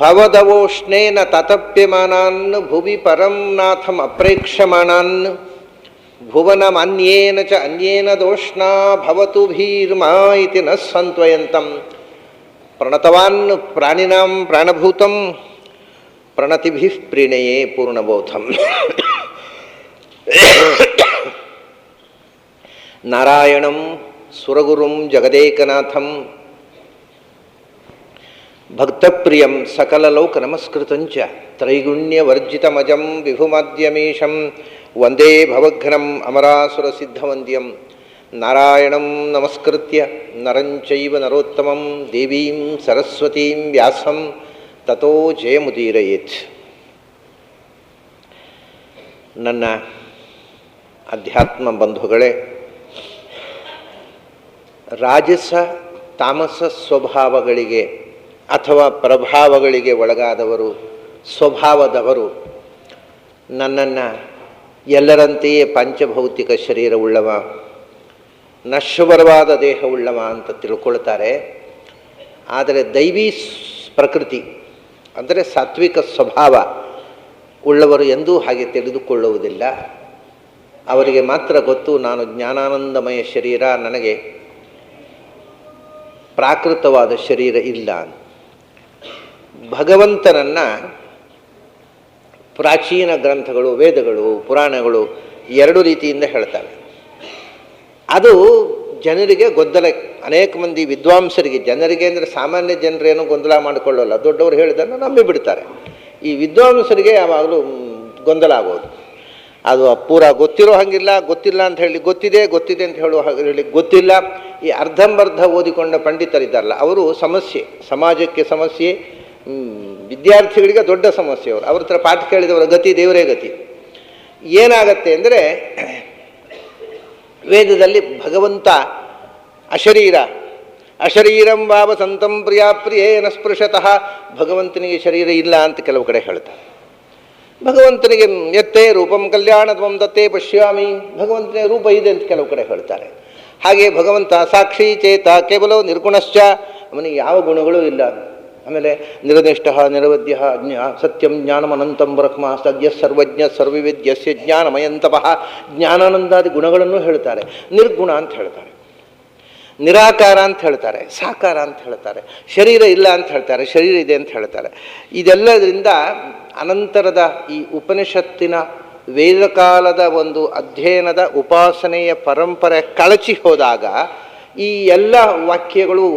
ಭವದವೋಷ್ಣೇನ ತತಪ್ಯಮಾನಾನ್ ಭುವಿ ಪರಂ ನಾಥಂ ಅಪ್ರೇಕ್ಷಮಾಣಾನ್ ಭುವನಮನ್ಯೇನ ಚ ಅನ್ಯೇನ ದೋಷ್ಣಾ ಭವತು ಭೀರ್ಮಾ ಇತಿ ನ ಸಂತ್ವಯಂತಂ ಪ್ರಣತವಾನ್ ಪ್ರಾಣಿನಾಂ ಪ್ರಾಣಭೂತಂ ಪ್ರಣತಿಭಿಃ ಪ್ರೀಣಯೇ ಪೂರ್ಣಬೋಧಂ. ನಾರಾಯಣಂ ಸುರಗುರುಂ ಜಗದೇಕನಾಥಂ ಭಕ್ತಪ್ರಿಯಂ ಸಕಲಲೋಕ ನಮಸ್ಕೃತಂಚ ತ್ರೈಗುಣ್ಯವರ್ಜಿತಮಜಂ ವಿಭುಮಾದ್ಯಮೀಶಂ ವಂದೇ ಭವಘ್ನಂ ಅಮರಾಸುರಸಿದ್ಧವಂದ್ಯಂ. ನಾರಾಯಣಂ ನಮಸ್ಕೃತ್ಯ ನರಂಚೈವ ನರೋತ್ತಮಂ ದೇವೀಂ ಸರಸ್ವತೀಂ ವ್ಯಾಸಂ ತತೋ ಜಯಮುದೀರಯೇತ್. ನನ್ನ ಅಧ್ಯಾತ್ಮ ಬಂಧುಗಳೇ, ರಾಜಸ ತಾಮಸ ಸ್ವಭಾವಗಳಿಗೆ ಅಥವಾ ಪ್ರಭಾವಗಳಿಗೆ ಒಳಗಾದವರು, ಸ್ವಭಾವದವರು ನನ್ನನ್ನು ಎಲ್ಲರಂತೆಯೇ ಪಂಚಭೌತಿಕ ಶರೀರವುಳ್ಳವ, ನಶ್ವರವಾದ ದೇಹವುಳ್ಳವ ಅಂತ ತಿಳ್ಕೊಳ್ತಾರೆ. ಆದರೆ ದೈವೀ ಪ್ರಕೃತಿ ಅಂದರೆ ಸಾತ್ವಿಕ ಸ್ವಭಾವ ಉಳ್ಳವರು ಎಂದೂ ಹಾಗೆ ತಿಳಿದುಕೊಳ್ಳುವುದಿಲ್ಲ. ಅವರಿಗೆ ಮಾತ್ರ ಗೊತ್ತು, ನಾನು ಜ್ಞಾನಾನಂದಮಯ ಶರೀರ, ನನಗೆ ಪ್ರಾಕೃತವಾದ ಶರೀರ ಇಲ್ಲ. ಭಗವಂತನನ್ನು ಪ್ರಾಚೀನ ಗ್ರಂಥಗಳು, ವೇದಗಳು, ಪುರಾಣಗಳು ಎರಡು ರೀತಿಯಿಂದ ಹೇಳ್ತವೆ. ಅದು ಜನರಿಗೆ ಗೊಂದಲ, ಅನೇಕ ಮಂದಿ ವಿದ್ವಾಂಸರಿಗೆ, ಜನರಿಗೆ ಅಂದರೆ ಸಾಮಾನ್ಯ ಜನರೇನು ಗೊಂದಲ ಮಾಡಿಕೊಳ್ಳಲ್ಲ, ದೊಡ್ಡವರು ಹೇಳಿದ್ದನ್ನು ನಂಬಿ ಬಿಡ್ತಾರೆ. ಈ ವಿದ್ವಾಂಸರಿಗೆ ಯಾವಾಗಲೂ ಗೊಂದಲ ಆಗೋದು. ಅದು ಪೂರ ಗೊತ್ತಿರೋ ಹಾಗಿಲ್ಲ, ಗೊತ್ತಿಲ್ಲ ಅಂತ ಹೇಳಿ ಗೊತ್ತಿದೆ, ಗೊತ್ತಿದೆ ಅಂತ ಹೇಳುವ ಹೇಳಿ ಗೊತ್ತಿಲ್ಲ. ಈ ಅರ್ಧಂಬರ್ಧ ಓದಿಕೊಂಡ ಪಂಡಿತರಿದ್ದಾರಲ್ಲ, ಅವರು ಸಮಸ್ಯೆ, ಸಮಾಜಕ್ಕೆ ಸಮಸ್ಯೆ, ವಿದ್ಯಾರ್ಥಿಗಳಿಗೆ ದೊಡ್ಡ ಸಮಸ್ಯೆ. ಅವರು ಅವ್ರ ಹತ್ರ ಪಾಠ ಕೇಳಿದವರ ಗತಿ ದೇವರೇ ಗತಿ. ಏನಾಗತ್ತೆ ಅಂದರೆ, ವೇದದಲ್ಲಿ ಭಗವಂತ ಅಶರೀರ, ಅಶರೀರಂ ವಾವ ಸಂತಂ ಪ್ರಿಯಾ ಪ್ರಿಯೇನ ಸ್ಪೃಶತಃ, ಭಗವಂತನಿಗೆ ಶರೀರ ಇಲ್ಲ ಅಂತ ಕೆಲವು ಕಡೆ ಹೇಳ್ತಾರೆ. ಭಗವಂತನಿಗೆ ಎತ್ತೇ ರೂಪಂ ಕಲ್ಯಾಣತ್ವಂ ದತ್ತೇ ಪಶ್ಯಾಮಿ, ಭಗವಂತನಿಗೆ ರೂಪ ಇದೆ ಅಂತ ಕೆಲವು ಕಡೆ ಹೇಳ್ತಾರೆ. ಹಾಗೆ ಭಗವಂತ ಸಾಕ್ಷಿ ಚೇತ ಕೇವಲ ನಿರ್ಗುಣಶ್ಚ, ಅವನಿಗೆ ಯಾವ ಗುಣಗಳೂ ಇಲ್ಲ. ಆಮೇಲೆ ನಿರನಿಷ್ಠ ನಿರವಧ್ಯ ಸತ್ಯಂ ಜ್ಞಾನಮನಂತಂ ಬ್ರಹ್ಮ ಸದ್ಯ ಸರ್ವಜ್ಞ ಸರ್ವವಿದ್ಯಸ್ಯ ಜ್ಞಾನಮಯಂತಪಃ, ಜ್ಞಾನಾನಂದಾದಿ ಗುಣಗಳನ್ನು ಹೇಳ್ತಾರೆ. ನಿರ್ಗುಣ ಅಂತ ಹೇಳ್ತಾರೆ, ನಿರಾಕಾರ ಅಂತ ಹೇಳ್ತಾರೆ, ಸಾಕಾರ ಅಂತ ಹೇಳ್ತಾರೆ, ಶರೀರ ಇಲ್ಲ ಅಂತ ಹೇಳ್ತಾರೆ, ಶರೀರ ಇದೆ ಅಂತ ಹೇಳ್ತಾರೆ. ಇದೆಲ್ಲದರಿಂದ ಅನಂತರದ ಈ ಉಪನಿಷತ್ತಿನ ವೇದಕಾಲದ ಒಂದು ಅಧ್ಯಯನದ ಉಪಾಸನೆಯ ಪರಂಪರೆ ಕಳಚಿ ಹೋದಾಗ ಈ ಎಲ್ಲ ವಾಕ್ಯಗಳು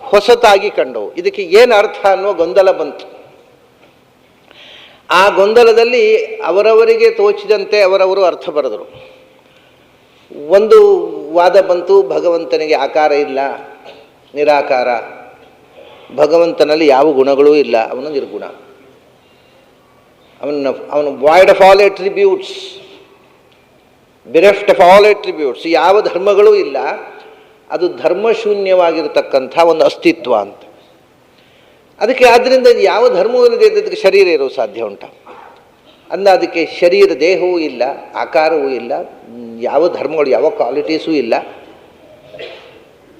ಹೊಸತಾಗಿ ಕಂಡವು. ಇದಕ್ಕೆ ಏನು ಅರ್ಥ ಅನ್ನೋ ಗೊಂದಲ ಬಂತು. ಆ ಗೊಂದಲದಲ್ಲಿ ಅವರವರಿಗೆ ತೋಚಿದಂತೆ ಅವರವರು ಅರ್ಥ ಬರೆದರು. ಒಂದು ವಾದ ಬಂತು, ಭಗವಂತನಿಗೆ ಆಕಾರ ಇಲ್ಲ, ನಿರಾಕಾರ, ಭಗವಂತನಲ್ಲಿ ಯಾವ ಗುಣಗಳೂ ಇಲ್ಲ, ಅವನು ನಿರ್ಗುಣ, ಅವನು void of all attributes, bereft of all attributes, ಯಾವ ಧರ್ಮಗಳೂ ಇಲ್ಲ, ಅದು ಧರ್ಮಶೂನ್ಯವಾಗಿರತಕ್ಕಂಥ ಒಂದು ಅಸ್ತಿತ್ವ ಅಂತ. ಅದಕ್ಕೆ ಆದ್ದರಿಂದ ಯಾವ ಧರ್ಮವೂ ಇದೆ, ಅದಕ್ಕೆ ಶರೀರ ಇರೋದು ಸಾಧ್ಯ ಉಂಟ ಅಂದ. ಅದಕ್ಕೆ ಶರೀರ, ದೇಹವೂ ಇಲ್ಲ, ಆಕಾರವೂ ಇಲ್ಲ, ಯಾವ ಧರ್ಮಗಳು, ಯಾವ ಕ್ವಾಲಿಟೀಸೂ ಇಲ್ಲ.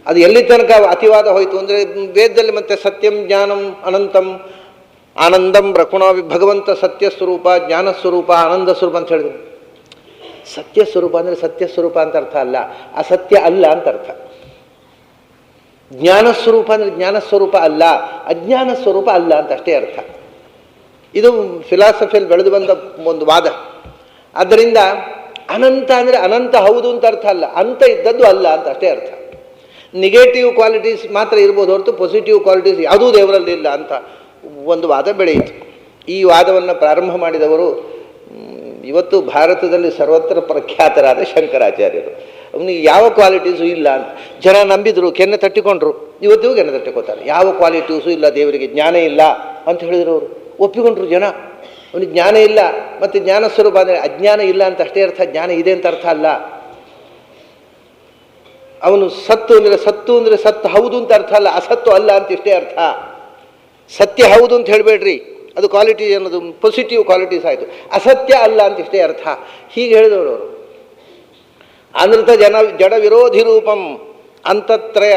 ಅದು ಎಲ್ಲಿ ತನಕ ಅತಿವಾದ ಹೋಯಿತು ಅಂದರೆ, ವೇದದಲ್ಲಿ ಮತ್ತೆ ಸತ್ಯಂ ಜ್ಞಾನಂ ಅನಂತಂ ಆನಂದಂ ಬ್ರಹ್ಮಣ, ಭಗವಂತ ಸತ್ಯ ಸ್ವರೂಪ, ಜ್ಞಾನ ಸ್ವರೂಪ, ಆನಂದ ಸ್ವರೂಪ ಅಂತ ಹೇಳಿದ್ರು. ಸತ್ಯ ಸ್ವರೂಪ ಅಂದರೆ ಸತ್ಯ ಸ್ವರೂಪ ಅಂತ ಅರ್ಥ ಅಲ್ಲ, ಅಸತ್ಯ ಅಲ್ಲ ಅಂತ ಅರ್ಥ. ಜ್ಞಾನ ಸ್ವರೂಪ ಅಂದರೆ ಜ್ಞಾನ ಸ್ವರೂಪ ಅಲ್ಲ, ಅಜ್ಞಾನ ಸ್ವರೂಪ ಅಲ್ಲ ಅಂತ ಅಷ್ಟೇ ಅರ್ಥ. ಇದು ಫಿಲಾಸಫಿಯಲ್ಲಿ ಬೆಳೆದು ಬಂದ ಒಂದು ವಾದ. ಆದ್ದರಿಂದ ಅನಂತ ಅಂದರೆ ಅನಂತ ಹೌದು ಅಂತ ಅರ್ಥ ಅಲ್ಲ, ಅಂತ ಇದ್ದದ್ದು ಅಲ್ಲ ಅಂತ ಅಷ್ಟೇ ಅರ್ಥ. ನೆಗೆಟಿವ್ ಕ್ವಾಲಿಟೀಸ್ ಮಾತ್ರ ಇರ್ಬೋದು ಹೊರತು ಪಾಸಿಟಿವ್ ಕ್ವಾಲಿಟೀಸ್ ಯಾವುದೂ ದೇವರಲ್ಲಿ ಇಲ್ಲ ಅಂತ ಒಂದು ವಾದ ಬೆಳೆಯಿತು. ಈ ವಾದವನ್ನು ಪ್ರಾರಂಭ ಮಾಡಿದವರು ಇವತ್ತು ಭಾರತದಲ್ಲಿ ಸರ್ವತ್ರ ಪ್ರಖ್ಯಾತರಾದ ಶಂಕರಾಚಾರ್ಯರು. ಅವನಿಗೆ ಯಾವ ಕ್ವಾಲಿಟೀಸು ಇಲ್ಲ ಅಂತ ಜನ ನಂಬಿದ್ರು, ಕೆನ್ನೆ ತಟ್ಟಿಕೊಂಡ್ರು. ಇವತ್ತಿಗೂ ಕೆನ್ನೆ ತಟ್ಟಿಕೋತಾರೆ. ಯಾವ ಕ್ವಾಲಿಟೀಸು ಇಲ್ಲ ದೇವರಿಗೆ, ಜ್ಞಾನ ಇಲ್ಲ ಅಂತ ಹೇಳಿದ್ರು. ಅವರು ಒಪ್ಪಿಕೊಂಡ್ರು ಜನ. ಅವನಿಗೆ ಜ್ಞಾನ ಇಲ್ಲ, ಮತ್ತು ಜ್ಞಾನ ಸ್ವರೂಪ ಅಂದರೆ ಅಜ್ಞಾನ ಇಲ್ಲ ಅಂತ ಅಷ್ಟೇ ಅರ್ಥ, ಜ್ಞಾನ ಇದೆ ಅಂತ ಅರ್ಥ ಅಲ್ಲ. ಅವನು ಸತ್ತು ಅಂದರೆ ಸತ್ತು ಹೌದು ಅಂತ ಅರ್ಥ ಅಲ್ಲ, ಅಸತ್ತು ಅಲ್ಲ ಅಂತ ಇಷ್ಟೇ ಅರ್ಥ. ಸತ್ಯ ಹೌದು ಅಂತ ಹೇಳಬೇಡ್ರಿ, ಅದು ಕ್ವಾಲಿಟಿ ಅನ್ನೋದು ಪಾಸಿಟಿವ್ ಕ್ವಾಲಿಟೀಸ್ ಆಯಿತು. ಅಸತ್ಯ ಅಲ್ಲ ಅಂತ ಇಷ್ಟೇ ಅರ್ಥ. ಹೀಗೆ ಹೇಳಿದವರು ಅವರು. ಅನೃತ ಜಡ ವಿರೋಧಿ ರೂಪಂ ಅಂತತ್ರಯ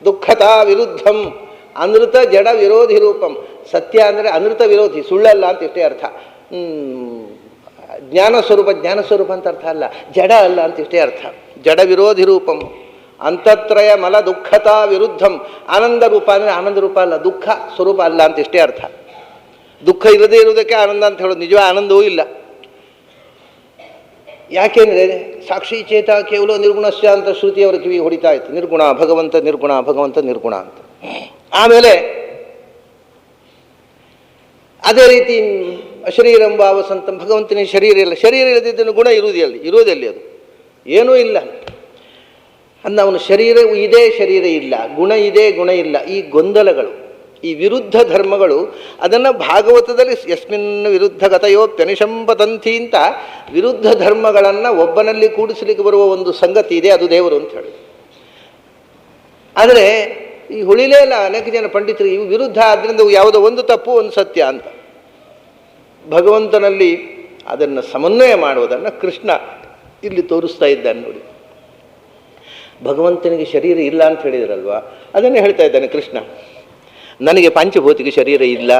ದುಃಖತಾ ವಿರುದ್ಧಂ, ಅನೃತ ಜಡ ವಿರೋಧಿ ರೂಪಂ. ಸತ್ಯ ಅಂದರೆ ಅನೃತ ವಿರೋಧಿ, ಸುಳ್ಳಲ್ಲ ಅಂತ ಇಷ್ಟೇ ಅರ್ಥ. ಜ್ಞಾನಸ್ವರೂಪ ಅಂತ ಅರ್ಥ ಅಲ್ಲ, ಜಡ ಅಲ್ಲ ಅಂತ ಇಷ್ಟೇ ಅರ್ಥ. ಜಡ ವಿರೋಧಿ ರೂಪಂ ಅಂತತ್ರಯ ಮಲ ದುಃಖತಾ ವಿರುದ್ಧಂ. ಆನಂದ ರೂಪ ಅಂದರೆ ಆನಂದ ರೂಪ ಅಲ್ಲ, ದುಃಖ ಸ್ವರೂಪ ಅಲ್ಲ ಅಂತ ಇಷ್ಟೇ ಅರ್ಥ. ದುಃಖ ಇಲ್ಲದೇ ಇರುವುದಕ್ಕೆ ಆನಂದ ಅಂತ ಹೇಳೋದು, ನಿಜವೇ ಆನಂದವೂ ಇಲ್ಲ. ಯಾಕೆಂದರೆ ಸಾಕ್ಷಿ ಚೇತ ಕೇವಲ ನಿರ್ಗುಣಶ್ಚ ಅಂತ ಶ್ರುತಿಯವರ ಕಿವಿ ಹೊಡಿತಾ ಇತ್ತು. ನಿರ್ಗುಣ ಭಗವಂತ, ನಿರ್ಗುಣ ಭಗವಂತ, ನಿರ್ಗುಣ ಅಂತ. ಆಮೇಲೆ ಅದೇ ರೀತಿ ಅಶರೀರಂ ಭಾವ ಸಂತಂ, ಭಗವಂತನಿಗೆ ಶರೀರ ಇಲ್ಲ. ಶರೀರ ಇಲ್ಲದಿದ್ದನ್ನು ಗುಣ ಇರುವುದೆಲ್ಲಿ ಅದು ಏನೂ ಇಲ್ಲ ಅಂದ. ಅವನು ಶರೀರ ಇದೆ, ಶರೀರ ಇಲ್ಲ, ಗುಣ ಇದೆ, ಗುಣ ಇಲ್ಲ. ಈ ಗೊಂದಲಗಳು, ಈ ವಿರುದ್ಧ ಧರ್ಮಗಳು, ಅದನ್ನು ಭಾಗವತದಲ್ಲಿ ಯಸ್ಮಿನ್ ವಿರುದ್ಧ ಗತಯೋಪ್ಯನಿಶಂಪತಂತಿ ಅಂತ ವಿರುದ್ಧ ಧರ್ಮಗಳನ್ನು ಒಬ್ಬನಲ್ಲಿ ಕೂಡಿಸಲಿಕ್ಕೆ ಬರುವ ಒಂದು ಸಂಗತಿ ಇದೆ, ಅದು ದೇವರು ಅಂತ ಹೇಳಿ. ಆದರೆ ಈ ಹುಳಿಲೇ ಇಲ್ಲ ಅನೇಕ ಜನ ಪಂಡಿತರು, ಇವು ವಿರುದ್ಧ, ಆದ್ದರಿಂದ ಯಾವುದೋ ಒಂದು ತಪ್ಪು ಒಂದು ಸತ್ಯ ಅಂತ. ಭಗವಂತನಲ್ಲಿ ಅದನ್ನು ಸಮನ್ವಯ ಮಾಡುವುದನ್ನು ಕೃಷ್ಣ ಇಲ್ಲಿ ತೋರಿಸ್ತಾ ಇದ್ದಾನೆ ನೋಡಿ. ಭಗವಂತನಿಗೆ ಶರೀರ ಇಲ್ಲ ಅಂತ ಹೇಳಿದ್ರಲ್ವ, ಅದನ್ನೇ ಹೇಳ್ತಾ ಇದ್ದಾನೆ ಕೃಷ್ಣ. ನನಗೆ ಪಂಚಭೌತಿಕ ಶರೀರ ಇಲ್ಲ,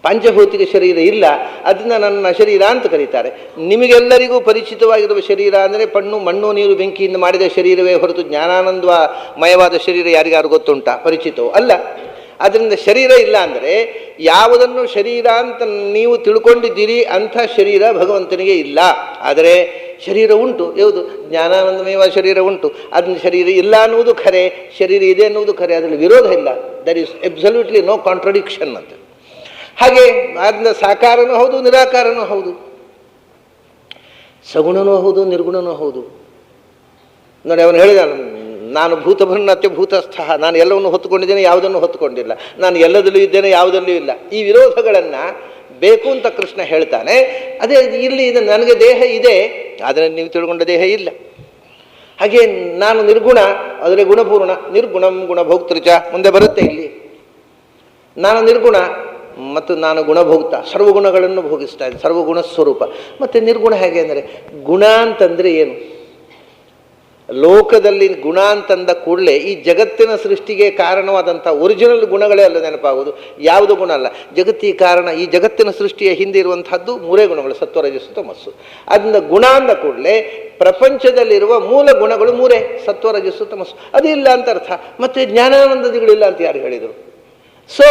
ಪಂಚಭೌತಿಕ ಶರೀರ ಇಲ್ಲ, ಅದನ್ನು ನನ್ನ ಶರೀರ ಅಂತ ಕರೀತಾರೆ. ನಿಮಗೆಲ್ಲರಿಗೂ ಪರಿಚಿತವಾಗಿರುವ ಶರೀರ ಅಂದರೆ ಮಣ್ಣು ನೀರು ಬೆಂಕಿಯಿಂದ ಮಾಡಿದ ಶರೀರವೇ ಹೊರತು ಜ್ಞಾನಾನಂದಮಯವಾದ ಶರೀರ ಯಾರಿಗಾರು ಗೊತ್ತುಂಟಾ? ಪರಿಚಿತವೋ ಅಲ್ಲ. ಅದರಿಂದ ಶರೀರ ಇಲ್ಲ ಅಂದರೆ ಯಾವುದನ್ನು ಶರೀರ ಅಂತ ನೀವು ತಿಳ್ಕೊಂಡಿದ್ದೀರಿ ಅಂಥ ಶರೀರ ಭಗವಂತನಿಗೆ ಇಲ್ಲ. ಆದರೆ ಶರೀರ ಉಂಟು, ಯಾವುದು? ಜ್ಞಾನಾನಂದಮಯವಾದ ಶರೀರ ಉಂಟು. ಅದನ್ನ ಶರೀರ ಇಲ್ಲ ಅನ್ನುವುದು ಖರೆ, ಶರೀರ ಇದೆ ಅನ್ನುವುದು ಖರೆ, ಅದರಲ್ಲಿ ವಿರೋಧ ಇಲ್ಲ. There is absolutely no contradiction ಅಂತ. ಹಾಗೆ ಅದನ್ನ ಸಾಕಾರನೂ ಹೌದು, ನಿರಾಕಾರನೂ ಹೌದು, ಸಗುಣನೂ ಹೌದು, ನಿರ್ಗುಣನೂ ಹೌದು. ನೋಡಿ, ಅವನು ಹೇಳಿದ, ನಾನು ಭೂತಭನ್ನತ್ಯ ಭೂತಸ್ಥ, ನಾನು ಎಲ್ಲವನ್ನು ಹೊತ್ತುಕೊಂಡಿದ್ದೇನೆ, ಯಾವುದನ್ನು ಹೊತ್ತುಕೊಂಡಿಲ್ಲ, ನಾನು ಎಲ್ಲದಲ್ಲೂ ಇದ್ದೇನೆ, ಯಾವುದಲ್ಲೂ ಇಲ್ಲ. ಈ ವಿರೋಧಗಳನ್ನು ಬೇಕು ಅಂತ ಕೃಷ್ಣ ಹೇಳ್ತಾನೆ. ಅದೇ ಇಲ್ಲಿ ಇದು ನನಗೆ ದೇಹ ಇದೆ, ಆದರೆ ನೀವು ತಿಳ್ಕೊಂಡ ದೇಹ ಇಲ್ಲ. ಹಾಗೆ ನಾನು ನಿರ್ಗುಣ, ಆದರೆ ಗುಣಪೂರ್ಣ, ನಿರ್ಗುಣಂ ಗುಣಭೋಕ್ತೃಚ ಮುಂದೆ ಬರುತ್ತೆ ಇಲ್ಲಿ. ನಾನು ನಿರ್ಗುಣ ಮತ್ತು ನಾನು ಗುಣಭೋಕ್ತ, ಸರ್ವಗುಣಗಳನ್ನು ಭೋಗಿಸ್ತಾ ಇದ್ದೆ, ಸರ್ವಗುಣ ಸ್ವರೂಪ. ಮತ್ತು ನಿರ್ಗುಣ ಹೇಗೆ ಅಂದರೆ, ಗುಣ ಅಂತಂದರೆ ಏನು? ಲೋಕದಲ್ಲಿ ಗುಣ ಅಂತಂದ ಕೂಡಲೇ ಈ ಜಗತ್ತಿನ ಸೃಷ್ಟಿಗೆ ಕಾರಣವಾದಂಥ ಒರಿಜಿನಲ್ ಗುಣಗಳೇ ಅಲ್ಲ ನೆನಪಾಗುವುದು, ಯಾವುದು ಗುಣ ಅಲ್ಲ. ಜಗತ್ತಿಗೆ ಕಾರಣ, ಈ ಜಗತ್ತಿನ ಸೃಷ್ಟಿಯ ಹಿಂದೆ ಇರುವಂತಹದ್ದು ಮೂರೇ ಗುಣಗಳು, ಸತ್ವ ರಜಸ್ಸು ತಮಸ್ಸು. ಅದರಿಂದ ಗುಣ ಅಂದ ಕೂಡಲೇ ಪ್ರಪಂಚದಲ್ಲಿರುವ ಮೂಲ ಗುಣಗಳು ಮೂರೇ, ಸತ್ವ ರಜಸ್ಸು ತಮಸ್ಸು. ಅದು ಇಲ್ಲ ಅಂತ ಅರ್ಥ. ಮತ್ತು ಜ್ಞಾನಾನಂದದಿಗಳಿಲ್ಲ ಅಂತ ಯಾರು ಹೇಳಿದರು? ಸೊ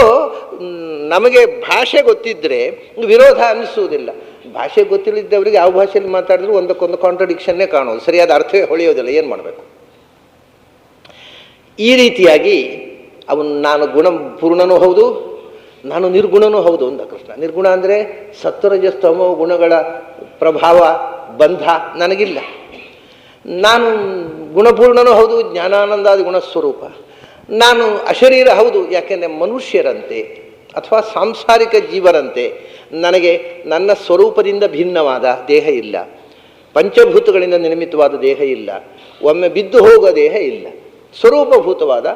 ನಮಗೆ ಭಾಷೆ ಗೊತ್ತಿದ್ದರೆ ವಿರೋಧ ಅನ್ನಿಸುವುದಿಲ್ಲ. ಭಾಷೆ ಗೊತ್ತಿಲ್ಲದವರಿಗೆ ಯಾವ ಭಾಷೆಯಲ್ಲಿ ಮಾತಾಡಿದ್ರು ಒಂದಕ್ಕೊಂದು ಕಾಂಟ್ರಡಿಕ್ಷನ್ನೇ ಕಾಣೋದು, ಸರಿಯಾದ ಅರ್ಥವೇ ಹೊಳೆಯೋದಿಲ್ಲ. ಏನು ಮಾಡಬೇಕು? ಈ ರೀತಿಯಾಗಿ ಅವನು ನಾನು ಗುಣಪೂರ್ಣನೂ ಹೌದು, ನಾನು ನಿರ್ಗುಣನೂ ಹೌದು ಅಂದ ಕೃಷ್ಣ. ನಿರ್ಗುಣ ಅಂದರೆ ಸತ್ವರಜಸ್ತಮೋ ಗುಣಗಳ ಪ್ರಭಾವ ಬಂಧ ನನಗಿಲ್ಲ. ನಾನು ಗುಣಪೂರ್ಣನೂ ಹೌದು, ಜ್ಞಾನಾನಂದಾದಿ ಗುಣಸ್ವರೂಪ. ನಾನು ಅಶರೀರ ಹೌದು, ಯಾಕೆಂದರೆ ಮನುಷ್ಯರಂತೆ ಅಥವಾ ಸಾಂಸಾರಿಕ ಜೀವರಂತೆ ನನಗೆ ನನ್ನ ಸ್ವರೂಪದಿಂದ ಭಿನ್ನವಾದ ದೇಹ ಇಲ್ಲ, ಪಂಚಭೂತಗಳಿಂದ ನಿರ್ಮಿತವಾದ ದೇಹ ಇಲ್ಲ, ಒಮ್ಮೆ ಬಿದ್ದು ಹೋಗುವ ದೇಹ ಇಲ್ಲ. ಸ್ವರೂಪಭೂತವಾದ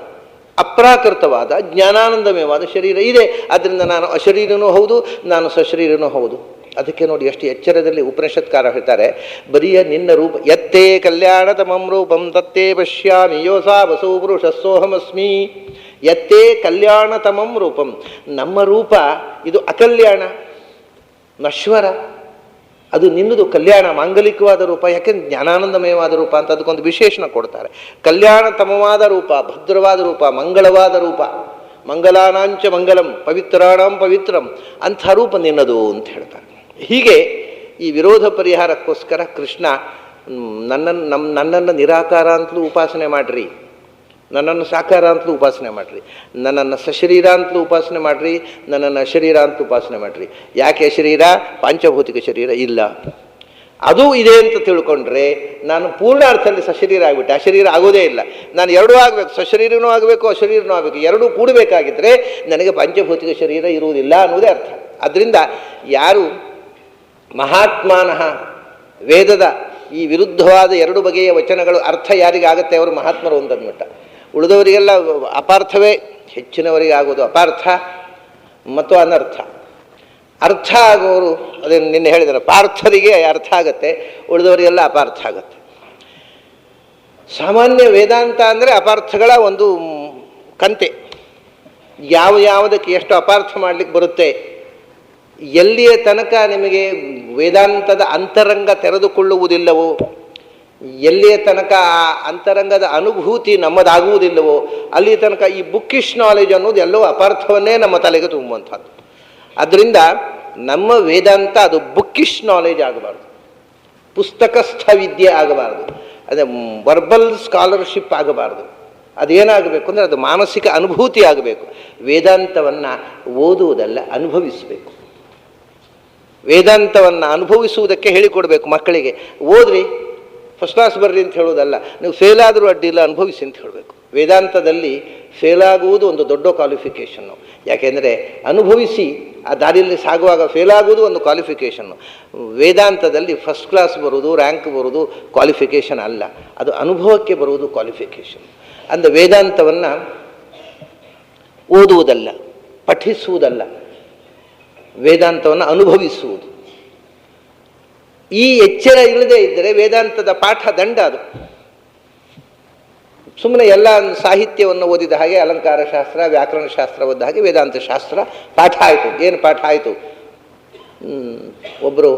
ಅಪ್ರಾಕೃತವಾದ ಜ್ಞಾನಾನಂದಮಯವಾದ ಶರೀರ ಇದೆ. ಆದ್ದರಿಂದ ನಾನು ಅಶರೀರನೂ ಹೌದು, ನಾನು ಸಶರೀರನೂ ಹೌದು. ಅದಕ್ಕೆ ನೋಡಿ ಎಷ್ಟು ಎಚ್ಚರದಲ್ಲಿ ಉಪನಿಷತ್ಕಾರ ಹೇಳ್ತಾರೆ, ಬರಿಯ ನಿನ್ನ ರೂಪ ಯತ್ತೇ ಕಲ್ಯಾಣತಮಂ ರೂಪಂ ತತ್ತೇ ಪಶ್ಯಾಮಿ ಯೋಸಾ ವಸು ಪುರುಷಸ್ಸೋಹಮಸ್ಮಿ. ಯತ್ತೇ ಕಲ್ಯಾಣತಮಂ ರೂಪಂ, ನಮ್ಮ ರೂಪ ಇದು ಅಕಲ್ಯಾಣ, ನಶ್ವರ. ಅದು ನಿನ್ನದು ಕಲ್ಯಾಣ, ಮಾಂಗಲಿಕವಾದ ರೂಪ. ಯಾಕೆಂದ್ರೆ ಜ್ಞಾನಾನಂದಮಯವಾದ ರೂಪ ಅಂತ ಅದಕ್ಕೊಂದು ವಿಶೇಷಣ ಕೊಡ್ತಾರೆ. ಕಲ್ಯಾಣತಮವಾದ ರೂಪ, ಭದ್ರವಾದ ರೂಪ, ಮಂಗಳವಾದ ರೂಪ, ಮಂಗಲಾನಾಂಚ ಮಂಗಲಂ, ಪವಿತ್ರಾಣಾಂ ಪವಿತ್ರಂ, ಅಂಥ ರೂಪ ನಿನ್ನದು ಅಂತ ಹೇಳ್ತಾರೆ. ಹೀಗೆ ಈ ವಿರೋಧ ಪರಿಹಾರಕ್ಕೋಸ್ಕರ ಕೃಷ್ಣ ನನ್ನನ್ನು ನಿರಾಕಾರ ಅಂತಲೂ ಉಪಾಸನೆ ಮಾಡಿರಿ, ನನ್ನನ್ನು ಸಾಕಾರ ಅಂತಲೂ ಉಪಾಸನೆ ಮಾಡಿರಿ, ನನ್ನನ್ನು ಸಶರೀರ ಅಂತಲೂ ಉಪಾಸನೆ ಮಾಡಿರಿ, ನನ್ನನ್ನು ಅಶರೀರ ಅಂತ ಉಪಾಸನೆ ಮಾಡಿರಿ. ಯಾಕೆ ಅಶರೀರ? ಪಾಂಚಭೌತಿಕ ಶರೀರ ಇಲ್ಲ, ಅದು ಇದೆ ಅಂತ ತಿಳ್ಕೊಂಡ್ರೆ ನಾನು ಪೂರ್ಣ ಅರ್ಥದಲ್ಲಿ ಸಶರೀರ ಆಗಿಬಿಟ್ಟೆ, ಅಶರೀರ ಆಗೋದೇ ಇಲ್ಲ. ನಾನು ಎರಡೂ ಆಗಬೇಕು, ಸಶರೀರನೂ ಆಗಬೇಕು, ಅಶರೀರನೂ ಆಗಬೇಕು. ಎರಡೂ ಕೂಡಬೇಕಾಗಿದ್ದರೆ ನನಗೆ ಪಂಚಭೌತಿಕ ಶರೀರ ಇರುವುದಿಲ್ಲ ಅನ್ನೋದೇ ಅರ್ಥ. ಅದರಿಂದ ಯಾರು ಮಹಾತ್ಮಾನಃ ವೇದದ ಈ ವಿರುದ್ಧವಾದ ಎರಡು ಬಗೆಯ ವಚನಗಳು ಅರ್ಥ ಯಾರಿಗಾಗತ್ತೆ ಅವರು ಮಹಾತ್ಮರು ಅಂತಂದ್ಬಿಟ್ಟ. ಉಳಿದವರಿಗೆಲ್ಲ ಅಪಾರ್ಥವೇ, ಹೆಚ್ಚಿನವರಿಗೆ ಆಗೋದು ಅಪಾರ್ಥ ಮತ್ತು ಅನರ್ಥ. ಅರ್ಥ ಆಗೋರು ಅದನ್ನು ನಿನ್ನೆ ಹೇಳಿದರೆ ಪಾರ್ಥರಿಗೆ ಅರ್ಥ ಆಗತ್ತೆ, ಉಳಿದವರಿಗೆಲ್ಲ ಅಪಾರ್ಥ ಆಗತ್ತೆ. ಸಾಮಾನ್ಯ ವೇದಾಂತ ಅಂದರೆ ಅಪಾರ್ಥಗಳ ಒಂದು ಕಂತೆ. ಯಾವುದಕ್ಕೆ ಎಷ್ಟು ಅಪಾರ್ಥ ಮಾಡಲಿಕ್ಕೆ ಬರುತ್ತೆ, ಎಲ್ಲಿಯ ತನಕ ನಿಮಗೆ ವೇದಾಂತದ ಅಂತರಂಗ ತೆರೆದುಕೊಳ್ಳುವುದಿಲ್ಲವೋ, ಎಲ್ಲಿಯ ತನಕ ಆ ಅಂತರಂಗದ ಅನುಭೂತಿ ನಮ್ಮದಾಗುವುದಿಲ್ಲವೋ ಅಲ್ಲಿಯ ತನಕ ಈ ಬುಕ್ಕಿಶ್ ನಾಲೆಜ್ ಅನ್ನೋದು ಎಲ್ಲವೂ ಅಪಾರ್ಥವನ್ನೇ ನಮ್ಮ ತಲೆಗೆ ತುಂಬುವಂಥದ್ದು. ಅದರಿಂದ ನಮ್ಮ ವೇದಾಂತ ಅದು ಬುಕ್ಕಿಶ್ ನಾಲೆಜ್ ಆಗಬಾರ್ದು, ಪುಸ್ತಕಸ್ಥ ವಿದ್ಯೆ ಆಗಬಾರ್ದು, ಅದೇ ವರ್ಬಲ್ ಸ್ಕಾಲರ್ಶಿಪ್ ಆಗಬಾರ್ದು. ಅದೇನಾಗಬೇಕು ಅಂದರೆ ಅದು ಮಾನಸಿಕ ಅನುಭೂತಿ ಆಗಬೇಕು. ವೇದಾಂತವನ್ನು ಓದುವುದಲ್ಲ, ಅನುಭವಿಸಬೇಕು. ವೇದಾಂತವನ್ನು ಅನುಭವಿಸುವುದಕ್ಕೆ ಹೇಳಿಕೊಡಬೇಕು ಮಕ್ಕಳಿಗೆ. ಓದ್ರಿ, ಫಸ್ಟ್ ಕ್ಲಾಸ್ ಬರ್ರಿ ಅಂತ ಹೇಳೋದಲ್ಲ, ನೀವು ಫೇಲ್ ಆದರೂ ಅಡ್ಡಿಲ್ಲ, ಅನುಭವಿಸಿ ಅಂತ ಹೇಳಬೇಕು. ವೇದಾಂತದಲ್ಲಿ ಫೇಲ್ ಆಗುವುದು ಒಂದು ದೊಡ್ಡ ಕ್ವಾಲಿಫಿಕೇಷನ್ನು. ಯಾಕೆಂದರೆ ಅನುಭವಿಸಿ ಆ ದಾರಿಯಲ್ಲಿ ಸಾಗುವಾಗ ಫೇಲ್ ಆಗುವುದು ಒಂದು ಕ್ವಾಲಿಫಿಕೇಷನ್ನು. ವೇದಾಂತದಲ್ಲಿ ಫಸ್ಟ್ ಕ್ಲಾಸ್ ಬರುವುದು, ರ್ಯಾಂಕ್ ಬರುವುದು ಕ್ವಾಲಿಫಿಕೇಷನ್ ಅಲ್ಲ, ಅದು ಅನುಭವಕ್ಕೆ ಬರುವುದು ಕ್ವಾಲಿಫಿಕೇಷನ್. ಅಂದ ವೇದಾಂತವನ್ನು ಓದುವುದಲ್ಲ, ಪಠಿಸುವುದಲ್ಲ, ವೇದಾಂತವನ್ನು ಅನುಭವಿಸುವುದು. ಈ ಎಚ್ಚರ ಇಲ್ಲದೆ ಇದ್ದರೆ ವೇದಾಂತದ ಪಾಠ ದಂಡ. ಅದು ಸುಮ್ಮನೆ ಎಲ್ಲ ಸಾಹಿತ್ಯವನ್ನು ಓದಿದ ಹಾಗೆ, ಅಲಂಕಾರ ಶಾಸ್ತ್ರ, ವ್ಯಾಕರಣ ಶಾಸ್ತ್ರ ಓದಿದ ಹಾಗೆ ವೇದಾಂತ ಶಾಸ್ತ್ರ ಪಾಠ ಆಯಿತು. ಏನು ಪಾಠ ಆಯಿತು? ಒಬ್ಬರು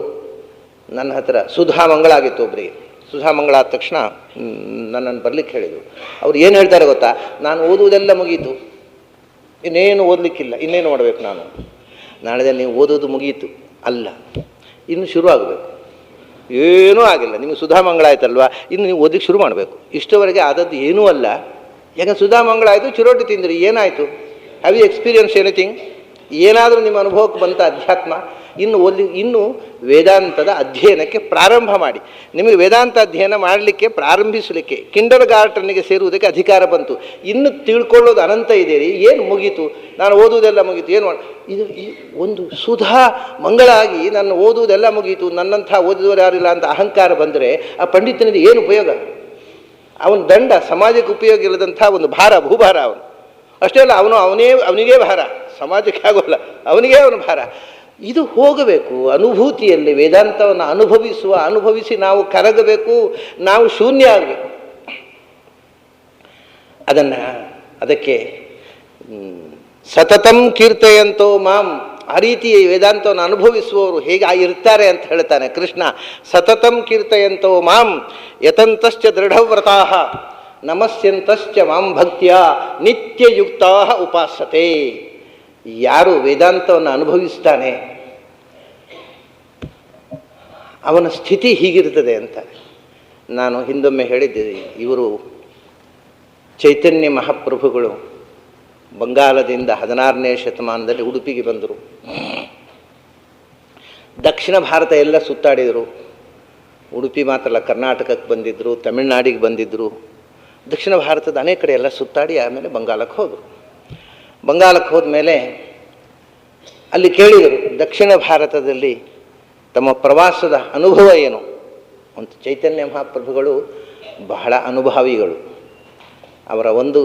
ನನ್ನ ಹತ್ರ ಸುಧಾಮಂಗಳ ಆಗಿತ್ತು ಒಬ್ಬರಿಗೆ. ಸುಧಾಮಂಗಳ ಆದ ತಕ್ಷಣ ನನ್ನನ್ನು ಬರಲಿಕ್ಕೆ ಹೇಳಿದರು. ಅವ್ರು ಏನು ಹೇಳ್ತಾರೆ ಗೊತ್ತಾ, ನಾನು ಓದುವುದೆಲ್ಲ ಮುಗೀತು, ಇನ್ನೇನು ಓದಲಿಕ್ಕಿಲ್ಲ, ಇನ್ನೇನು ಮಾಡಬೇಕು ನಾನು. ನಾಳೆ ನೀವು ಓದೋದು ಮುಗೀತು ಅಲ್ಲ, ಇನ್ನು ಶುರು ಆಗಬೇಕು. ಏನೂ ಆಗಿಲ್ಲ, ನಿಮಗೆ ಸುಧಾಮಂಗಳ ಆಯ್ತಲ್ವ, ಇನ್ನು ನೀವು ಓದಲಿಕ್ಕೆ ಶುರು ಮಾಡಬೇಕು. ಇಷ್ಟವರೆಗೆ ಆದದ್ದು ಏನೂ ಅಲ್ಲ. ಯಾಕಂದ್ರೆ ಸುಧಾಮಂಗಳ ಆಯಿತು, ಚಿರೋಟಿ ತಿಂದ್ರಿ, ಏನಾಯಿತು? Have you experience anything? ಏನಾದರೂ ನಿಮ್ಮ ಅನುಭವಕ್ಕೆ ಬಂತ ಅಧ್ಯಾತ್ಮ? ಇನ್ನು ವೇದಾಂತದ ಅಧ್ಯಯನಕ್ಕೆ ಪ್ರಾರಂಭ ಮಾಡಿ. ನಿಮಗೆ ವೇದಾಂತ ಅಧ್ಯಯನ ಮಾಡಲಿಕ್ಕೆ ಪ್ರಾರಂಭಿಸಲಿಕ್ಕೆ ಕಿಂಡರ್ ಗಾರ್ಟನ್ನಿಗೆ ಸೇರುವುದಕ್ಕೆ ಅಧಿಕಾರ ಬಂತು. ಇನ್ನು ತಿಳ್ಕೊಳ್ಳೋದು ಅನಂತ ಇದೆಯೇ? ಏನು ಮುಗೀತು, ನಾನು ಓದುವುದೆಲ್ಲ ಮುಗೀತು, ಏನು ಇದು ಒಂದು ಸುಧಾ ಮಂಗಳ ಆಗಿ ನಾನು ಓದುವುದೆಲ್ಲ ಮುಗೀತು, ನನ್ನಂಥ ಓದಿದವರು ಯಾರಿಲ್ಲ ಅಂತ ಅಹಂಕಾರ ಬಂದರೆ ಆ ಪಂಡಿತನಿಗೆ ಏನು ಉಪಯೋಗ? ಅವನ ದಂಡ, ಸಮಾಜಕ್ಕೆ ಉಪಯೋಗ ಇಲ್ಲದಂಥ ಒಂದು ಭಾರ, ಭೂಭಾರ ಅವನು. ಅಷ್ಟೇ ಅಲ್ಲ, ಅವನಿಗೇ ಭಾರ, ಸಮಾಜಕ್ಕೆ ಆಗೋಲ್ಲ, ಅವನಿಗೇ ಅವನ ಭಾರ. ಇದು ಹೋಗಬೇಕು ಅನುಭೂತಿಯಲ್ಲಿ. ವೇದಾಂತವನ್ನು ಅನುಭವಿಸಿ ನಾವು ಕರಗಬೇಕು, ನಾವು ಶೂನ್ಯ ಆಗಬೇಕು. ಅದಕ್ಕೆ ಸತತಂ ಕೀರ್ತಯಂತೋ ಮಾಂ, ಆ ರೀತಿ ವೇದಾಂತವನ್ನು ಅನುಭವಿಸುವವರು ಹೇಗೆ ಇರ್ತಾರೆ ಅಂತ ಹೇಳ್ತಾನೆ ಕೃಷ್ಣ. ಸತತಂ ಕೀರ್ತಯಂತೋ ಮಾಂ ಯತಂತಶ್ಚ ದೃಢವ್ರತಾಃ ನಮಸ್ಯಂತಶ್ಚ ಮಾಂ ಭಕ್ತ್ಯಾ ನಿತ್ಯಯುಕ್ತಾಃ ಉಪಾಸತೆ. ಯಾರು ವೇದಾಂತವನ್ನು ಅನುಭವಿಸ್ತಾನೆ ಅವನ ಸ್ಥಿತಿ ಹೀಗಿರ್ತದೆ ಅಂತ ನಾನು ಹಿಂದೊಮ್ಮೆ ಹೇಳಿದ್ದೆ. ಇವರು ಚೈತನ್ಯ ಮಹಾಪ್ರಭುಗಳು ಬಂಗಾಲದಿಂದ 16ನೇ ಶತಮಾನದಲ್ಲಿ ಉಡುಪಿಗೆ ಬಂದರು. ದಕ್ಷಿಣ ಭಾರತ ಎಲ್ಲ ಸುತ್ತಾಡಿದರು. ಉಡುಪಿ ಮಾತ್ರ ಅಲ್ಲ, ಕರ್ನಾಟಕಕ್ಕೆ ಬಂದಿದ್ದರು, ತಮಿಳುನಾಡಿಗೆ ಬಂದಿದ್ದರು, ದಕ್ಷಿಣ ಭಾರತದ ಅನೇಕ ಕಡೆ ಎಲ್ಲ ಸುತ್ತಾಡಿ ಆಮೇಲೆ ಬಂಗಾಲಕ್ಕೆ ಹೋದರು. ಬಂಗಾಲಕ್ಕೆ ಹೋದ್ಮೇಲೆ ಅಲ್ಲಿ ಕೇಳಿದರು, ದಕ್ಷಿಣ ಭಾರತದಲ್ಲಿ ತಮ್ಮ ಪ್ರವಾಸದ ಅನುಭವ ಏನು ಅಂತ. ಚೈತನ್ಯ ಮಹಾಪ್ರಭುಗಳು ಬಹಳ ಅನುಭವಿಗಳು. ಅವರ ಒಂದು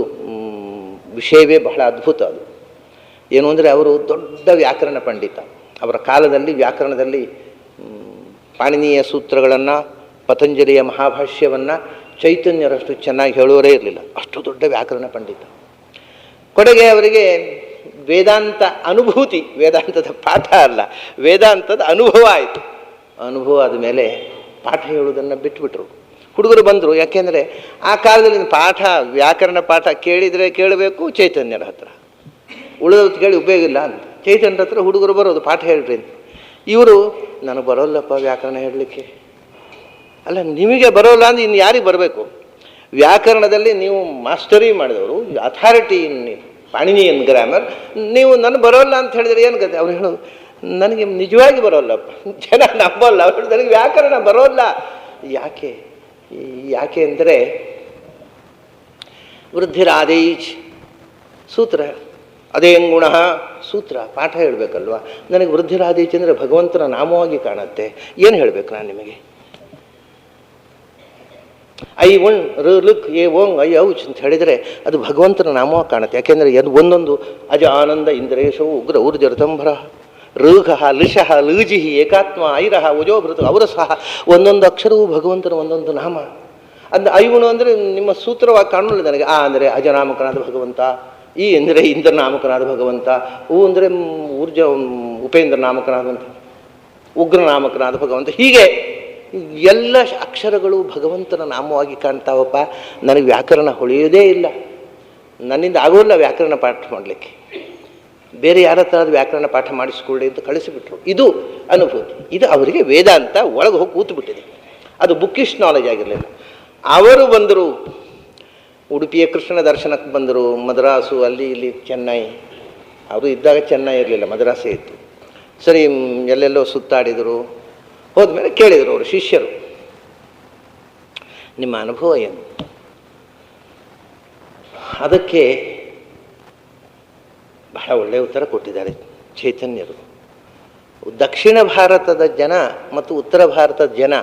ವಿಷಯವೇ ಬಹಳ ಅದ್ಭುತ. ಅದು ಏನು ಅಂದರೆ ಅವರು ದೊಡ್ಡ ವ್ಯಾಕರಣ ಪಂಡಿತ. ಅವರ ಕಾಲದಲ್ಲಿ ವ್ಯಾಕರಣದಲ್ಲಿ ಪಾಣಿನಿಯ ಸೂತ್ರಗಳನ್ನು, ಪತಂಜಲಿಯ ಮಹಾಭಾಷ್ಯವನ್ನು ಚೈತನ್ಯರಷ್ಟು ಚೆನ್ನಾಗಿ ಹೇಳುವರೇ ಇರಲಿಲ್ಲ. ಅಷ್ಟು ದೊಡ್ಡ ವ್ಯಾಕರಣ ಪಂಡಿತ. ಕೊನೆಗೆ ಅವರಿಗೆ ವೇದಾಂತ ಅನುಭೂತಿ, ವೇದಾಂತದ ಪಾಠ ಅಲ್ಲ, ವೇದಾಂತದ ಅನುಭವ ಆಯಿತು. ಅನುಭವ ಆದ ಮೇಲೆ ಪಾಠ ಹೇಳುವುದನ್ನು ಬಿಟ್ಟುಬಿಟ್ರು. ಹುಡುಗರು ಬಂದರು. ಯಾಕೆಂದರೆ ಆ ಕಾಲದಲ್ಲಿ ಪಾಠ, ವ್ಯಾಕರಣ ಪಾಠ ಕೇಳಿದರೆ ಕೇಳಬೇಕು ಚೈತನ್ಯರ ಹತ್ರ, ಉಳಿದವ್ರು ಕೇಳಿ ಉಪಯೋಗ ಇಲ್ಲ ಅಂತ. ಚೈತನ್ಯರ ಹತ್ರ ಹುಡುಗರು ಬರೋದು, ಪಾಠ ಹೇಳ್ರಿ ಅಂತ. ಇವರು ನನಗೆ ಬರೋಲ್ಲಪ್ಪ ವ್ಯಾಕರಣ ಹೇಳಲಿಕ್ಕೆ. ಅಲ್ಲ, ನಿಮಗೆ ಬರೋಲ್ಲ ಅಂದ್ರೆ ಇನ್ನು ಯಾರಿಗೆ ಬರಬೇಕು? ವ್ಯಾಕರಣದಲ್ಲಿ ನೀವು ಮಾಸ್ಟರಿ ಮಾಡಿದವರು, ಅಥಾರಿಟಿ ಇನ್ ಪಾಣಿನಿಯನ್ ಗ್ರಾಮರ್, ನೀವು ನನಗೆ ಬರೋಲ್ಲ ಅಂತ ಹೇಳಿದರೆ ಏನು ಗತಿ? ಅವ್ರು ಹೇಳೋದು, ನನಗೆ ನಿಜವಾಗಿ ಬರೋಲ್ಲಪ್ಪ, ಜನ ನಂಬಲ್ಲ, ಅವ್ರು ನನಗೆ ವ್ಯಾಕರಣ ಬರೋಲ್ಲ. ಯಾಕೆ ಅಂದರೆ ವೃದ್ಧಿರಾದೇಜ್ ಸೂತ್ರ, ಅದೇ ಗುಣ ಸೂತ್ರ, ಪಾಠ ಹೇಳಬೇಕಲ್ವ. ನನಗೆ ವೃದ್ಧಿರಾದೇಜ್ ಅಂದರೆ ಭಗವಂತನ ನಾಮವಾಗಿ ಕಾಣುತ್ತೆ. ಏನು ಹೇಳಬೇಕು ನಾನು ನಿಮಗೆ? ಐ ಒಣ್ ರುಕ್ ಏ ಓಂಗ್ ಐ ಔಚ್ ಅಂತ ಹೇಳಿದರೆ ಅದು ಭಗವಂತನ ನಾಮವಾಗಿ ಕಾಣುತ್ತೆ. ಯಾಕೆಂದರೆ ಒಂದೊಂದು ಅಜ ಆನಂದ ಇಂದ್ರೇಶವು ಉಗ್ರ ಊರ್ಜರತಂಭರ ಋಘಃ ಲೃಷಃ ಲೂಜಿಹಿ ಏಕಾತ್ಮ ಐರಹ ಉಜೋಭೃತ ಅವರ ಸಹ ಒಂದೊಂದು ಅಕ್ಷರವೂ ಭಗವಂತನ ಒಂದೊಂದು ನಾಮ. ಐಗುಣ ಅಂದರೆ ನಿಮ್ಮ ಸೂತ್ರವಾಗಿ ಕಾಣಲಿಲ್ಲ ನನಗೆ. ಅಂದರೆ ಅಜನಾಮಕನಾದ ಭಗವಂತ, ಈ ಅಂದರೆ ಇಂದ್ರ ನಾಮಕನಾದ ಭಗವಂತ, ಹೂ ಅಂದರೆ ಉಪೇಂದ್ರ ನಾಮಕನಾದಂಥ, ಉಗ್ರ ನಾಮಕನಾದ ಭಗವಂತ. ಹೀಗೆ ಎಲ್ಲ ಅಕ್ಷರಗಳು ಭಗವಂತನ ನಾಮವಾಗಿ ಕಾಣ್ತಾವಪ್ಪ. ನನಗೆ ವ್ಯಾಕರಣ ಹೊಳೆಯೋದೇ ಇಲ್ಲ, ನನ್ನಿಂದ ಆಗೋಲ್ಲ ವ್ಯಾಕರಣ ಪಾಠ ಮಾಡಲಿಕ್ಕೆ. ಬೇರೆ ಯಾರ ಹತ್ರ ಅದು ವ್ಯಾಕರಣ ಪಾಠ ಮಾಡಿಸ್ಕೊಳ್ಳಿ ಅಂತ ಕಳಿಸಿಬಿಟ್ರು. ಇದು ಅನುಭೂತಿ. ಇದು ಅವರಿಗೆ ವೇದಾಂತ ಒಳಗೆ ಹೋಗಿ ಕೂತುಬಿಟ್ಟಿದೆ. ಅದು ಬುಕ್ಕಿಶ್ ನಾಲೆಜ್ ಆಗಿರಲಿಲ್ಲ. ಅವರು ಬಂದರು, ಉಡುಪಿಯ ಕೃಷ್ಣನ ದರ್ಶನಕ್ಕೆ ಬಂದರು, ಮದ್ರಾಸು ಅಲ್ಲಿ ಇಲ್ಲಿ ಚೆನ್ನೈ. ಅವರು ಇದ್ದಾಗ ಚೆನ್ನೈ ಇರಲಿಲ್ಲ, ಮದ್ರಾಸೇ ಇತ್ತು. ಸರಿ, ಎಲ್ಲೆಲ್ಲೋ ಸುತ್ತಾಡಿದರು. ಹೋದ್ಮೇಲೆ ಕೇಳಿದರು ಅವರು ಶಿಷ್ಯರು, ನಿಮ್ಮ ಅನುಭವ ಏನು? ಅದಕ್ಕೆ ಬಹಳ ಒಳ್ಳೆಯ ಉತ್ತರ ಕೊಟ್ಟಿದ್ದಾರೆ ಚೈತನ್ಯರು. ದಕ್ಷಿಣ ಭಾರತದ ಜನ ಮತ್ತು ಉತ್ತರ ಭಾರತದ ಜನ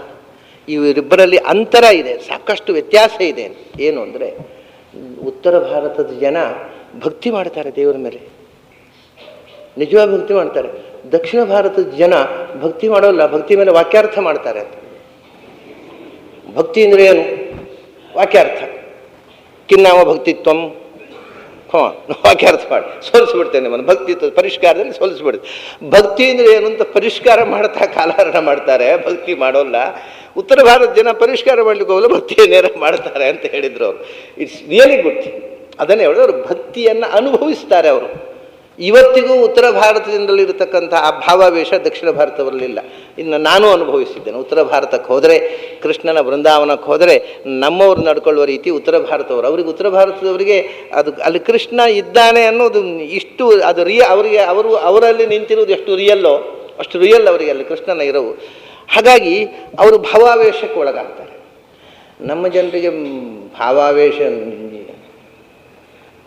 ಇವರಿಬ್ಬರಲ್ಲಿ ಅಂತರ ಇದೆ, ಸಾಕಷ್ಟು ವ್ಯತ್ಯಾಸ ಇದೆ. ಏನು ಅಂದರೆ, ಉತ್ತರ ಭಾರತದ ಜನ ಭಕ್ತಿ ಮಾಡ್ತಾರೆ ದೇವರ ಮೇಲೆ, ನಿಜವಾಗಿ ಭಕ್ತಿ ಮಾಡ್ತಾರೆ. ದಕ್ಷಿಣ ಭಾರತದ ಜನ ಭಕ್ತಿ ಮಾಡೋಲ್ಲ, ಭಕ್ತಿ ಮೇಲೆ ವಾಕ್ಯಾರ್ಥ ಮಾಡ್ತಾರೆ. ಭಕ್ತಿ ಅಂದರೆ ಏನು? ವಾಕ್ಯಾರ್ಥ. ಕಿನ್ನಾಮ ಭಕ್ತಿತ್ವಂ, ವಾಕ್ಯಾರ್ಥ ಮಾಡಿ ಸೋಲಿಸ್ಬಿಡ್ತೇನೆ ನಿಮ್ಮನ್ನು. ಭಕ್ತಿತ್ವ ಪರಿಷ್ಕಾರದಲ್ಲಿ ಸೋಲಿಸ್ಬಿಡ್ತೇನೆ. ಭಕ್ತಿ ಅಂದರೆ ಏನು ಅಂತ ಪರಿಷ್ಕಾರ ಮಾಡ್ತಾ ಕಾಲಹರಣ ಮಾಡ್ತಾರೆ, ಭಕ್ತಿ ಮಾಡೋಲ್ಲ. ಉತ್ತರ ಭಾರತ ಜನ ಪರಿಷ್ಕಾರ ಮಾಡ್ಲಿಕ್ಕೆ ಹೋಗಲ್ಲ, ಭಕ್ತಿಯನ್ನೇರ ಮಾಡ್ತಾರೆ ಅಂತ ಹೇಳಿದರು ಅವರು. It's really good. ಅದನ್ನೇ ಹೇಳಿದ್ರು, ಅವರು ಭಕ್ತಿಯನ್ನು ಅನುಭವಿಸ್ತಾರೆ ಅವರು. ಇವತ್ತಿಗೂ ಉತ್ತರ ಭಾರತದಿಂದಲಿರತಕ್ಕಂಥ ಆ ಭಾವಾವೇಶ ದಕ್ಷಿಣ ಭಾರತದಲ್ಲಿಲ್ಲ. ಇನ್ನು ನಾನು ಅನುಭವಿಸಿದ್ದೇನೆ. ಉತ್ತರ ಭಾರತಕ್ಕೆ ಹೋದರೆ, ಕೃಷ್ಣನ ಬೃಂದಾವನಕ್ಕೆ ಹೋದರೆ ನಮ್ಮವ್ರು ನಡ್ಕೊಳ್ಳುವ ರೀತಿ ಉತ್ತರ ಭಾರತದವರು. ಅವ್ರಿಗೆ ಉತ್ತರ ಭಾರತದವರಿಗೆ ಅದು ಅಲ್ಲಿ ಕೃಷ್ಣ ಇದ್ದಾನೆ ಅನ್ನೋದು ಇಷ್ಟು ಅದು ಅವರಿಗೆ ಅವರಲ್ಲಿ ನಿಂತಿರೋದು ಎಷ್ಟು ರಿಯಲ್ಲೋ ಅಷ್ಟು ರಿಯಲ್ ಅವರಿಗೆ ಅಲ್ಲಿ ಕೃಷ್ಣನ ಇರೋವು. ಹಾಗಾಗಿ ಅವರು ಭಾವಾವೇಶಕ್ಕೆ ಒಳಗಾಗ್ತಾರೆ. ನಮ್ಮ ಜನರಿಗೆ ಭಾವಾವೇಶ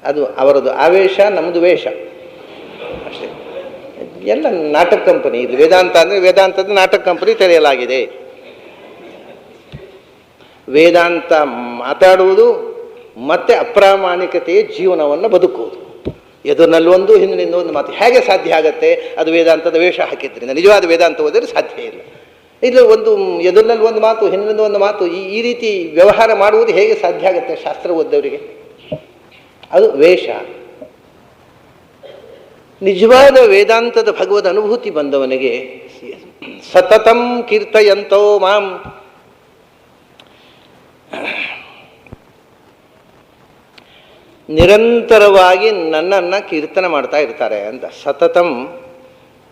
ಅದು ಅವರದು ಆವೇಶ, ನಮ್ಮದು ವೇಷ ಅಷ್ಟೇ. ಎಲ್ಲ ನಾಟಕ ಕಂಪನಿ ಇದು. ವೇದಾಂತ ಅಂದರೆ ವೇದಾಂತದ ನಾಟಕ ಕಂಪನಿ ತೆರೆಯಲಾಗಿದೆ. ವೇದಾಂತ ಮಾತಾಡುವುದು ಮತ್ತು ಅಪ್ರಾಮಾಣಿಕತೆಯ ಜೀವನವನ್ನು ಬದುಕುವುದು. ಎದುರಿನಲ್ಲಿ ಒಂದು ಹಿಂದಿನಿಂದ ಒಂದು ಮಾತು ಹೇಗೆ ಸಾಧ್ಯ ಆಗತ್ತೆ? ಅದು ವೇದಾಂತದ ವೇಷ ಹಾಕಿದ್ರಿಂದ. ನಿಜವಾದ ವೇದಾಂತ ಓದಿದ್ರೆ ಸಾಧ್ಯ ಇಲ್ಲ. ಇಲ್ಲ, ಒಂದು ಎದುರಿನಲ್ಲಿ ಒಂದು ಮಾತು, ಹಿಂದಿನಿಂದ ಒಂದು ಮಾತು, ಈ ರೀತಿ ವ್ಯವಹಾರ ಮಾಡುವುದು ಹೇಗೆ ಸಾಧ್ಯ ಆಗುತ್ತೆ ಶಾಸ್ತ್ರ ಓದ್ದವರಿಗೆ? ಅದು ವೇಷ. ನಿಜವಾದ ವೇದಾಂತದ ಭಗವದ್ ಅನುಭೂತಿ ಬಂದವನಿಗೆ ಸತತಂ ಕೀರ್ತಯಂತೋ ಮಾಂ, ನಿರಂತರವಾಗಿ ನನ್ನನ್ನು ಕೀರ್ತನೆ ಮಾಡ್ತಾ ಇರ್ತಾರೆ ಅಂತ. ಸತತಂ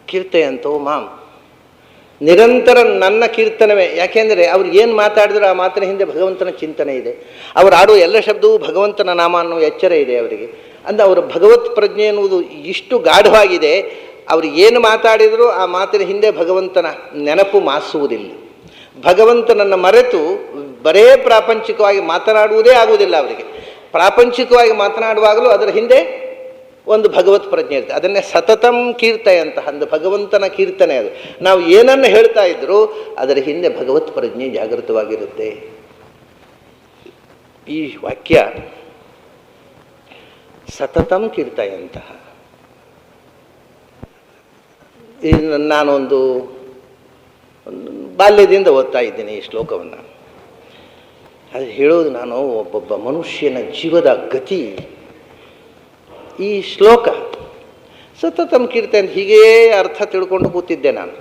ಕೀರ್ತಯಂತೋ ಮಾಂ, ನಿರಂತರ ನನ್ನ ಕೀರ್ತನವೇ. ಯಾಕೆಂದರೆ ಅವ್ರು ಏನು ಮಾತಾಡಿದ್ರು ಆ ಮಾತಿನ ಹಿಂದೆ ಭಗವಂತನ ಚಿಂತನೆ ಇದೆ. ಅವರು ಆಡುವ ಎಲ್ಲ ಶಬ್ದವೂ ಭಗವಂತನ ನಾಮ ಅನ್ನೋ ಎಚ್ಚರ ಇದೆ ಅವರಿಗೆ. ಅಂದರೆ ಅವರ ಭಗವತ್ ಪ್ರಜ್ಞೆ ಎನ್ನುವುದು ಇಷ್ಟು ಗಾಢವಾಗಿದೆ, ಅವರು ಏನು ಮಾತಾಡಿದರೂ ಆ ಮಾತಿನ ಹಿಂದೆ ಭಗವಂತನ ನೆನಪು ಮಾಸುವುದಿಲ್ಲ. ಭಗವಂತನನ್ನು ಮರೆತು ಬರೇ ಪ್ರಾಪಂಚಿಕವಾಗಿ ಮಾತನಾಡುವುದೇ ಆಗುವುದಿಲ್ಲ ಅವರಿಗೆ. ಪ್ರಾಪಂಚಿಕವಾಗಿ ಮಾತನಾಡುವಾಗಲೂ ಅದರ ಹಿಂದೆ ಒಂದು ಭಗವತ್ ಪ್ರಜ್ಞೆ ಇರುತ್ತೆ. ಅದನ್ನೇ ಸತತಂ ಕೀರ್ತಯಂತಹ ಒಂದು ಭಗವಂತನ ಕೀರ್ತನೆ. ಅದು ನಾವು ಏನನ್ನು ಹೇಳ್ತಾ ಇದ್ರೂ ಅದರ ಹಿಂದೆ ಭಗವತ್ ಪ್ರಜ್ಞೆ ಜಾಗೃತವಾಗಿರುತ್ತೆ. ಈ ವಾಕ್ಯ ಸತತಂ ಕೀರ್ತಯಂತಹ. ನಾನೊಂದು ಬಾಲ್ಯದಿಂದ ಓದ್ತಾ ಇದ್ದೀನಿ ಈ ಶ್ಲೋಕವನ್ನು. ಅದು ಹೇಳೋದು, ನಾನು ಒಬ್ಬೊಬ್ಬ ಮನುಷ್ಯನ ಜೀವದ ಗತಿ ಈ ಶ್ಲೋಕ. ಸತತಂ ಕೀರ್ತನೆ ಹೀಗೇ ಅರ್ಥ ತಿಳ್ಕೊಂಡು ಕೂತಿದ್ದೆ ನಾನು,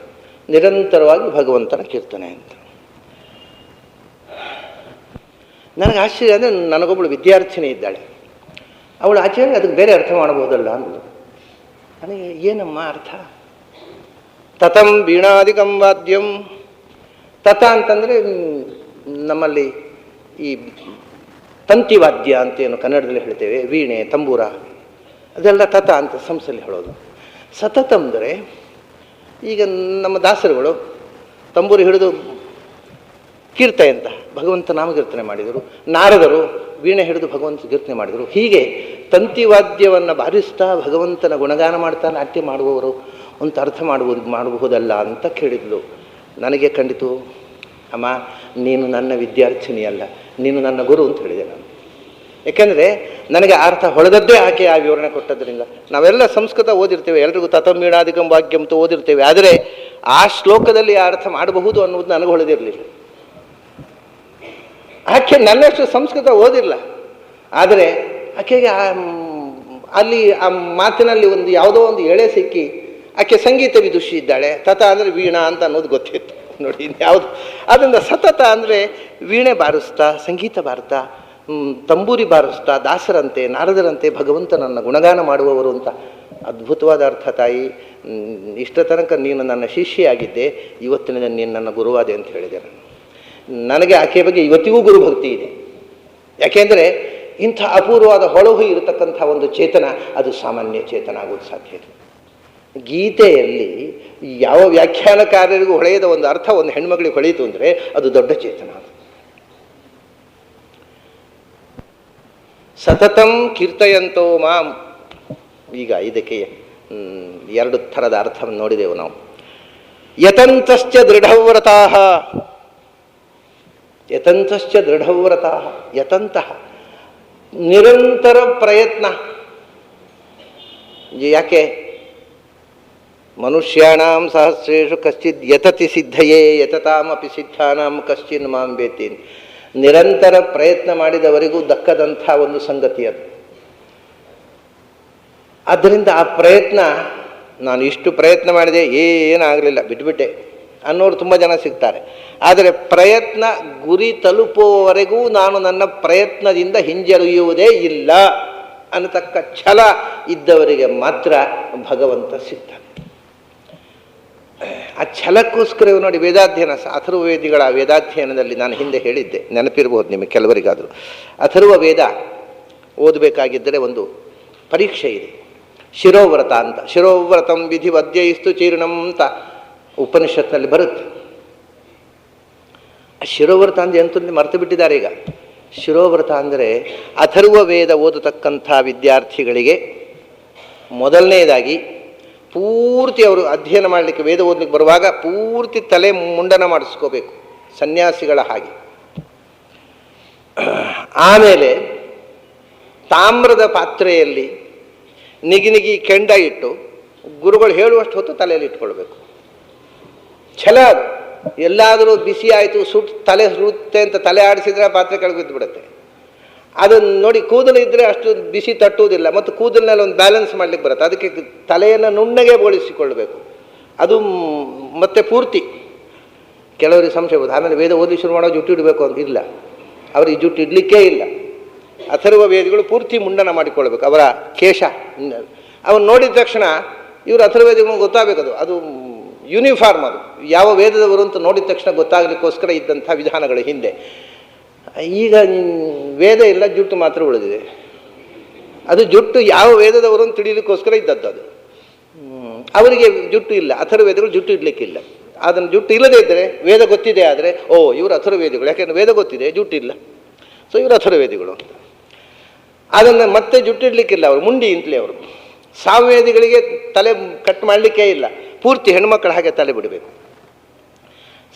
ನಿರಂತರವಾಗಿ ಭಗವಂತನ ಕೀರ್ತನೆ ಅಂತ. ನನಗೆ ಆಶ್ಚರ್ಯ ಅಂದರೆ, ನನಗೊಬ್ಬಳು ವಿದ್ಯಾರ್ಥಿನಿ ಇದ್ದಾಳೆ. ಅವಳು ಆಚಾರ್ಯ ಅದಕ್ಕೆ ಬೇರೆ ಅರ್ಥ ಮಾಡಬಹುದಲ್ಲ ಅಂದ್ಲು. ನನಗೆ ಏನಮ್ಮ ಅರ್ಥ? ತತಂ ವೀಣಾದಿಕಂ ವಾದ್ಯಂ. ತತ ಅಂತಂದರೆ ನಮ್ಮಲ್ಲಿ ಈ ತಂತಿವಾದ್ಯ ಅಂತೇನು ಕನ್ನಡದಲ್ಲಿ ಹೇಳ್ತೇವೆ, ವೀಣೆ, ತಂಬೂರ, ಅದೆಲ್ಲ ತತ ಅಂತ ಸಂಸ್ಥೆಯಲ್ಲಿ ಹೇಳೋದು. ಸತತ ಅಂದರೆ, ಈಗ ನಮ್ಮ ದಾಸರುಗಳು ತಂಬೂರಿ ಹಿಡಿದು ಕೀರ್ತನೆ ಅಂತ ಭಗವಂತ ನಾಮಕೀರ್ತನೆ ಮಾಡಿದರು. ನಾರದರು ವೀಣೆ ಹಿಡಿದು ಭಗವಂತ ಕೀರ್ತನೆ ಮಾಡಿದರು. ಹೀಗೆ ತಂತಿವಾದ್ಯವನ್ನು ಬಾರಿಸ್ತಾ ಭಗವಂತನ ಗುಣಗಾನ ಮಾಡ್ತಾ ನಾಟ್ಯ ಮಾಡುವವರು ಅಂತ ಅರ್ಥ ಮಾಡಬಹುದಲ್ಲ ಅಂತ ಕೇಳಿದ್ಲು. ನನಗೆ ಖಂಡಿತು, ಅಮ್ಮ ನೀನು ನನ್ನ ವಿದ್ಯಾರ್ಥಿನಿ ಅಲ್ಲ, ನೀನು ನನ್ನ ಗುರು ಅಂತ ಹೇಳಿದೆ ನಾನು. ಯಾಕೆಂದರೆ ನನಗೆ ಅರ್ಥ ಹೊಳೆದದ್ದೇ ಆಕೆ ಆ ವಿವರಣೆ ಕೊಟ್ಟದ್ರಿಂದ. ನಾವೆಲ್ಲ ಸಂಸ್ಕೃತ ಓದಿರ್ತೇವೆ, ಎಲ್ರಿಗೂ ತತಂ ವೀಣಾದಿಕಂ ವಾಕ್ಯಂ ಅಂತ ಓದಿರ್ತೇವೆ. ಆದರೆ ಆ ಶ್ಲೋಕದಲ್ಲಿ ಆ ಅರ್ಥ ಮಾಡಬಹುದು ಅನ್ನೋದು ನನಗೆ ಹೊಳೆದಿರಲಿಲ್ಲ. ಆಕೆ ನನ್ನಷ್ಟು ಸಂಸ್ಕೃತ ಓದಿಲ್ಲ, ಆದರೆ ಆಕೆಗೆ ಅಲ್ಲಿ ಆ ಮಾತಿನಲ್ಲಿ ಒಂದು ಯಾವುದೋ ಒಂದು ಎಳೆ ಸಿಕ್ಕಿ ಆಕೆ ಸಂಗೀತ ವಿದುಷಿ ಇದ್ದಾಳೆ. ತತ ಅಂದರೆ ವೀಣಾ ಅಂತ ಅನ್ನೋದು ಗೊತ್ತಿತ್ತು ನೋಡಿ. ಇನ್ಯಾವುದು ಅದರಿಂದ ಸತತ ಅಂದರೆ ವೀಣೆ ಬಾರಿಸ್ತಾ, ಸಂಗೀತ ಬಾರ್ತಾ, ತಂಬೂರಿ ಬಾರಿಸ್ತಾ, ದಾಸರಂತೆ ನಾರದರಂತೆ ಭಗವಂತನನ್ನು ಗುಣಗಾನ ಮಾಡುವವರು ಅಂತ ಅದ್ಭುತವಾದ ಅರ್ಥ. ತಾಯಿ, ಇಷ್ಟ ತನಕ ನೀನು ನನ್ನ ಶಿಷ್ಯೆಯಾಗಿದ್ದೆ, ಇವತ್ತಿನ ನೀನು ನನ್ನ ಗುರುವಾದೆ ಅಂತ ಹೇಳಿದೆ. ನನಗೆ ಆಕೆಯ ಬಗ್ಗೆ ಇವತ್ತಿಗೂ ಗುರುಭಕ್ತಿ ಇದೆ. ಯಾಕೆಂದರೆ ಇಂಥ ಅಪೂರ್ವವಾದ ಹೊಳಹು ಇರತಕ್ಕಂಥ ಒಂದು ಚೇತನ ಅದು ಸಾಮಾನ್ಯ ಚೇತನ ಆಗೋದು ಸಾಧ್ಯ ಇಲ್ಲ. ಗೀತೆಯಲ್ಲಿ ಯಾವ ವ್ಯಾಖ್ಯಾನಕಾರರಿಗೂ ಹೊಳೆಯದ ಒಂದು ಅರ್ಥ ಒಂದು ಹೆಣ್ಮಗಳಿಗೆ ಹೊಳೆಯಿತು ಅಂದರೆ ಅದು ದೊಡ್ಡ ಚೇತನ. ಸತತಂ ಕೀರ್ತಯಂತೋ ಮಾಂ. ಈಗ ಇದಕ್ಕೆ ಎರಡು ಥರದ ಅರ್ಥವನ್ನು ನೋಡಿದೆವು ನಾವು. ಯತಂತಶ್ಚ ದೃಢವ್ರತಾಃ, ಯತಂತಶ್ಚ ದೃಢವ್ರತಾಃ. ಯತಂತಃ ನಿರಂತರ ಪ್ರಯತ್ನ. ಯಾಕೆ? ಮನುಷ್ಯಾಣಾಂ ಸಹಸ್ರೇಷು ಕಶ್ಚಿದ್ ಯತತಿ ಸಿದ್ಧಯೇ ಯತತಾಮಪಿ ಸಿದ್ಧಾನಾಂ ಕಶ್ಚಿನ್ ಮಾಂ ಬೇತಿ. ನಿರಂತರ ಪ್ರಯತ್ನ ಮಾಡಿದವರಿಗೂ ದಕ್ಕದಂಥ ಒಂದು ಸಂಗತಿ ಅದು. ಆದ್ದರಿಂದ ಆ ಪ್ರಯತ್ನ, ನಾನು ಇಷ್ಟು ಪ್ರಯತ್ನ ಮಾಡಿದೆ ಏನಾಗಲಿಲ್ಲ ಬಿಟ್ಬಿಟ್ಟೆ ಅನ್ನೋರು ತುಂಬ ಜನ ಸಿಗ್ತಾರೆ. ಆದರೆ ಪ್ರಯತ್ನ ಗುರಿ ತಲುಪುವವರೆಗೂ ನಾನು ನನ್ನ ಪ್ರಯತ್ನದಿಂದ ಹಿಂಜರಿಯುವುದೇ ಇಲ್ಲ ಅನ್ನತಕ್ಕ ಛಲ ಇದ್ದವರಿಗೆ ಮಾತ್ರ ಭಗವಂತ ಸಿಗ್ತಾನೆ. ಆ ಛಲಕ್ಕೋಸ್ಕರ ನೋಡಿ ವೇದಾಧ್ಯಯನ, ಅಥರ್ವ ವೇದಿಗಳ ವೇದಾಧ್ಯಯನದಲ್ಲಿ ನಾನು ಹಿಂದೆ ಹೇಳಿದ್ದೆ, ನೆನಪಿರ್ಬೋದು ನಿಮಗೆ ಕೆಲವರಿಗಾದರೂ. ಅಥರ್ವ ವೇದ ಓದಬೇಕಾಗಿದ್ದರೆ ಒಂದು ಪರೀಕ್ಷೆ ಇದೆ, ಶಿರೋವ್ರತ ಅಂತ. ಶಿರೋವ್ರತಂ ವಿಧಿ ವದ್ಯೈಸ್ತು ಚೀರ್ಣಂ ಅಂತ ಉಪನಿಷತ್ನಲ್ಲಿ ಬರುತ್ತೆ. ಶಿರೋವ್ರತ ಅಂದರೆ ಎಂತಂದು ಮರೆತು ಬಿಟ್ಟಿದ್ದಾರೆ ಈಗ. ಶಿರೋವ್ರತ ಅಂದರೆ ಅಥರ್ವ ವೇದ ಓದತಕ್ಕಂಥ ವಿದ್ಯಾರ್ಥಿಗಳಿಗೆ ಮೊದಲನೇದಾಗಿ ಪೂರ್ತಿ ಅವರು ಅಧ್ಯಯನ ಮಾಡಲಿಕ್ಕೆ, ವೇದ ಓದಲಿಕ್ಕೆ ಬರುವಾಗ ಪೂರ್ತಿ ತಲೆ ಮುಂಡನ ಮಾಡಿಸ್ಕೋಬೇಕು ಸನ್ಯಾಸಿಗಳ ಹಾಗೆ. ಆಮೇಲೆ ತಾಮ್ರದ ಪಾತ್ರೆಯಲ್ಲಿ ನಿಗಿ ಕೆಂಡ ಇಟ್ಟು ಗುರುಗಳು ಹೇಳುವಷ್ಟು ಹೊತ್ತು ತಲೆಯಲ್ಲಿ ಇಟ್ಕೊಳ್ಬೇಕು. ಛಲ ಅದು. ಎಲ್ಲಾದರೂ ಬಿಸಿ ಆಯಿತು, ತಲೆ ಸುಡುತ್ತೆ ಅಂತ ತಲೆ ಆಡಿಸಿದ್ರೆ ಪಾತ್ರೆ ಕೆಳಗೆ ಬಿದ್ದು ಬಿಡುತ್ತೆ. ಅದನ್ನು ನೋಡಿ ಕೂದಲು ಇದ್ದರೆ ಅಷ್ಟು ಬಿಸಿ ತಟ್ಟುವುದಿಲ್ಲ, ಮತ್ತು ಕೂದಲಿನಲ್ಲಿ ಒಂದು ಬ್ಯಾಲೆನ್ಸ್ ಮಾಡಲಿಕ್ಕೆ ಬರುತ್ತೆ. ಅದಕ್ಕೆ ತಲೆಯನ್ನು ನುಣ್ಣಗೆ ಬೋಳಿಸಿಕೊಳ್ಬೇಕು. ಅದು ಮತ್ತೆ ಪೂರ್ತಿ. ಕೆಲವರಿಗೆ ಸಂಶಯ ಬೋದು, ಆಮೇಲೆ ವೇದ ಓದಿ ಶುರು ಮಾಡೋ ಜುಟ್ಟು ಇಡಬೇಕು ಅಂತ. ಇಲ್ಲ, ಅವರಿಗೆ ಜುಟ್ಟು ಇಡಲಿಕ್ಕೇ ಇಲ್ಲ. ಅಥರ್ವ ವೇದಿಗಳು ಪೂರ್ತಿ ಮುಂಡನ ಮಾಡಿಕೊಳ್ಬೇಕು. ಅವರ ಕೇಶ ಅವನು ನೋಡಿದ ತಕ್ಷಣ ಇವರು ಅಥರ್ವೇದಿಗಳು ಗೊತ್ತಾಗಬೇಕದು. ಅದು ಯೂನಿಫಾರ್ಮ್, ಅದು ಯಾವ ವೇದದವರು ಅಂತ ನೋಡಿದ ತಕ್ಷಣ ಗೊತ್ತಾಗಲಿಕ್ಕೋಸ್ಕರ ಇದ್ದಂಥ ವಿಧಾನಗಳು ಹಿಂದೆ. ಈಗ ವೇದ ಇಲ್ಲ, ಜುಟ್ಟು ಮಾತ್ರ ಉಳಿದಿದೆ. ಅದು ಜುಟ್ಟು ಯಾವ ವೇದದವರು ಅಂತ ತಿಳಿಯಲಿಕ್ಕೋಸ್ಕರ ಇದ್ದದ್ದು ಅದು. ಅವರಿಗೆ ಜುಟ್ಟು ಇಲ್ಲ, ಅಥರ್ವೇದಿಗಳು ಜುಟ್ಟು ಇಡಲಿಕ್ಕಿಲ್ಲ. ಅದನ್ನು ಜುಟ್ಟು ಇಲ್ಲದೇ ಇದ್ದರೆ, ವೇದ ಗೊತ್ತಿದೆ ಆದರೆ ಓ ಇವರು ಅಥರ್ವೇದಿಗಳು, ಯಾಕೆಂದರೆ ವೇದ ಗೊತ್ತಿದೆ ಜುಟ್ಟಿಲ್ಲ, ಸೊ ಇವರು ಅಥರ್ವೇದಿಗಳು ಅಂತ. ಅದನ್ನು ಮತ್ತೆ ಜುಟ್ಟಿಡ್ಲಿಕ್ಕಿಲ್ಲ, ಅವರು ಮುಂಡಿ ಇಂತಲೇ ಅವರು. ಸಾಮವೇದಿಗಳಿಗೆ ತಲೆ ಕಟ್ ಮಾಡಲಿಕ್ಕೇ ಇಲ್ಲ, ಪೂರ್ತಿ ಹೆಣ್ಮಕ್ಳ ಹಾಗೆ ತಲೆ ಬಿಡಬೇಕು.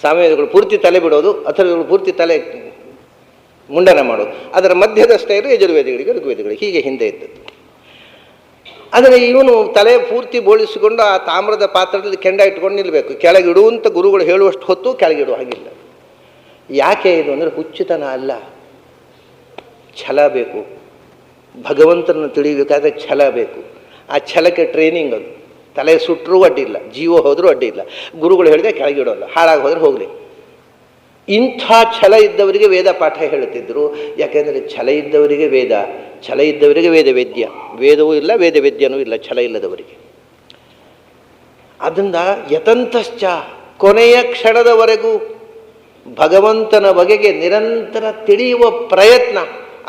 ಸಾಮವೇದಿಗಳು ಪೂರ್ತಿ ತಲೆ ಬಿಡೋದು, ಅಥರ್ವೇದಿಗಳು ಪೂರ್ತಿ ತಲೆ ಮುಂಡನ ಮಾಡೋದು. ಅದರ ಮಧ್ಯದ ಸ್ಟೈಲು ಯಜುರ್ವೇದಿಗಳಿಗೆ ಋಗ್ವೇದಿಗಳಿಗೆ ಹೀಗೆ ಹಿಂದೆ ಇದ್ದದ್ದು. ಆದರೆ ಇವನು ತಲೆ ಪೂರ್ತಿ ಬೋಳಿಸಿಕೊಂಡು ಆ ತಾಮ್ರದ ಪಾತ್ರದಲ್ಲಿ ಕೆಂಡ ಇಟ್ಕೊಂಡು ನಿಲ್ಲಬೇಕು. ಕೆಳಗಿಡುವಂಥ ಗುರುಗಳು ಹೇಳುವಷ್ಟು ಹೊತ್ತು ಕೆಳಗಿಡುವ ಹಾಗಿಲ್ಲ. ಯಾಕೆ ಇದು ಅಂದರೆ ಹುಚ್ಚುತನ ಅಲ್ಲ, ಛಲ ಬೇಕು. ಭಗವಂತನನ್ನು ತಿಳಿಯಬೇಕಾದ್ರೆ ಛಲ ಬೇಕು. ಆ ಛಲಕ್ಕೆ ಟ್ರೈನಿಂಗ್ ಅದು. ತಲೆ ಸುಟ್ಟರೂ ಅಡ್ಡಿಲ್ಲ, ಜೀವ ಹೋದರೂ ಅಡ್ಡಿಲ್ಲ. ಗುರುಗಳು ಹೇಳಿದೆ ಕೆಳಗಿಡೋಲ್ಲ, ಹಾಳಾಗಿ ಹೋದರೆ ಹೋಗಲಿ. ಇಂಥ ಛಲ ಇದ್ದವರಿಗೆ ವೇದ ಪಾಠ ಹೇಳುತ್ತಿದ್ದರು. ಯಾಕೆಂದರೆ ಛಲ ಇದ್ದವರಿಗೆ ವೇದ, ಛಲ ಇದ್ದವರಿಗೆ ವೇದ್ಯ. ವೇದವೂ ಇಲ್ಲ, ವೇದ್ಯನೂ ಇಲ್ಲ ಛಲ ಇಲ್ಲದವರಿಗೆ. ಅದರಿಂದ ಯತಂತಶ್ಚ, ಕೊನೆಯ ಕ್ಷಣದವರೆಗೂ ಭಗವಂತನ ಬಗೆಗೆ ನಿರಂತರ ತಿಳಿಯುವ ಪ್ರಯತ್ನ.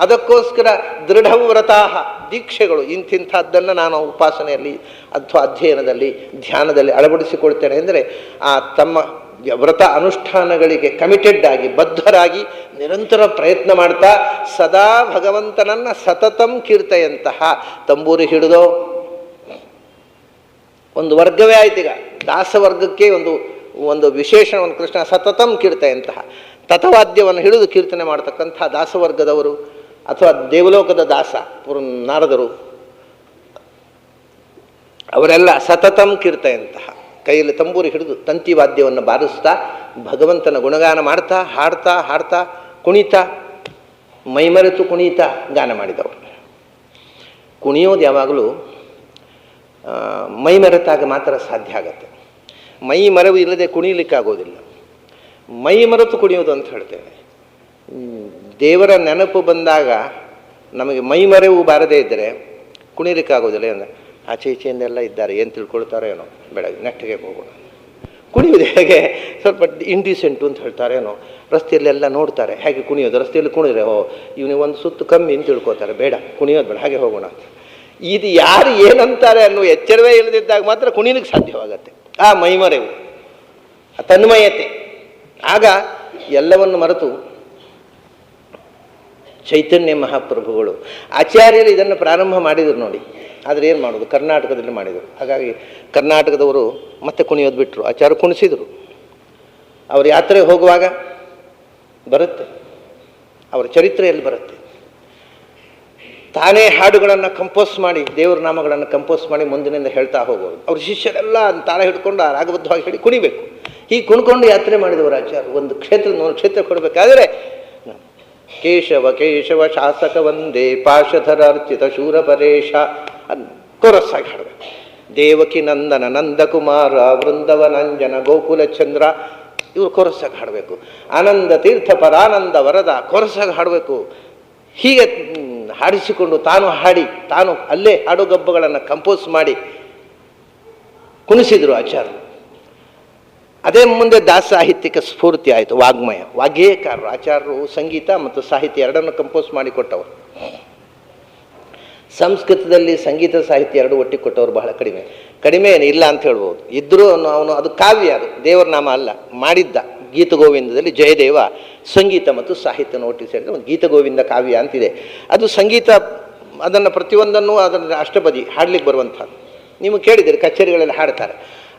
ಅದಕ್ಕೋಸ್ಕರ ದೃಢವ್ರತಾಹ, ದೀಕ್ಷೆಗಳು. ಇಂಥದ್ದನ್ನು ನಾನು ಉಪಾಸನೆಯಲ್ಲಿ ಅಥವಾ ಅಧ್ಯಯನದಲ್ಲಿ ಧ್ಯಾನದಲ್ಲಿ ಅಳವಡಿಸಿಕೊಳ್ತೇನೆ. ಅಂದರೆ ಆ ತಮ್ಮ ವ್ರತ ಅನುಷ್ಠಾನಗಳಿಗೆ ಕಮಿಟೆಡ್ ಆಗಿ, ಬದ್ಧರಾಗಿ ನಿರಂತರ ಪ್ರಯತ್ನ ಮಾಡ್ತಾ ಸದಾ ಭಗವಂತನನ್ನು ಸತತಂ ಕೀರ್ತಯಂತಹ. ತಂಬೂರಿ ಹಿಡಿದೋ ಒಂದು ವರ್ಗವೇ ಆಯ್ತು. ಈಗ ದಾಸವರ್ಗಕ್ಕೆ ಒಂದು ವಿಶೇಷಣವನ್ನು ಕೃಷ್ಣ ಸತತಂ ಕೀರ್ತಯಂತಹ. ತತವಾದ್ಯವನ್ನು ಹಿಡಿದು ಕೀರ್ತನೆ ಮಾಡ್ತಕ್ಕಂಥ ದಾಸವರ್ಗದವರು ಅಥವಾ ದೇವಲೋಕದ ದಾಸ ನಾರದರು, ಅವರೆಲ್ಲ ಸತತಂ ಕೀರ್ತಯಂತಹ. ಕೈಯಲ್ಲಿ ತಂಬೂರಿ ಹಿಡಿದು ತಂತಿವಾದ್ಯವನ್ನು ಬಾರಿಸ್ತಾ ಭಗವಂತನ ಗುಣಗಾನ ಮಾಡ್ತಾ, ಹಾಡ್ತಾ ಹಾಡ್ತಾ ಕುಣಿತಾ, ಮೈಮರೆತು ಕುಣಿತಾ ಗಾನ ಮಾಡಿದವರು. ಕುಣಿಯೋದು ಯಾವಾಗಲೂ ಮೈ ಮರೆತಾಗ ಮಾತ್ರ ಸಾಧ್ಯ ಆಗತ್ತೆ. ಮೈ ಮರೆವು ಇಲ್ಲದೆ ಕುಣಿಲಿಕ್ಕಾಗೋದಿಲ್ಲ. ಮೈ ಮರೆತು ಕುಣಿಯೋದು ಅಂತ ಹೇಳ್ತೇವೆ. ದೇವರ ನೆನಪು ಬಂದಾಗ ನಮಗೆ ಮೈ ಮರೆವು ಬಾರದೇ ಇದ್ದರೆ ಕುಣಿಲಿಕ್ಕಾಗೋದಿಲ್ಲ. ಅಂದರೆ ಆಚೆ ಈಚೆಯಿಂದೆಲ್ಲ ಇದ್ದಾರೆ, ಏನು ತಿಳ್ಕೊಳ್ತಾರೋ ಏನೋ, ಬೆಳಗ್ಗೆ ನೆಟ್ಟಿಗೆ ಹೋಗೋಣ. ಕುಣಿಯೋದು ಹೇಗೆ ಸ್ವಲ್ಪ ಇಂಡಿಸೆಂಟು ಅಂತ ಹೇಳ್ತಾರೇನೋ, ರಸ್ತೆಯಲ್ಲೆಲ್ಲ ನೋಡ್ತಾರೆ ಹೇಗೆ ಕುಣಿಯೋದು, ರಸ್ತೆಯಲ್ಲಿ ಕುಣಿದ್ರೆ ಇವನಿಗೆ ಒಂದು ಸುತ್ತು ಕಮ್ಮಿ ಅಂತ ತಿಳ್ಕೊತಾರೆ, ಬೇಡ ಕುಣಿಯೋದು ಬೇಡ, ಹಾಗೆ ಹೋಗೋಣ. ಇದು ಯಾರು ಏನಂತಾರೆ ಅನ್ನೋ ಎಚ್ಚರವೇ ಇಲ್ಲದಿದ್ದಾಗ ಮಾತ್ರ ಕುಣಿಲಿಕ್ಕೆ ಸಾಧ್ಯವಾಗತ್ತೆ. ಆ ಮೈಮರೆವು, ಆ ತನ್ಮಯತೆ. ಆಗ ಎಲ್ಲವನ್ನು ಮರೆತು ಚೈತನ್ಯ ಮಹಾಪ್ರಭುಗಳು ಆಚಾರ್ಯರು ಇದನ್ನು ಪ್ರಾರಂಭ ಮಾಡಿದರು ನೋಡಿ. ಆದರೆ ಏನು ಮಾಡೋದು, ಕರ್ನಾಟಕದಲ್ಲಿ ಮಾಡಿದರು. ಹಾಗಾಗಿ ಕರ್ನಾಟಕದವರು ಮತ್ತೆ ಕುಣಿಯೋದು ಬಿಟ್ಟರು, ಆಚಾರ್ಯ ಕುಣಿಸಿದರು. ಅವರು ಯಾತ್ರೆ ಹೋಗುವಾಗ ಬರುತ್ತೆ, ಅವರ ಚರಿತ್ರೆಯಲ್ಲಿ ಬರುತ್ತೆ. ತಾನೇ ಹಾಡುಗಳನ್ನು ಕಂಪೋಸ್ ಮಾಡಿ, ದೇವರ ನಾಮಗಳನ್ನು ಕಂಪೋಸ್ ಮಾಡಿ ಮುಂದಿನಿಂದ ಹೇಳ್ತಾ ಹೋಗೋರು. ಅವ್ರ ಶಿಷ್ಯರೆಲ್ಲ ತಾಳ ಹಿಡ್ಕೊಂಡು ರಾಗಬದ್ಧವಾಗಿ ಹೇಳಿ ಕುಣಿಬೇಕು. ಹೀಗೆ ಕುಣ್ಕೊಂಡು ಯಾತ್ರೆ ಮಾಡಿದವರು ಆಚಾರ್ಯ. ಒಂದು ಕ್ಷೇತ್ರ ಕೊಡಬೇಕಾದ್ರೆ ಕೇಶವ ಕೇಶವ ಶಾಸಕ ವಂದೇ ಪಾಶಧರ ಅರ್ಚಿತ ಶೂರಪರೇಶ ಕೊರಸ್ಸಾಗಿ ಹಾಡಬೇಕು. ದೇವಕಿ ನಂದನ ನಂದಕುಮಾರ ವೃಂದವನಂಜನ ಗೋಕುಲ ಚಂದ್ರ, ಇವರು ಕೊರಸ್ಸಾಗಿ ಹಾಡಬೇಕು. ಆನಂದ ತೀರ್ಥ ಪರಾನಂದ ವರದ ಕೊರಸ್ಸಾಗಿ ಹಾಡಬೇಕು. ಹೀಗೆ ಹಾಡಿಸಿಕೊಂಡು ತಾನು ಅಲ್ಲೇ ಹಾಡುಗಬ್ಬಗಳನ್ನು ಕಂಪೋಸ್ ಮಾಡಿ ಕುಣಿಸಿದರು ಆಚಾರ್ಯರು. ಅದೇ ಮುಂದೆ ದಾಸ ಸಾಹಿತ್ಯಕ್ಕೆ ಸ್ಫೂರ್ತಿ ಆಯಿತು. ವಾಗ್ಮಯ, ವಾಗ್ಗೇಯಕಾರರು ಆಚಾರ್ಯರು ಸಂಗೀತ ಮತ್ತು ಸಾಹಿತ್ಯ ಎರಡನ್ನು ಕಂಪೋಸ್ ಮಾಡಿ ಕೊಟ್ಟವರು. ಸಂಸ್ಕೃತದಲ್ಲಿ ಸಂಗೀತ ಸಾಹಿತ್ಯ ಎರಡು ಒಟ್ಟಿಗೆ ಕೊಟ್ಟವರು ಬಹಳ ಕಡಿಮೆ ಇಲ್ಲ ಅಂತ ಹೇಳ್ಬೋದು. ಇದ್ದರೂ ಅವನು ಅದು ಕಾವ್ಯ, ಅದು ದೇವರ ನಾಮ ಅಲ್ಲ. ಮಾಡಿದ್ದ ಗೀತಗೋವಿಂದದಲ್ಲಿ ಜಯದೇವ ಸಂಗೀತ ಮತ್ತು ಸಾಹಿತ್ಯನ ಒಟ್ಟಿಗೆ ಸೇರಿದ್ರೆ ಒಂದು ಗೀತಗೋವಿಂದ ಕಾವ್ಯ ಅಂತಿದೆ. ಅದು ಸಂಗೀತ, ಅದನ್ನು ಪ್ರತಿಯೊಂದನ್ನು ಅದನ್ನು ಅಷ್ಟಪದಿ ಹಾಡ್ಲಿಕ್ಕೆ ಬರುವಂಥದ್ದು. ನೀವು ಕೇಳಿದ್ದೀರಿ, ಕಚೇರಿಗಳಲ್ಲಿ ಹಾಡ್ತಾರೆ.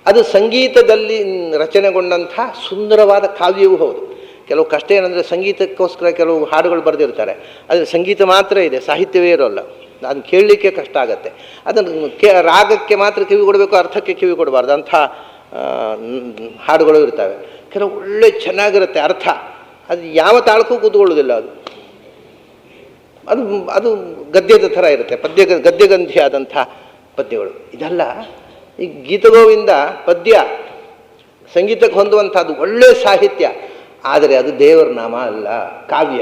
ಅದು ಸಂಗೀತದಲ್ಲಿ ರಚನೆಗೊಂಡಂಥ ಸುಂದರವಾದ ಕಾವ್ಯವೂ ಹೌದು. ಕೆಲವು ಕಷ್ಟ ಏನಂದರೆ ಸಂಗೀತಕ್ಕೋಸ್ಕರ ಕೆಲವು ಹಾಡುಗಳು ಬರೆದಿರ್ತಾರೆ, ಆದರೆ ಸಂಗೀತ ಮಾತ್ರ ಇದೆ, ಸಾಹಿತ್ಯವೇ ಇರೋಲ್ಲ. ಅದನ್ನು ಕೇಳಲಿಕ್ಕೆ ಕಷ್ಟ ಆಗುತ್ತೆ. ಅದನ್ನು ರಾಗಕ್ಕೆ ಮಾತ್ರ ಕಿವಿ ಕೊಡಬೇಕು, ಅರ್ಥಕ್ಕೆ ಕಿವಿ ಕೊಡಬಾರ್ದು. ಅಂಥ ಹಾಡುಗಳು ಇರ್ತವೆ. ಕೆಲವು ಒಳ್ಳೆ ಚೆನ್ನಾಗಿರುತ್ತೆ ಅರ್ಥ, ಅದು ಯಾವ ತಾಳಕ್ಕೂ ಕೂತ್ಕೊಳ್ಳೋದಿಲ್ಲ. ಅದು ಗದ್ಯದ ಥರ ಇರುತ್ತೆ, ಗದ್ಯಗಂಧಿ ಆದಂಥ ಪದ್ಯಗಳು. ಇದಲ್ಲ, ಈ ಗೀತಗೋವಿಂದ ಪದ್ಯ ಸಂಗೀತಕ್ಕೆ ಹೊಂದುವಂಥದ್ದು ಒಳ್ಳೆ ಸಾಹಿತ್ಯ, ಆದರೆ ಅದು ದೇವರ ನಾಮ ಅಲ್ಲ, ಕಾವ್ಯ.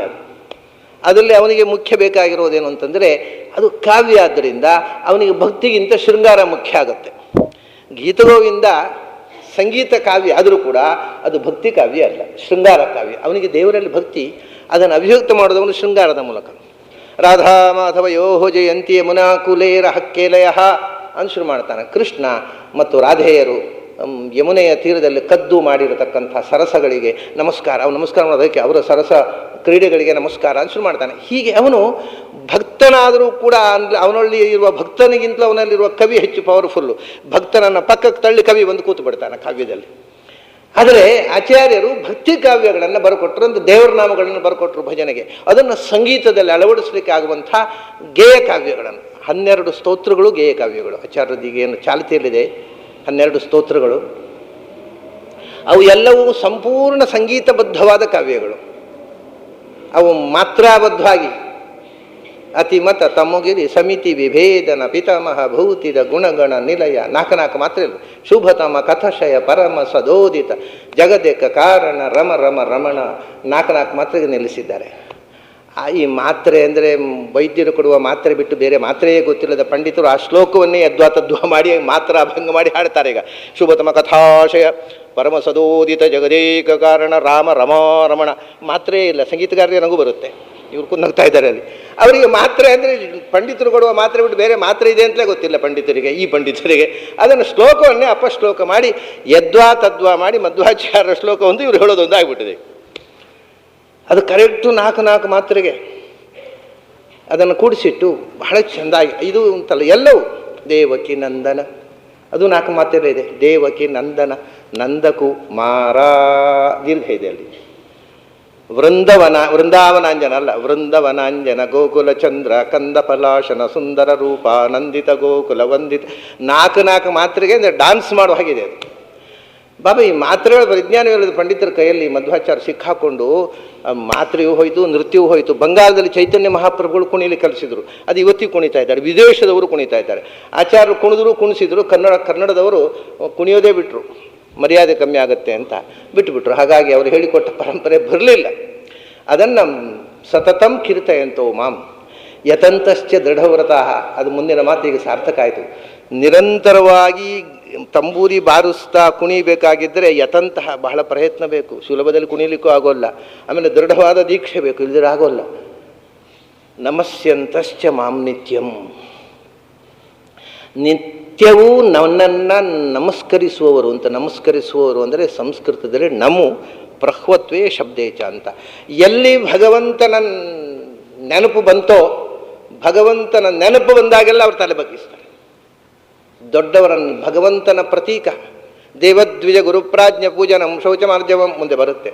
ಅದರಲ್ಲಿ ಅವನಿಗೆ ಮುಖ್ಯ ಬೇಕಾಗಿರೋದೇನು ಅಂತಂದರೆ ಅದು ಕಾವ್ಯ. ಆದ್ದರಿಂದ ಅವನಿಗೆ ಭಕ್ತಿಗಿಂತ ಶೃಂಗಾರ ಮುಖ್ಯ ಆಗುತ್ತೆ. ಗೀತಗೋವಿಂದ ಸಂಗೀತ ಕಾವ್ಯ ಆದರೂ ಕೂಡ ಅದು ಭಕ್ತಿ ಕಾವ್ಯ ಅಲ್ಲ, ಶೃಂಗಾರ ಕಾವ್ಯ. ಅವನಿಗೆ ದೇವರಲ್ಲಿ ಭಕ್ತಿ, ಅದನ್ನು ಅಭಿವ್ಯಕ್ತ ಮಾಡೋದವನು ಶೃಂಗಾರದ ಮೂಲಕ. ರಾಧಾ ಮಾಧವಯೋ ಜಯಂತಿ ಯಮುನಾಕುಲೇರ ಹಕ್ಕೇಲಯ ಅಂತ ಶುರು ಮಾಡ್ತಾನೆ. ಕೃಷ್ಣ ಮತ್ತು ರಾಧೆಯರು ಯಮುನೆಯ ತೀರದಲ್ಲಿ ಕದ್ದು ಮಾಡಿರತಕ್ಕಂಥ ಸರಸಗಳಿಗೆ ನಮಸ್ಕಾರ, ಅವನು ನಮಸ್ಕಾರ ಮಾಡೋದಕ್ಕೆ ಅವರ ಸರಸ ಕ್ರೀಡೆಗಳಿಗೆ ನಮಸ್ಕಾರ ಅಂತ ಶುರು ಮಾಡ್ತಾನೆ. ಹೀಗೆ ಅವನು ಭಕ್ತನಾದರೂ ಕೂಡ ಅವನಲ್ಲಿ ಇರುವ ಭಕ್ತನಿಗಿಂತಲೂ ಅವನಲ್ಲಿರುವ ಕವಿ ಹೆಚ್ಚು ಪವರ್ಫುಲ್ಲು. ಭಕ್ತನನ್ನು ಪಕ್ಕಕ್ಕೆ ತಳ್ಳಿ ಕವಿ ಬಂದು ಕೂತು ಬಿಡ್ತಾನೆ ಕಾವ್ಯದಲ್ಲಿ. ಆದರೆ ಆಚಾರ್ಯರು ಭಕ್ತಿ ಕಾವ್ಯಗಳನ್ನು ಬರೆಕೊಟ್ರು, ಒಂದು ದೇವರ ನಾಮಗಳನ್ನು ಬರೆಕೊಟ್ರು ಭಜನೆಗೆ. ಅದನ್ನು ಸಂಗೀತದಲ್ಲಿ ಅಳವಡಿಸಲಿಕ್ಕೆ ಆಗುವಂಥ ಗೇಯ ಕಾವ್ಯಗಳನ್ನು, 12 ಸ್ತೋತ್ರಗಳು ಗೇಯ ಕಾವ್ಯಗಳು. ಆಚಾರ್ಯರಿಗೇನು ಚಾಲ್ತಿಯಲ್ಲಿದೆ 12 ಸ್ತೋತ್ರಗಳು. ಅವು ಎಲ್ಲವೂ ಸಂಪೂರ್ಣ ಸಂಗೀತಬದ್ಧವಾದ ಕಾವ್ಯಗಳು. ಅವು ಮಾತ್ರಾಬದ್ಧವಾಗಿ ಅತಿಮತ ತಮುಗಿರಿ ಸಮಿತಿ ವಿಭೇದನ ಪಿತಾಮಹ ಭೌತಿದ ಗುಣಗಣ ನಿಲಯ 4 ಮಾತ್ರ ಇಲ್ಲ. ಶುಭತಮ ಕಥಶಯ ಪರಮ ಸದೋದಿತ ಜಗದೇಕ ಕಾರಣ ರಮ ರಮ ರಮಣ 4 ಮಾತ್ರೆಗೆ ನಿಲ್ಲಿಸಿದ್ದಾರೆ. ಈ ಮಾತ್ರೆ ಅಂದರೆ ವೈದ್ಯರು ಕೊಡುವ ಮಾತ್ರೆ ಬಿಟ್ಟು ಬೇರೆ ಮಾತ್ರೆಯೇ ಗೊತ್ತಿಲ್ಲದ ಪಂಡಿತರು ಆ ಶ್ಲೋಕವನ್ನೇ ಯದ್ವಾ ಮಾಡಿ ಮಾತ್ರ ಅಭಂಗ ಮಾಡಿ ಹಾಡ್ತಾರೆ. ಈಗ ಶುಭತಮ ಕಥಾಶಯ ಪರಮ ಸದೋದಿತ ಜಗದೇಕ ಕಾರಣ ರಾಮ ರಮಾ ರಮಣ ಮಾತ್ರೇ ಇಲ್ಲ. ಸಂಗೀತಗಾರರಿಗೆ ನನಗೂ ಬರುತ್ತೆ, ಇವ್ರು ಕುನ್ನಗ್ತಾ ಇದ್ದಾರೆ ಅಲ್ಲಿ. ಅವರಿಗೆ ಮಾತ್ರೆ ಅಂದರೆ ಪಂಡಿತರು ಕೊಡುವ ಮಾತ್ರೆ ಬಿಟ್ಟು ಬೇರೆ ಮಾತ್ರೆ ಇದೆ ಅಂತಲೇ ಗೊತ್ತಿಲ್ಲ ಪಂಡಿತರಿಗೆ. ಈ ಪಂಡಿತರಿಗೆ ಅದನ್ನು ಶ್ಲೋಕವನ್ನೇ ಅಪಶ್ಲೋಕ ಮಾಡಿ ಯದ್ವಾ ತದ್ವಾ ಮಾಡಿ ಮಧ್ವಾಚಾರ್ಯ ಶ್ಲೋಕ ಒಂದು ಇವರು ಹೇಳೋದೊಂದು ಆಗಿಬಿಟ್ಟಿದೆ. ಅದು ಕರೆಕ್ಟು 4 ಮಾತ್ರೆಗೆ ಅದನ್ನು ಕೂಡಿಸಿಟ್ಟು ಬಹಳ ಚೆಂದಾಗಿ ಇದು ಅಂತಲ್ಲ ಎಲ್ಲವೂ. ದೇವಕಿ ನಂದನ ಅದು 4 ಮಾತ್ರೆ ಇದೆ. ದೇವಕಿ ನಂದನ ನಂದಕುಮಾರ ದೀರ್ಘ ಇದೆ ಅಲ್ಲಿ. ವೃಂದಾವನಾಂಜನ ಅಲ್ಲ, ವೃಂದವನಾಂಜನ ಗೋಕುಲ ಚಂದ್ರ ಕಂದ ಪಲಾಶನ ಸುಂದರ ರೂಪ ನಂದಿತ ಗೋಕುಲ ವಂದಿತ 4 ಮಾತ್ರೆಗೆ ಅಂದರೆ ಡಾನ್ಸ್ ಮಾಡುವ ಹಾಗಿದೆ ಅದು. ಬಾಬಾ ಈ ಮಾತ್ರೆಗಳು ವಿಜ್ಞಾನಿಗಳು ಪಂಡಿತರ ಕೈಯಲ್ಲಿ ಮಧ್ವಾಚಾರ್ಯ ಸಿಕ್ಕಾಕೊಂಡು ಮಾತ್ರೆಯೂ ಹೋಯಿತು, ನೃತ್ಯವೂ ಹೋಯಿತು. ಬಂಗಾಳದಲ್ಲಿ ಚೈತನ್ಯ ಮಹಾಪ್ರಭುಗಳು ಕುಣಿಲಿ ಕಲಿಸಿದ್ರು, ಅದು ಇವತ್ತಿಗೂ ಕುಣಿತಾ ಇದ್ದಾರೆ. ವಿದೇಶದವರು ಕುಣಿತಾ ಇದ್ದಾರೆ. ಆಚಾರ್ಯರು ಕುಣಿದ್ರು ಕುಣಿಸಿದ್ರು, ಕನ್ನಡದವರು ಕುಣಿಯೋದೇ ಬಿಟ್ಟರು, ಮರ್ಯಾದೆ ಕಮ್ಮಿ ಆಗುತ್ತೆ ಅಂತ ಬಿಟ್ಟುಬಿಟ್ರು. ಹಾಗಾಗಿ ಅವರು ಹೇಳಿಕೊಟ್ಟ ಪರಂಪರೆ ಬರಲಿಲ್ಲ. ಅದನ್ನು ಸತತಂ ಕಿರ್ತಯಂತೋ ಮಾಂ ಯತಂತಶ್ಚ ದೃಢವ್ರತಃ, ಅದು ಮುಂದಿನ ಮಾತಿಗೆ ಸಾರ್ಥಕ ಆಯಿತು. ನಿರಂತರವಾಗಿ ತಂಬೂರಿ ಬಾರಿಸ್ತಾ ಕುಣಿಬೇಕಾಗಿದ್ದರೆ ಯತಂತಹ ಬಹಳ ಪ್ರಯತ್ನ ಬೇಕು, ಸುಲಭದಲ್ಲಿ ಕುಣಿಲಿಕ್ಕೂ ಆಗೋಲ್ಲ. ಆಮೇಲೆ ದೃಢವಾದ ದೀಕ್ಷೆ ಬೇಕು, ಇಲ್ಲದ್ರೆ ಆಗೋಲ್ಲ. ನಮಸ್ಯಂತಶ್ಚ ಮಾಂ ನಿತ್ಯಂ, ನಿತ್ಯವೂ ನನ್ನನ್ನು ನಮಸ್ಕರಿಸುವವರು ಅಂತ. ನಮಸ್ಕರಿಸುವವರು ಅಂದರೆ ಸಂಸ್ಕೃತದಲ್ಲಿ ನಮು ಪ್ರಹ್ವತ್ವೇ ಶಬ್ದೇಚ ಅಂತ. ಎಲ್ಲಿ ಭಗವಂತನ ನೆನಪು ಬಂತೋ, ಭಗವಂತನ ನೆನಪು ಬಂದಾಗೆಲ್ಲ ಅವ್ರು ತಲೆ ಬಗ್ಗಿಸ್ತಾರೆ. ದೊಡ್ಡವರನ್ನು ಭಗವಂತನ ಪ್ರತೀಕ ದೇವದ್ವಿಜ ಗುರುಪ್ರಾಜ್ಞ ಪೂಜನಂ ಶೌಚಮಾರ್ಜವಂ ಮುಂದೆ ಬರುತ್ತೆ.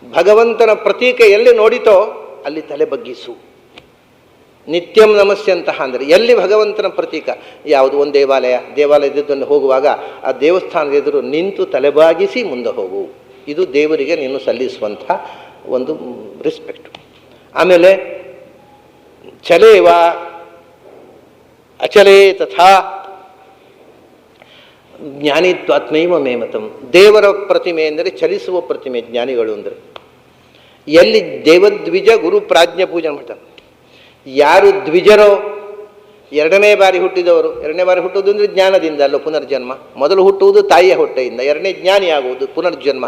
ಭಗವಂತನ ಪ್ರತೀಕ ಎಲ್ಲಿ ನೋಡಿತೋ ಅಲ್ಲಿ ತಲೆ ಬಗ್ಗಿಸು. ನಿತ್ಯಂ ನಮಸ್ಯಂತಹ ಅಂದರೆ ಎಲ್ಲಿ ಭಗವಂತನ ಪ್ರತೀಕ ಯಾವುದು, ಒಂದು ದೇವಾಲಯದಿಂದ ಹೋಗುವಾಗ ಆ ದೇವಸ್ಥಾನದ ಎದುರು ನಿಂತು ತಲೆಬಾಗಿಸಿ ಮುಂದೆ ಹೋಗು. ಇದು ದೇವರಿಗೆ ನೀನು ಸಲ್ಲಿಸುವಂಥ ಒಂದು ರೆಸ್ಪೆಕ್ಟ್. ಆಮೇಲೆ ಚಲೇವ ಅಚಲೇ ತಥಾ ಜ್ಞಾನಿತ್ವಾತ್ಮೈವ ಮೇಮತಂ. ದೇವರ ಪ್ರತಿಮೆ ಎಂದರೆ ಚಲಿಸುವ ಪ್ರತಿಮೆ ಜ್ಞಾನಿಗಳು ಅಂದರೆ. ಎಲ್ಲಿ ದೇವದ್ವಿಜ ಗುರು ಪ್ರಾಜ್ಞ ಪೂಜೆ ಮಾಡ್ತಾರೆ. ಯಾರು ದ್ವಿಜರೋ, ಎರಡನೇ ಬಾರಿ ಹುಟ್ಟಿದವರು. ಎರಡನೇ ಬಾರಿ ಹುಟ್ಟುವುದು ಅಂದರೆ ಜ್ಞಾನದಿಂದ ಅಲ್ಲ, ಪುನರ್ಜನ್ಮ. ಮೊದಲು ಹುಟ್ಟುವುದು ತಾಯಿಯ ಹೊಟ್ಟೆಯಿಂದ, ಎರಡನೇ ಜ್ಞಾನಿ ಆಗುವುದು ಪುನರ್ಜನ್ಮ.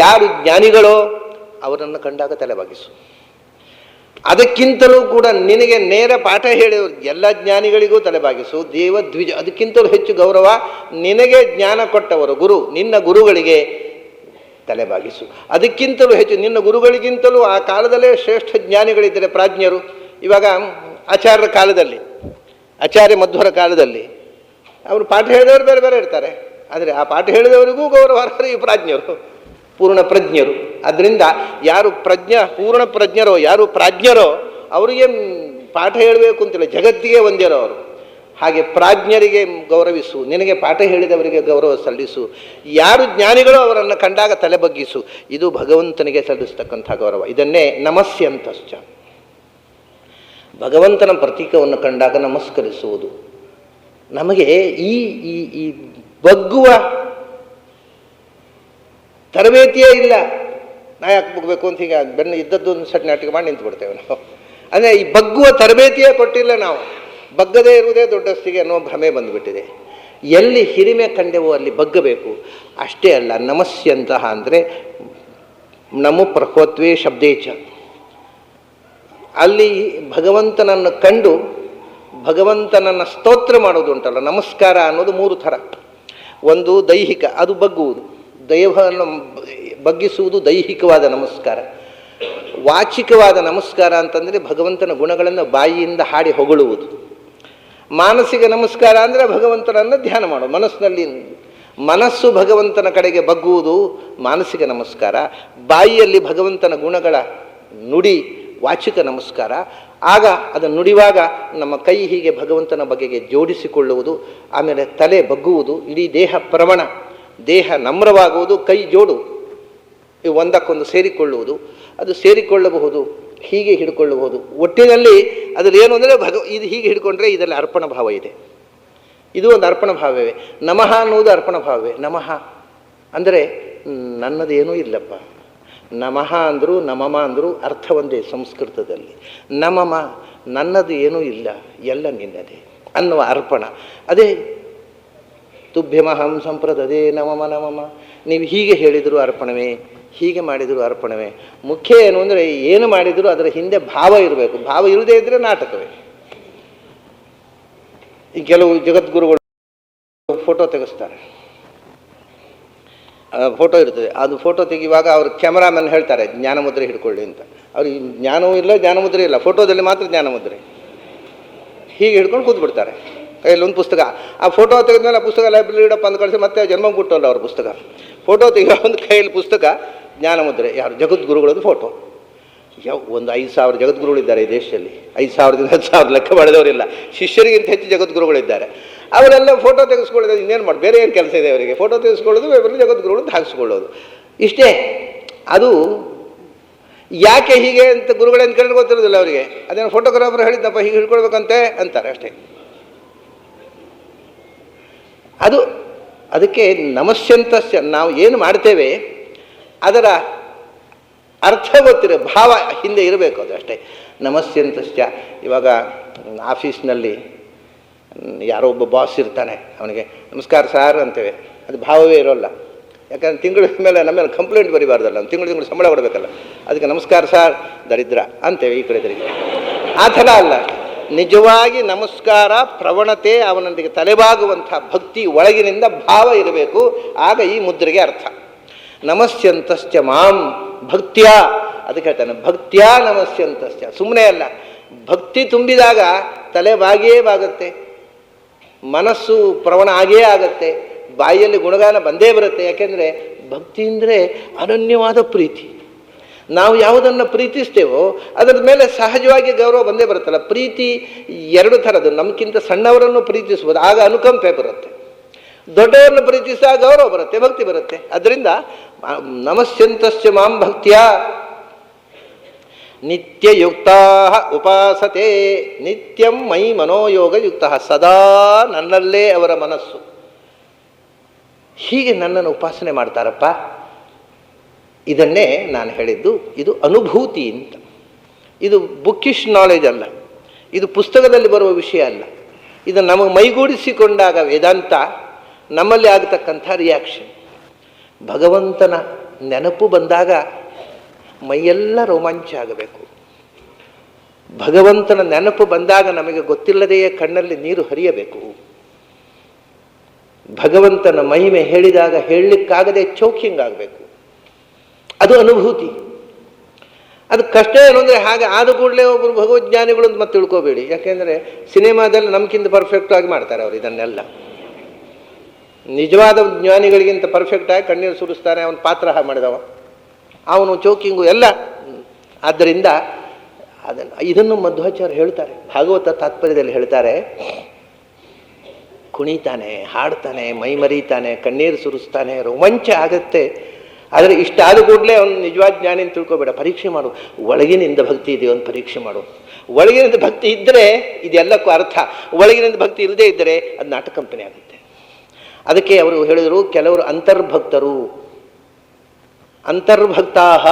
ಯಾರು ಜ್ಞಾನಿಗಳೋ ಅವರನ್ನು ಕಂಡಾಗ ತಲೆಬಾಗಿಸು. ಅದಕ್ಕಿಂತಲೂ ಕೂಡ ನಿನಗೆ ನೇರ ಪಾಠ ಹೇಳಿದವರು ಎಲ್ಲ ಜ್ಞಾನಿಗಳಿಗೂ ತಲೆಬಾಗಿಸು. ದೇವದ್ವಿಜ, ಅದಕ್ಕಿಂತಲೂ ಹೆಚ್ಚು ಗೌರವ ನಿನಗೆ ಜ್ಞಾನ ಕೊಟ್ಟವರು ಗುರು, ನಿನ್ನ ಗುರುಗಳಿಗೆ ತಲೆಬಾಗಿಸು. ಅದಕ್ಕಿಂತಲೂ ಹೆಚ್ಚು ನಿನ್ನ ಗುರುಗಳಿಗಿಂತಲೂ ಆ ಕಾಲದಲ್ಲೇ ಶ್ರೇಷ್ಠ ಜ್ಞಾನಿಗಳಿದ್ದರೆ ಪ್ರಾಜ್ಞರು. ಇವಾಗ ಆಚಾರ್ಯರ ಕಾಲದಲ್ಲಿ, ಆಚಾರ್ಯ ಮಧ್ವರ ಕಾಲದಲ್ಲಿ ಅವರು ಪಾಠ ಹೇಳಿದವರು ಬೇರೆ ಬೇರೆ ಇರ್ತಾರೆ. ಆದರೆ ಆ ಪಾಠ ಹೇಳಿದವರಿಗೂ ಗೌರವಾರ್ಹರು ಈ ಪ್ರಾಜ್ಞರು, ಪೂರ್ಣ ಪ್ರಜ್ಞರು. ಅದರಿಂದ ಯಾರು ಪೂರ್ಣ ಪ್ರಜ್ಞರೋ, ಯಾರು ಪ್ರಾಜ್ಞರೋ ಅವರಿಗೆ ಪಾಠ ಹೇಳಬೇಕು ಅಂತಿಲ್ಲ, ಜಗತ್ತಿಗೆ ಒಂದಿರೋ ಅವರು. ಹಾಗೆ ಪ್ರಾಜ್ಞರಿಗೆ ಗೌರವಿಸು, ನಿನಗೆ ಪಾಠ ಹೇಳಿದವರಿಗೆ ಗೌರವ ಸಲ್ಲಿಸು. ಯಾರು ಜ್ಞಾನಿಗಳೋ ಅವರನ್ನು ಕಂಡಾಗ ತಲೆ ಬಗ್ಗಿಸು. ಇದು ಭಗವಂತನಿಗೆ ಸಲ್ಲಿಸ್ತಕ್ಕಂಥ ಗೌರವ. ಇದನ್ನೇ ನಮಸ್ಯಂತಶ್ಚ, ಭಗವಂತನ ಪ್ರತೀಕವನ್ನು ಕಂಡಾಗ ನಮಸ್ಕರಿಸುವುದು. ನಮಗೆ ಈ ಈ ಈ ಬಗ್ಗುವ ತರಬೇತಿಯೇ ಇಲ್ಲ. ನಾ ಯಾಕೆ ಬಗ್ಬೇಕು ಅಂತ ಹೀಗೆ ಬೆನ್ನು ಇದ್ದದ್ದು ಒಂದು ಸಟ್ ನಾಟಕ ಮಾಡಿ ನಿಂತು ಬಿಡ್ತೇವೆ ನಾವು. ಅಂದರೆ ಈ ಬಗ್ಗುವ ತರಬೇತಿಯೇ ಕೊಟ್ಟಿಲ್ಲ ನಾವು. ಬಗ್ಗದೇ ಇರುವುದೇ ದೊಡ್ಡಸ್ತಿಗೆ ಅನ್ನೋ ಭ್ರಮೆ ಬಂದುಬಿಟ್ಟಿದೆ. ಎಲ್ಲಿ ಹಿರಿಮೆ ಕಂಡೆವೋ ಅಲ್ಲಿ ಬಗ್ಗಬೇಕು. ಅಷ್ಟೇ ಅಲ್ಲ, ನಮಸ್ಯಂತಹ ಅಂದರೆ ನಮೋ ಪ್ರಹ್ವತ್ವೇ ಶಬ್ದೇಚ. ಅಲ್ಲಿ ಭಗವಂತನನ್ನು ಕಂಡು ಭಗವಂತನನ್ನು ಸ್ತೋತ್ರ ಮಾಡೋದು ಉಂಟಲ್ಲ, ನಮಸ್ಕಾರ ಅನ್ನೋದು ಮೂರು ಥರ. ಒಂದು ದೈಹಿಕ, ಅದು ಬಗ್ಗುವುದು, ದೈವವನ್ನು ಬಗ್ಗಿಸುವುದು ದೈಹಿಕವಾದ ನಮಸ್ಕಾರ. ವಾಚಿಕವಾದ ನಮಸ್ಕಾರ ಅಂತಂದರೆ ಭಗವಂತನ ಗುಣಗಳನ್ನು ಬಾಯಿಯಿಂದ ಹಾಡಿ ಹೊಗಳುವುದು. ಮಾನಸಿಕ ನಮಸ್ಕಾರ ಅಂದರೆ ಭಗವಂತನನ್ನು ಧ್ಯಾನ ಮಾಡೋದು, ಮನಸ್ಸಿನಲ್ಲಿ ಮನಸ್ಸು ಭಗವಂತನ ಕಡೆಗೆ ಬಗ್ಗುವುದು ಮಾನಸಿಕ ನಮಸ್ಕಾರ. ಬಾಯಿಯಲ್ಲಿ ಭಗವಂತನ ಗುಣಗಳ ನುಡಿ ವಾಚಿಕ ನಮಸ್ಕಾರ. ಆಗ ಅದನ್ನು ನುಡಿವಾಗ ನಮ್ಮ ಕೈ ಹೀಗೆ ಭಗವಂತನ ಬಗೆಗೆ ಜೋಡಿಸಿಕೊಳ್ಳುವುದು. ಆಮೇಲೆ ತಲೆ ಬಗ್ಗುವುದು, ಇಡೀ ದೇಹ ಪ್ರವಣ, ದೇಹ ನಮ್ರವಾಗುವುದು, ಕೈ ಜೋಡು ಇವು ಒಂದಕ್ಕೊಂದು ಸೇರಿಕೊಳ್ಳುವುದು. ಅದು ಸೇರಿಕೊಳ್ಳಬಹುದು, ಹೀಗೆ ಹಿಡ್ಕೊಳ್ಳಬಹುದು. ಒಟ್ಟಿನಲ್ಲಿ ಅದರಲ್ಲಿ ಏನು ಅಂದರೆ ಇದು ಹೀಗೆ ಹಿಡ್ಕೊಂಡ್ರೆ ಇದರಲ್ಲಿ ಅರ್ಪಣ ಭಾವ ಇದೆ. ಇದು ಒಂದು ಅರ್ಪಣ ಭಾವವೇ. ನಮಃ ಅನ್ನುವುದು ಅರ್ಪಣ ಭಾವವೇ. ನಮಃ ಅಂದರೆ ನನ್ನದೇನೂ ಇಲ್ಲಪ್ಪ. ನಮಃ ಅಂದರು ನಮಮ ಅಂದರು ಅರ್ಥ ಒಂದೇ ಸಂಸ್ಕೃತದಲ್ಲಿ. ನಮಮ ನನ್ನದು ಏನೂ ಇಲ್ಲ, ಎಲ್ಲ ನಿನ್ನದೇ ಅನ್ನುವ ಅರ್ಪಣ. ಅದೇ ತುಭ್ಯಮಹಂ ಸಂಪ್ರದದೇ ನಮಮ ನಮಮ. ನೀವು ಹೀಗೆ ಹೇಳಿದರೂ ಅರ್ಪಣವೇ, ಹೀಗೆ ಮಾಡಿದರೂ ಅರ್ಪಣವೇ. ಮುಖ್ಯ ಏನು ಅಂದರೆ ಏನು ಮಾಡಿದರೂ ಅದರ ಹಿಂದೆ ಭಾವ ಇರಬೇಕು. ಭಾವ ಇಲ್ಲದೇ ಇದ್ದರೆ ನಾಟಕವೇ. ಈ ಕೆಲವು ಜಗದ್ಗುರುಗಳು ಫೋಟೋ ತೆಗೆಸ್ತಾರೆ, ಫೋಟೋ ಇರ್ತದೆ. ಅದು ಫೋಟೋ ತೆಗೆಯುವಾಗ ಅವರು ಕ್ಯಾಮರಾಮನ್ ಹೇಳ್ತಾರೆ ಜ್ಞಾನಮುದ್ರೆ ಹಿಡ್ಕೊಳ್ಳಿ ಅಂತ. ಅವ್ರಿಗೆ ಜ್ಞಾನವೂ ಇಲ್ಲ, ಜ್ಞಾನಮುದ್ರೆ ಇಲ್ಲ, ಫೋಟೋದಲ್ಲಿ ಮಾತ್ರ ಜ್ಞಾನಮುದ್ರೆ. ಹೀಗೆ ಹಿಡ್ಕೊಂಡು ಕೂತ್ಬಿಡ್ತಾರೆ. ಕೈಯಲ್ಲಿ ಒಂದು ಪುಸ್ತಕ, ಆ ಫೋಟೋ ತೆಗೆದ್ಮೇಲೆ ಆ ಪುಸ್ತಕ ಲೈಬ್ರರಿ ಇಡಪ್ಪ ಅಂತ ಕಳಿಸಿ ಮತ್ತೆ ಜನ್ಮ ಕೊಟ್ಟಲ್ಲ ಅವ್ರ ಪುಸ್ತಕ. ಫೋಟೋ ತೆಗೆಯೋ ಒಂದು ಕೈಯಲ್ಲಿ ಪುಸ್ತಕ ಜ್ಞಾನಮುದ್ರೆ, ಯಾರು ಜಗದ್ಗುರುಗಳದ್ದು ಫೋಟೋ. ಒಂದು 5,000 ಜಗದ್ಗುರುಗಳಿದ್ದಾರೆ ಈ ದೇಶದಲ್ಲಿ. 5,000ದಿಂದ 10,000 ಲೆಕ್ಕ ಮಾಡಿದವರಿಲ್ಲ. ಶಿಷ್ಯರಿಗಿಂತ ಹೆಚ್ಚು ಜಗದ್ಗುರುಗಳಿದ್ದಾರೆ. ಅವರೆಲ್ಲ ಫೋಟೋ ತೆಗೆಸ್ಕೊಳ್ಳೋದು, ಇನ್ನೇನು ಮಾಡಿ, ಬೇರೆ ಏನು ಕೆಲಸ ಇದೆ ಅವರಿಗೆ? ಫೋಟೋ ತೆಗೆಸ್ಕೊಳ್ಳೋದು, ಬೇರೆ ಜಗದ್ಗುರುಗಳು ಅಂತ ಹಾಕಿಸ್ಕೊಳ್ಳೋದು, ಇಷ್ಟೇ. ಅದು ಯಾಕೆ ಹೀಗೆ ಅಂತ ಗುರುಗಳೇನು ಕೇಳಿ ಗೊತ್ತಿರೋದಿಲ್ಲ ಅವರಿಗೆ. ಅದೇನು ಫೋಟೋಗ್ರಾಫರ್ ಹೇಳಿದ್ದಪ್ಪ ಹೀಗೆ ಹಿಡ್ಕೊಳ್ಬೇಕಂತೆ ಅಂತಾರೆ ಅಷ್ಟೇ. ಅದಕ್ಕೆ ನಮಸ್ಯಂತಸ್ಯ ನಾವು ಏನು ಮಾಡ್ತೇವೆ ಅದರ ಅರ್ಥ ಗೊತ್ತಿರೋ ಭಾವ ಹಿಂದೆ ಇರಬೇಕು, ಅದು ಅಷ್ಟೇ. ನಮಸ್ಯಂತಶ್ಚ. ಇವಾಗ ಆಫೀಸ್ನಲ್ಲಿ ಯಾರೋ ಒಬ್ಬ ಬಾಸ್ ಇರ್ತಾನೆ, ಅವನಿಗೆ ನಮಸ್ಕಾರ ಸಾರ್ ಅಂತೇವೆ, ಅದು ಭಾವವೇ ಇರೋಲ್ಲ. ಯಾಕಂದ್ರೆ ತಿಂಗಳ ಮೇಲೆ ನಮ್ಮ ಮೇಲೆ ಕಂಪ್ಲೇಂಟ್ ಬರೀಬಾರ್ದಲ್ಲ, ತಿಂಗಳು ಸಂಬಳ ಕೊಡಬೇಕಲ್ಲ, ಅದಕ್ಕೆ ನಮಸ್ಕಾರ ಸಾರ್ ದರಿದ್ರ ಅಂತೇವೆ ಈ ಕಡೆ. ಆ ಥರ ಅಲ್ಲ, ನಿಜವಾಗಿ ನಮಸ್ಕಾರ ಪ್ರವಣತೆ, ಅವನೊಂದಿಗೆ ತಲೆಬಾಗುವಂಥ ಭಕ್ತಿ ಒಳಗಿನಿಂದ ಭಾವ ಇರಬೇಕು. ಆಗ ಈ ಮುದ್ರೆಗೆ ಅರ್ಥ. ನಮಸ್ಯಂತಶ್ಚ ಮಾಂ ಭಕ್ತ್ಯ. ಅದಕ್ಕೆ ಹೇಳ್ತಾನೆ ಭಕ್ತ್ಯ ನಮಸ್ಯಂತಶ್ಚ. ಸುಮ್ಮನೆ ಅಲ್ಲ, ಭಕ್ತಿ ತುಂಬಿದಾಗ ತಲೆ ಬಾಗಿಯೇ ಬಾಗುತ್ತೆ, ಮನಸ್ಸು ಪ್ರವಣ ಆಗೇ ಆಗತ್ತೆ, ಬಾಯಿಯಲ್ಲಿ ಗುಣಗಾನ ಬಂದೇ ಬರುತ್ತೆ. ಯಾಕೆಂದರೆ ಭಕ್ತಿ ಅಂದರೆ ಅನನ್ಯವಾದ ಪ್ರೀತಿ. ನಾವು ಯಾವುದನ್ನು ಪ್ರೀತಿಸ್ತೇವೋ ಅದರ ಮೇಲೆ ಸಹಜವಾಗಿ ಗೌರವ ಬಂದೇ ಬರುತ್ತಲ್ಲ. ಪ್ರೀತಿ 2 ಥರದ್ದು. ನಮಗಿಂತ ಸಣ್ಣವರನ್ನು ಪ್ರೀತಿಸ್ಬೋದು, ಆಗ ಅನುಕಂಪೆ ಬರುತ್ತೆ. ದೊಡ್ಡವರನ್ನು ಪ್ರೀತಿಸಿದಾಗ ಗೌರವ ಬರುತ್ತೆ, ಭಕ್ತಿ ಬರುತ್ತೆ. ಅದರಿಂದ ನಮಸ್ಯಂತಶ್ಚ ಮಾಂ ಭಕ್ತ್ಯ ನಿತ್ಯಯುಕ್ತಾ ಉಪಾಸತೆ ನಿತ್ಯಂ ಮೈ ಮನೋಯೋಗಯುಕ್ತ. ಸದಾ ನನ್ನಲ್ಲೇ ಅವರ ಮನಸ್ಸು. ಹೀಗೆ ನನ್ನನ್ನು ಉಪಾಸನೆ ಮಾಡ್ತಾರಪ್ಪ. ಇದನ್ನೇ ನಾನು ಹೇಳಿದ್ದು, ಇದು ಅನುಭೂತಿ ಅಂತ. ಇದು ಬುಕ್ಕಿಶ್ ನಾಲೆಜ್ ಅಲ್ಲ, ಇದು ಪುಸ್ತಕದಲ್ಲಿ ಬರುವ ವಿಷಯ ಅಲ್ಲ. ಇದು ನಮಗೆ ಮೈಗೂಡಿಸಿಕೊಂಡಾಗ ವೇದಾಂತ ನಮ್ಮಲ್ಲಿ ಆಗತಕ್ಕಂಥ ರಿಯಾಕ್ಷನ್. ಭಗವಂತನ ನೆನಪು ಬಂದಾಗ ಮೈಯೆಲ್ಲ ರೋಮಾಂಚ ಆಗಬೇಕು. ಭಗವಂತನ ನೆನಪು ಬಂದಾಗ ನಮಗೆ ಗೊತ್ತಿಲ್ಲದೆಯೇ ಕಣ್ಣಲ್ಲಿ ನೀರು ಹರಿಯಬೇಕು. ಭಗವಂತನ ಮಹಿಮೆ ಹೇಳಿದಾಗ ಹೇಳಲಿಕ್ಕಾಗದೆ ಚೋಕಿಂಗ್ ಆಗಬೇಕು. ಅದು ಅನುಭೂತಿ. ಅದು ಕಷ್ಟ ಏನು ಅಂದರೆ, ಹಾಗೆ ಆದ ಕೂಡಲೇ ಒಬ್ಬರು ಭಗವಜ್ಞಾನಿಗಳು ಅಂತ ಮತ್ತೆ ತಿಳ್ಕೋಬೇಡಿ. ಯಾಕೆಂದರೆ ಸಿನಿಮಾದಲ್ಲಿ ನಮ್ಗಿಂತ ಪರ್ಫೆಕ್ಟ್ ಆಗಿ ಮಾಡ್ತಾರೆ ಅವರು ಇದನ್ನೆಲ್ಲ. ನಿಜವಾದ ಜ್ಞಾನಿಗಳಿಗಿಂತ ಪರ್ಫೆಕ್ಟಾಗಿ ಕಣ್ಣೀರು ಸುರಿಸ್ತಾನೆ ಅವನ ಪಾತ್ರ ಮಾಡಿದವ, ಅವನು ಚೋಕಿಂಗು ಎಲ್ಲ. ಆದ್ದರಿಂದ ಇದನ್ನು ಮಧ್ವಾಚಾರ್ಯ ಹೇಳ್ತಾರೆ, ಭಾಗವತ ತಾತ್ಪರ್ಯದಲ್ಲಿ ಹೇಳ್ತಾರೆ. ಕುಣಿತಾನೆ, ಹಾಡ್ತಾನೆ, ಮೈ ಮರೀತಾನೆ, ಕಣ್ಣೀರು ಸುರಿಸ್ತಾನೆ, ರೋಮಾಂಚ ಆಗತ್ತೆ. ಆದರೆ ಇಷ್ಟಾದ ಕೂಡಲೇ ಅವನು ನಿಜವಾದ ಜ್ಞಾನಿ ಅಂತ ತಿಳ್ಕೊಬೇಡ. ಪರೀಕ್ಷೆ ಮಾಡು, ಒಳಗಿನಿಂದ ಭಕ್ತಿ ಇದೆಯೋ ಅಂತ ಪರೀಕ್ಷೆ ಮಾಡು. ಒಳಗಿನಿಂದ ಭಕ್ತಿ ಇದ್ದರೆ ಇದೆಲ್ಲಕ್ಕೂ ಅರ್ಥ. ಒಳಗಿನಿಂದ ಭಕ್ತಿ ಇಲ್ಲದೇ ಇದ್ದರೆ ಅದು ನಾಟಕ ಕಂಪನಿ ಆಗುತ್ತೆ. ಅದಕ್ಕೆ ಅವರು ಹೇಳಿದರು, ಕೆಲವರು ಅಂತರ್ಭಕ್ತರು, ಅಂತರ್ಭಕ್ತಾಹ,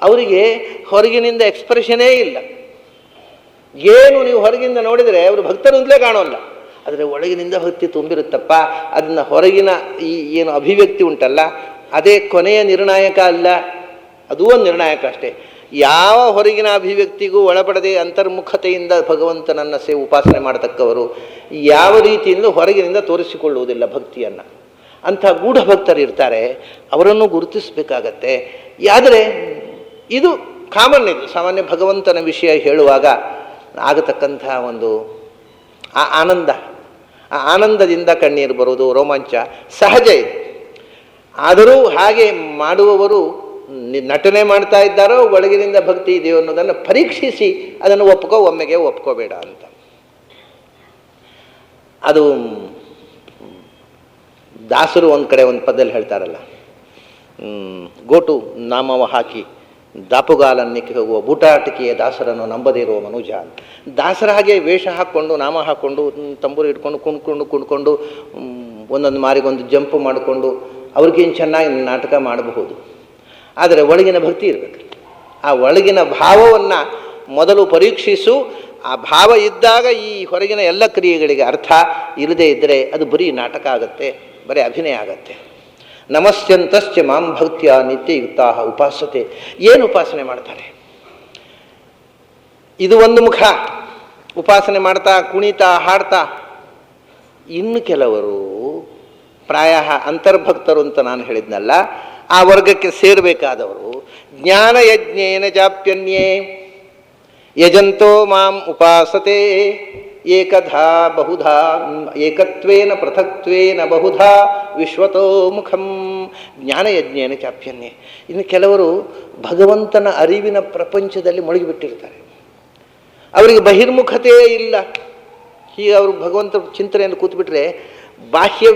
ಅವರಿಗೆ ಹೊರಗಿನಿಂದ ಎಕ್ಸ್ಪ್ರೆಷನೇ ಇಲ್ಲ. ಏನು ನೀವು ಹೊರಗಿಂದ ನೋಡಿದರೆ ಅವರು ಭಕ್ತರು ಅಂತಲೇ ಕಾಣೋಲ್ಲ. ಆದರೆ ಒಳಗಿನಿಂದ ಭಕ್ತಿ ತುಂಬಿರುತ್ತಪ್ಪ. ಅದನ್ನು ಹೊರಗಿನ ಈ ಏನು ಅಭಿವ್ಯಕ್ತಿ ಉಂಟಲ್ಲ, ಅದೇ ಕೊನೆಯ ನಿರ್ಣಾಯಕ ಅಲ್ಲ, ಅದೂ ಒಂದು ನಿರ್ಣಾಯಕ ಅಷ್ಟೇ. ಯಾವ ಹೊರಗಿನ ಅಭಿವ್ಯಕ್ತಿಗೂ ಒಳಪಡದೆ ಅಂತರ್ಮುಖತೆಯಿಂದ ಭಗವಂತನನ್ನು ಉಪಾಸನೆ ಮಾಡತಕ್ಕವರು ಯಾವ ರೀತಿಯಿಂದ ಹೊರಗಿನಿಂದ ತೋರಿಸಿಕೊಳ್ಳುವುದಿಲ್ಲ ಭಕ್ತಿಯನ್ನು. ಅಂಥ ಗೂಢ ಭಕ್ತರು ಇರ್ತಾರೆ, ಅವರನ್ನು ಗುರುತಿಸಬೇಕಾಗತ್ತೆ. ಆದರೆ ಇದು ಕಾಮನ್, ಇದು ಸಾಮಾನ್ಯ ಭಗವಂತನ ವಿಷಯ ಹೇಳುವಾಗ ಆಗತಕ್ಕಂಥ ಒಂದು ಆ ಆನಂದ, ಆ ಆನಂದದಿಂದ ಕಣ್ಣೀರು ಬರುವುದು, ರೋಮಾಂಚ ಸಹಜ ಇದು. ಆದರೂ ಹಾಗೆ ಮಾಡುವವರು ನಟನೆ ಮಾಡ್ತಾ ಇದ್ದಾರೋ ಒಳಗಿನಿಂದ ಭಕ್ತಿ ಇದೆಯೋ ಅನ್ನೋದನ್ನು ಪರೀಕ್ಷಿಸಿ ಅದನ್ನು ಒಪ್ಕೋ, ಒಮ್ಮೆಗೆ ಒಪ್ಕೋಬೇಡ ಅಂತ. ಅದು ದಾಸರು ಒಂದು ಕಡೆ ಒಂದು ಪದದಲ್ಲಿ ಹೇಳ್ತಾರಲ್ಲ, ಗೋಟು ನಾಮವ ಹಾಕಿ ದಾಪುಗಾಲನ್ನಿಕ್ಕೆ ಹೋಗುವ ಬೂಟಾಟಿಕೆಯ ದಾಸರನ್ನು ನಂಬದಿರುವ ಮನುಜ. ದಾಸರ ಹಾಗೆ ವೇಷ ಹಾಕ್ಕೊಂಡು, ನಾಮ ಹಾಕ್ಕೊಂಡು, ತಂಬೂರು ಇಟ್ಕೊಂಡು ಕುಣ್ಕೊಂಡು ಒಂದೊಂದು ಮಾರಿಗೊಂದು ಜಂಪ್ ಮಾಡಿಕೊಂಡು ಅವ್ರಿಗೇನು ಚೆನ್ನಾಗಿ ನಾಟಕ ಮಾಡಬಹುದು. ಆದರೆ ಒಳಗಿನ ಭಕ್ತಿ ಇರಬೇಕು. ಆ ಒಳಗಿನ ಭಾವವನ್ನು ಮೊದಲು ಪರೀಕ್ಷಿಸು. ಆ ಭಾವ ಇದ್ದಾಗ ಈ ಹೊರಗಿನ ಎಲ್ಲ ಕ್ರಿಯೆಗಳಿಗೆ ಅರ್ಥ. ಇಲ್ಲದೇ ಇದ್ದರೆ ಅದು ಬರೀ ನಾಟಕ ಆಗುತ್ತೆ, ಬರೀ ಅಭಿನಯ ಆಗತ್ತೆ. ನಮಸ್ಯಂತಶ್ಚ ಮಾಂ ಭಕ್ತ್ಯ ನಿತ್ಯಯುಕ್ತಾ ಉಪಾಸತೆ. ಏನು ಉಪಾಸನೆ ಮಾಡ್ತಾರೆ? ಇದು ಒಂದು ಮುಖ, ಉಪಾಸನೆ ಮಾಡ್ತಾ ಕುಣಿತಾ ಹಾಡ್ತಾ. ಇನ್ನು ಕೆಲವರು ಪ್ರಾಯ ಅಂತರ್ಭಕ್ತರು ಅಂತ ನಾನು ಹೇಳಿದ್ನಲ್ಲ, ಆ ವರ್ಗಕ್ಕೆ ಸೇರಬೇಕಾದವರು ಜ್ಞಾನಯಜ್ಞೇನ ಜಾಪ್ಯನ್ಯೇ ಯಜಂತೋ ಮಾಂ ಉಪಾಸತೆ ಏಕಧಾ ಬಹುಧಾ ಏಕತ್ವೇನ ಪೃಥಕ್ತ್ವೇನ ಬಹುಧಾ ವಿಶ್ವತೋ ಮುಖಂ. ಜ್ಞಾನಯಜ್ಞೇನ ಚಾಪ್ಯನ್ನೇ. ಇನ್ನು ಕೆಲವರು ಭಗವಂತನ ಅರಿವಿನ ಪ್ರಪಂಚದಲ್ಲಿ ಮುಳುಗಿಬಿಟ್ಟಿರ್ತಾರೆ, ಅವರಿಗೆ ಬಹಿರ್ಮುಖತೆಯೇ ಇಲ್ಲ. ಹೀಗೆ ಅವರು ಭಗವಂತ ಚಿಂತನೆಯನ್ನು ಕೂತ್ಬಿಟ್ರೆ ಬಾಹ್ಯ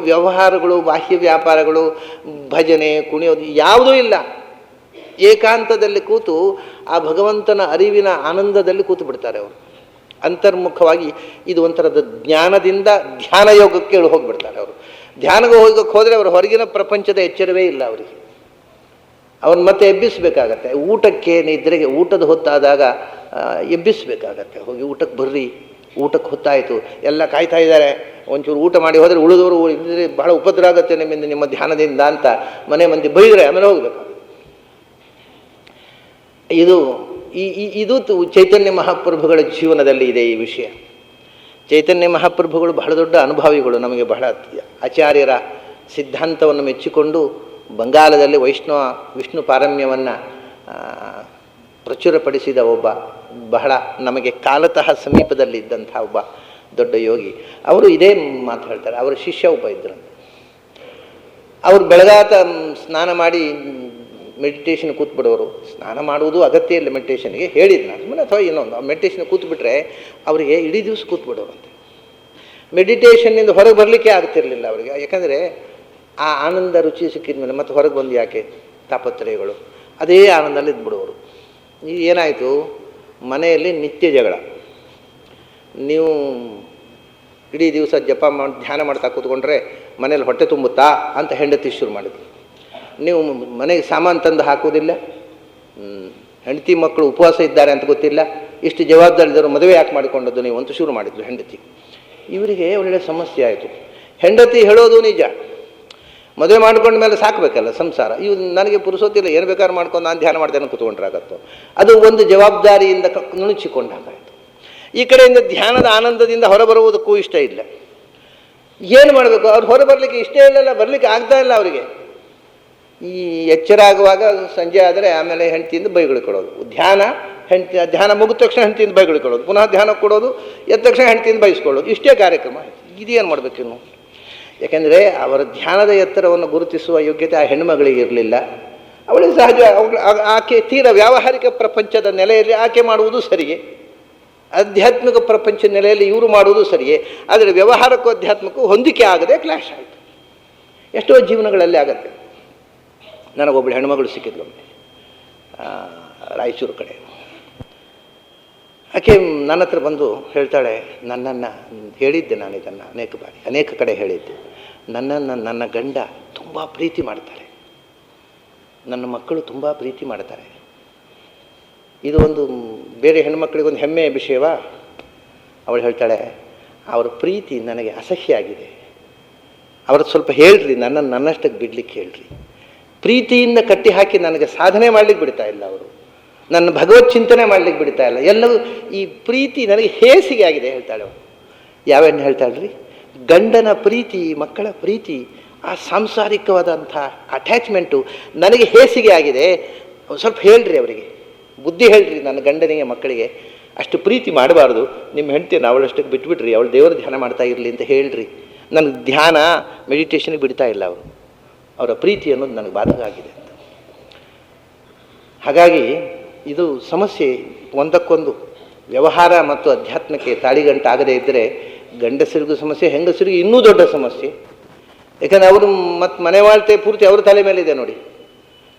ವ್ಯವಹಾರಗಳು, ಬಾಹ್ಯ ವ್ಯಾಪಾರಗಳು, ಭಜನೆ, ಕುಣಿಯೋದು ಯಾವುದೂ ಇಲ್ಲ. ಏಕಾಂತದಲ್ಲಿ ಕೂತು ಆ ಭಗವಂತನ ಅರಿವಿನ ಆನಂದದಲ್ಲಿ ಕೂತು ಬಿಡ್ತಾರೆ ಅವರು. ಅಂತರ್ಮುಖವಾಗಿ ಇದು ಒಂಥರದ ಜ್ಞಾನದಿಂದ ಧ್ಯಾನ ಯೋಗಕ್ಕೆ ಹೋಗಿಬಿಡ್ತಾರೆ ಅವರು. ಧ್ಯಾನಕ್ಕೆ ಹೋದರೆ ಅವರು ಹೊರಗಿನ ಪ್ರಪಂಚದ ಎಚ್ಚರವೇ ಇಲ್ಲ ಅವರಿಗೆ. ಅವ್ರನ್ನ ಮತ್ತೆ ಎಬ್ಬಿಸಬೇಕಾಗತ್ತೆ. ಊಟಕ್ಕೆ ನಿದ್ರೆಗೆ ಊಟದ ಹೊತ್ತಾದಾಗ ಎಬ್ಬಿಸಬೇಕಾಗತ್ತೆ. ಹೋಗಿ ಊಟಕ್ಕೆ ಬರ್ರಿ, ಊಟಕ್ಕೆ ಹೊತ್ತಾಯಿತು, ಎಲ್ಲ ಕಾಯ್ತಾ ಇದ್ದಾರೆ, ಒಂಚೂರು ಊಟ ಮಾಡಿ ಹೋದರೆ ಉಳಿದವರು ಇಲ್ಲದ್ರೆ ಬಹಳ ಉಪದ್ರ ಆಗುತ್ತೆ ನಿಮ್ಮಿಂದ, ನಿಮ್ಮ ಧ್ಯಾನದಿಂದ ಅಂತ ಮನೆ ಮಂದಿ ಬೈದರೆ ಆಮೇಲೆ ಹೋಗಬೇಕಾಗುತ್ತೆ. ಇದು ಚೈತನ್ಯ ಮಹಾಪ್ರಭುಗಳ ಜೀವನದಲ್ಲಿ ಇದೆ ಈ ವಿಷಯ. ಚೈತನ್ಯ ಮಹಾಪ್ರಭುಗಳು ಬಹಳ ದೊಡ್ಡ ಅನುಭಾವಿಗಳು. ನಮಗೆ ಬಹಳ ಆಚಾರ್ಯರ ಸಿದ್ಧಾಂತವನ್ನು ಮೆಚ್ಚಿಕೊಂಡು ಬಂಗಾಲದಲ್ಲಿ ವಿಷ್ಣು ಪಾರಮ್ಯವನ್ನು ಪ್ರಚುರಪಡಿಸಿದ ಒಬ್ಬ ಬಹಳ ನಮಗೆ ಕಾಲತಃ ಸಮೀಪದಲ್ಲಿದ್ದಂಥ ಒಬ್ಬ ದೊಡ್ಡ ಯೋಗಿ. ಅವರು ಇದೇ ಮಾತು ಹೇಳ್ತಾರೆ. ಅವರ ಶಿಷ್ಯ ಒಬ್ಬ ಇದ್ರಂತೆ. ಅವರು ಬೆಳಗಾತ ಸ್ನಾನ ಮಾಡಿ ಮೆಡಿಟೇಷನ್ ಕೂತ್ಬಿಡೋರು. ಸ್ನಾನ ಮಾಡುವುದು ಅಗತ್ಯ ಇಲ್ಲ ಮೆಡಿಟೇಷನ್ಗೆ, ಹೇಳಿದ್ದು ನಾನು ಸುಮ್ಮನೆ, ಅಥವಾ ಇನ್ನೊಂದು ಮೆಡಿಟೇಷನ್ ಕೂತ್ಬಿಟ್ರೆ ಅವರಿಗೆ ಇಡೀ ದಿವಸ ಕೂತ್ಬಿಡೋರಂತೆ. ಮೆಡಿಟೇಷನ್ನಿಂದ ಹೊರಗೆ ಬರಲಿಕ್ಕೆ ಆಗ್ತಿರಲಿಲ್ಲ ಅವರಿಗೆ. ಯಾಕಂದರೆ ಆ ಆನಂದ ರುಚಿ ಸಿಕ್ಕಿದ ಮೇಲೆ ಮತ್ತೆ ಹೊರಗೆ ಬಂದು ಯಾಕೆ ತಾಪತ್ರಯಗಳು, ಅದೇ ಆನಂದದಲ್ಲಿ ಇದ್ಬಿಡೋರು. ಈಗ ಏನಾಯಿತು, ಮನೆಯಲ್ಲಿ ನಿತ್ಯ ಜಗಳ. ನೀವು ಇಡೀ ದಿವಸ ಜಪ ಮಾಡಿ ಧ್ಯಾನ ಮಾಡ್ತಾ ಕೂತ್ಕೊಂಡ್ರೆ ಮನೇಲಿ ಹೊಟ್ಟೆ ತುಂಬುತ್ತಾ ಅಂತ ಹೆಂಡತಿ ಶುರು ಮಾಡಿದ್ರು. ನೀವು ಮನೆಗೆ ಸಾಮಾನು ತಂದು ಹಾಕೋದಿಲ್ಲ, ಹೆಂಡತಿ ಮಕ್ಕಳು ಉಪವಾಸ ಇದ್ದಾರೆ ಅಂತ ಗೊತ್ತಿಲ್ಲ, ಇಷ್ಟು ಜವಾಬ್ದಾರಿದವರು ಮದುವೆ ಯಾಕೆ ಮಾಡಿಕೊಂಡದ್ದು ನೀವು ಅಂತ ಶುರು ಮಾಡಿದ್ರು ಹೆಂಡತಿ. ಇವರಿಗೆ ಒಳ್ಳೆಯ ಸಮಸ್ಯೆ ಆಯಿತು. ಹೆಂಡತಿ ಹೇಳೋದು ನಿಜ, ಮದುವೆ ಮಾಡ್ಕೊಂಡ ಮೇಲೆ ಸಾಕಬೇಕಲ್ಲ ಸಂಸಾರ. ಇವು ನನಗೆ ಪುರುಸೋತಿಲ್ಲ, ಏನು ಬೇಕಾದ್ರೂ ಮಾಡ್ಕೊಂಡು ನಾನು ಧ್ಯಾನ ಮಾಡ್ತೇನೆ ಕೂತ್ಕೊಂಡ್ರಾಗತ್ತೋ. ಅದು ಒಂದು ಜವಾಬ್ದಾರಿಯಿಂದ ನುಣುಚಿಕೊಂಡಾಗಾಯಿತು. ಈ ಕಡೆಯಿಂದ ಧ್ಯಾನದ ಆನಂದದಿಂದ ಹೊರಬರುವುದಕ್ಕೂ ಇಷ್ಟ ಇಲ್ಲ. ಏನು ಮಾಡಬೇಕು, ಅವ್ರು ಹೊರಬರಲಿಕ್ಕೆ ಇಷ್ಟ ಇಲ್ಲಲ್ಲ, ಬರಲಿಕ್ಕೆ ಆಗ್ತಾ ಇಲ್ಲ ಅವರಿಗೆ. ಈ ಎಚ್ಚರ ಆಗುವಾಗ ಸಂಜೆ ಆದರೆ ಆಮೇಲೆ ಹೆಂಡತಿಯಿಂದ ಬೈಗಳು ಕೊಡೋದು, ಧ್ಯಾನ ಮುಗಿದ ತಕ್ಷಣ ಹೆಂಡತಿಯಿಂದ ಬೈಗಳು ಕೊಡೋದು, ಪುನಃ ಧ್ಯಾನ ಕೊಡೋದು, ಎದ್ದ ತಕ್ಷಣ ಹೆಂಡತಿಯಿಂದ ಬಯಸ್ಕೊಳ್ಳೋದು, ಇಷ್ಟೇ ಕಾರ್ಯಕ್ರಮ. ಇದೇನು ಮಾಡಬೇಕಿನ್ನು? ಯಾಕೆಂದರೆ ಅವರ ಧ್ಯಾನದ ಎತ್ತರವನ್ನು ಗುರುತಿಸುವ ಯೋಗ್ಯತೆ ಆ ಹೆಣ್ಣುಮಗಳಿಗೆ ಇರಲಿಲ್ಲ. ಅವಳಿಗೆ ಸಹಜ, ಆಕೆ ತೀರ ವ್ಯಾವಹಾರಿಕ ಪ್ರಪಂಚದ ನೆಲೆಯಲ್ಲಿ ಆಕೆ ಮಾಡುವುದು ಸರಿಯೇ, ಆಧ್ಯಾತ್ಮಿಕ ಪ್ರಪಂಚದ ನೆಲೆಯಲ್ಲಿ ಇವರು ಮಾಡುವುದು ಸರಿಯೇ. ಆದರೆ ವ್ಯವಹಾರಕ್ಕೂ ಅಧ್ಯಾತ್ಮಕ್ಕೂ ಹೊಂದಿಕೆ ಆಗದೆ ಕ್ಲಾಶ್ ಆಯಿತು. ಎಷ್ಟೋ ಜೀವನಗಳಲ್ಲಿ ಆಗತ್ತೆ. ನನಗೊಬ್ಬಳು ಹೆಣ್ಮಗಳು ಸಿಕ್ಕಿದ್ಲು ರಾಯಚೂರು ಕಡೆ. ಆಕೆ ನನ್ನ ಹತ್ರ ಬಂದು ಹೇಳ್ತಾಳೆ, ನನ್ನನ್ನು ಹೇಳಿದ್ದೆ ನಾನು ಇದನ್ನು ಅನೇಕ ಬಾರಿ ಅನೇಕ ಕಡೆ ಹೇಳಿದ್ದೆ, ನನ್ನನ್ನು ನನ್ನ ಗಂಡ ತುಂಬ ಪ್ರೀತಿ ಮಾಡ್ತಾರೆ, ನನ್ನ ಮಕ್ಕಳು ತುಂಬ ಪ್ರೀತಿ ಮಾಡ್ತಾರೆ. ಇದು ಒಂದು ಬೇರೆ ಹೆಣ್ಮಕ್ಳಿಗೊಂದು ಹೆಮ್ಮೆಯ ವಿಷಯವಾ? ಅವಳು ಹೇಳ್ತಾಳೆ, ಅವರ ಪ್ರೀತಿ ನನಗೆ ಅಸಹ್ಯ ಆಗಿದೆ, ಅವ್ರದ್ದು ಸ್ವಲ್ಪ ಹೇಳ್ರಿ, ನನ್ನಷ್ಟಕ್ಕೆ ಬಿಡ್ಲಿಕ್ಕೆ ಹೇಳ್ರಿ. ಪ್ರೀತಿಯಿಂದ ಕಟ್ಟಿ ಹಾಕಿ ನನಗೆ ಸಾಧನೆ ಮಾಡ್ಲಿಕ್ಕೆ ಬಿಡ್ತಾ ಇಲ್ಲ ಅವರು, ನನ್ನ ಭಗವತ್ ಚಿಂತನೆ ಮಾಡ್ಲಿಕ್ಕೆ ಬಿಡ್ತಾ ಇಲ್ಲ, ಎಲ್ಲವೂ ಈ ಪ್ರೀತಿ ನನಗೆ ಹೇಸಿಗೆ ಆಗಿದೆ ಹೇಳ್ತಾಳೆ ಅವಳು. ಯಾವೇನು ಹೇಳ್ತಾಳ್ರಿ? ಗಂಡನ ಪ್ರೀತಿ, ಮಕ್ಕಳ ಪ್ರೀತಿ, ಆ ಸಾಂಸಾರಿಕವಾದಂಥ ಅಟ್ಯಾಚ್ಮೆಂಟು ನನಗೆ ಹೇಸಿಗೆ ಆಗಿದೆ. ಸ್ವಲ್ಪ ಹೇಳ್ರಿ, ಅವರಿಗೆ ಬುದ್ಧಿ ಹೇಳ್ರಿ, ನನ್ನ ಗಂಡನಿಗೆ ಮಕ್ಕಳಿಗೆ ಅಷ್ಟು ಪ್ರೀತಿ ಮಾಡಬಾರ್ದು, ನಿಮ್ಮ ಹೆಂಡ್ತಿಯನ್ನು ಅವಳಷ್ಟಕ್ಕೆ ಬಿಟ್ಬಿಟ್ರಿ, ಅವಳು ದೇವರ ಧ್ಯಾನ ಮಾಡ್ತಾ ಇರಲಿ ಅಂತ ಹೇಳ್ರಿ. ನನಗೆ ಧ್ಯಾನ ಮೆಡಿಟೇಷನ್ಗೆ ಬಿಡ್ತಾ ಇಲ್ಲ ಅವರು, ಅವರ ಪ್ರೀತಿ ಅನ್ನೋದು ನನಗೆ ಬಾಧಕ ಆಗಿದೆ ಅಂತ. ಹಾಗಾಗಿ ಇದು ಸಮಸ್ಯೆ. ಒಂದಕ್ಕೊಂದು ವ್ಯವಹಾರ ಮತ್ತು ಅಧ್ಯಾತ್ಮಕ್ಕೆ ತಾಳಿಗಂಟಾಗದೇ ಇದ್ದರೆ ಗಂಡಸರಿಗೂ ಸಮಸ್ಯೆ, ಹೆಂಗಸರಿಗೂ ಇನ್ನೂ ದೊಡ್ಡ ಸಮಸ್ಯೆ. ಯಾಕಂದರೆ ಅವರು ಮತ್ತು ಮನೆ ವಾಳ್ತೆ ಪೂರ್ತಿ ಅವ್ರ ತಲೆ ಮೇಲಿದೆ ನೋಡಿ.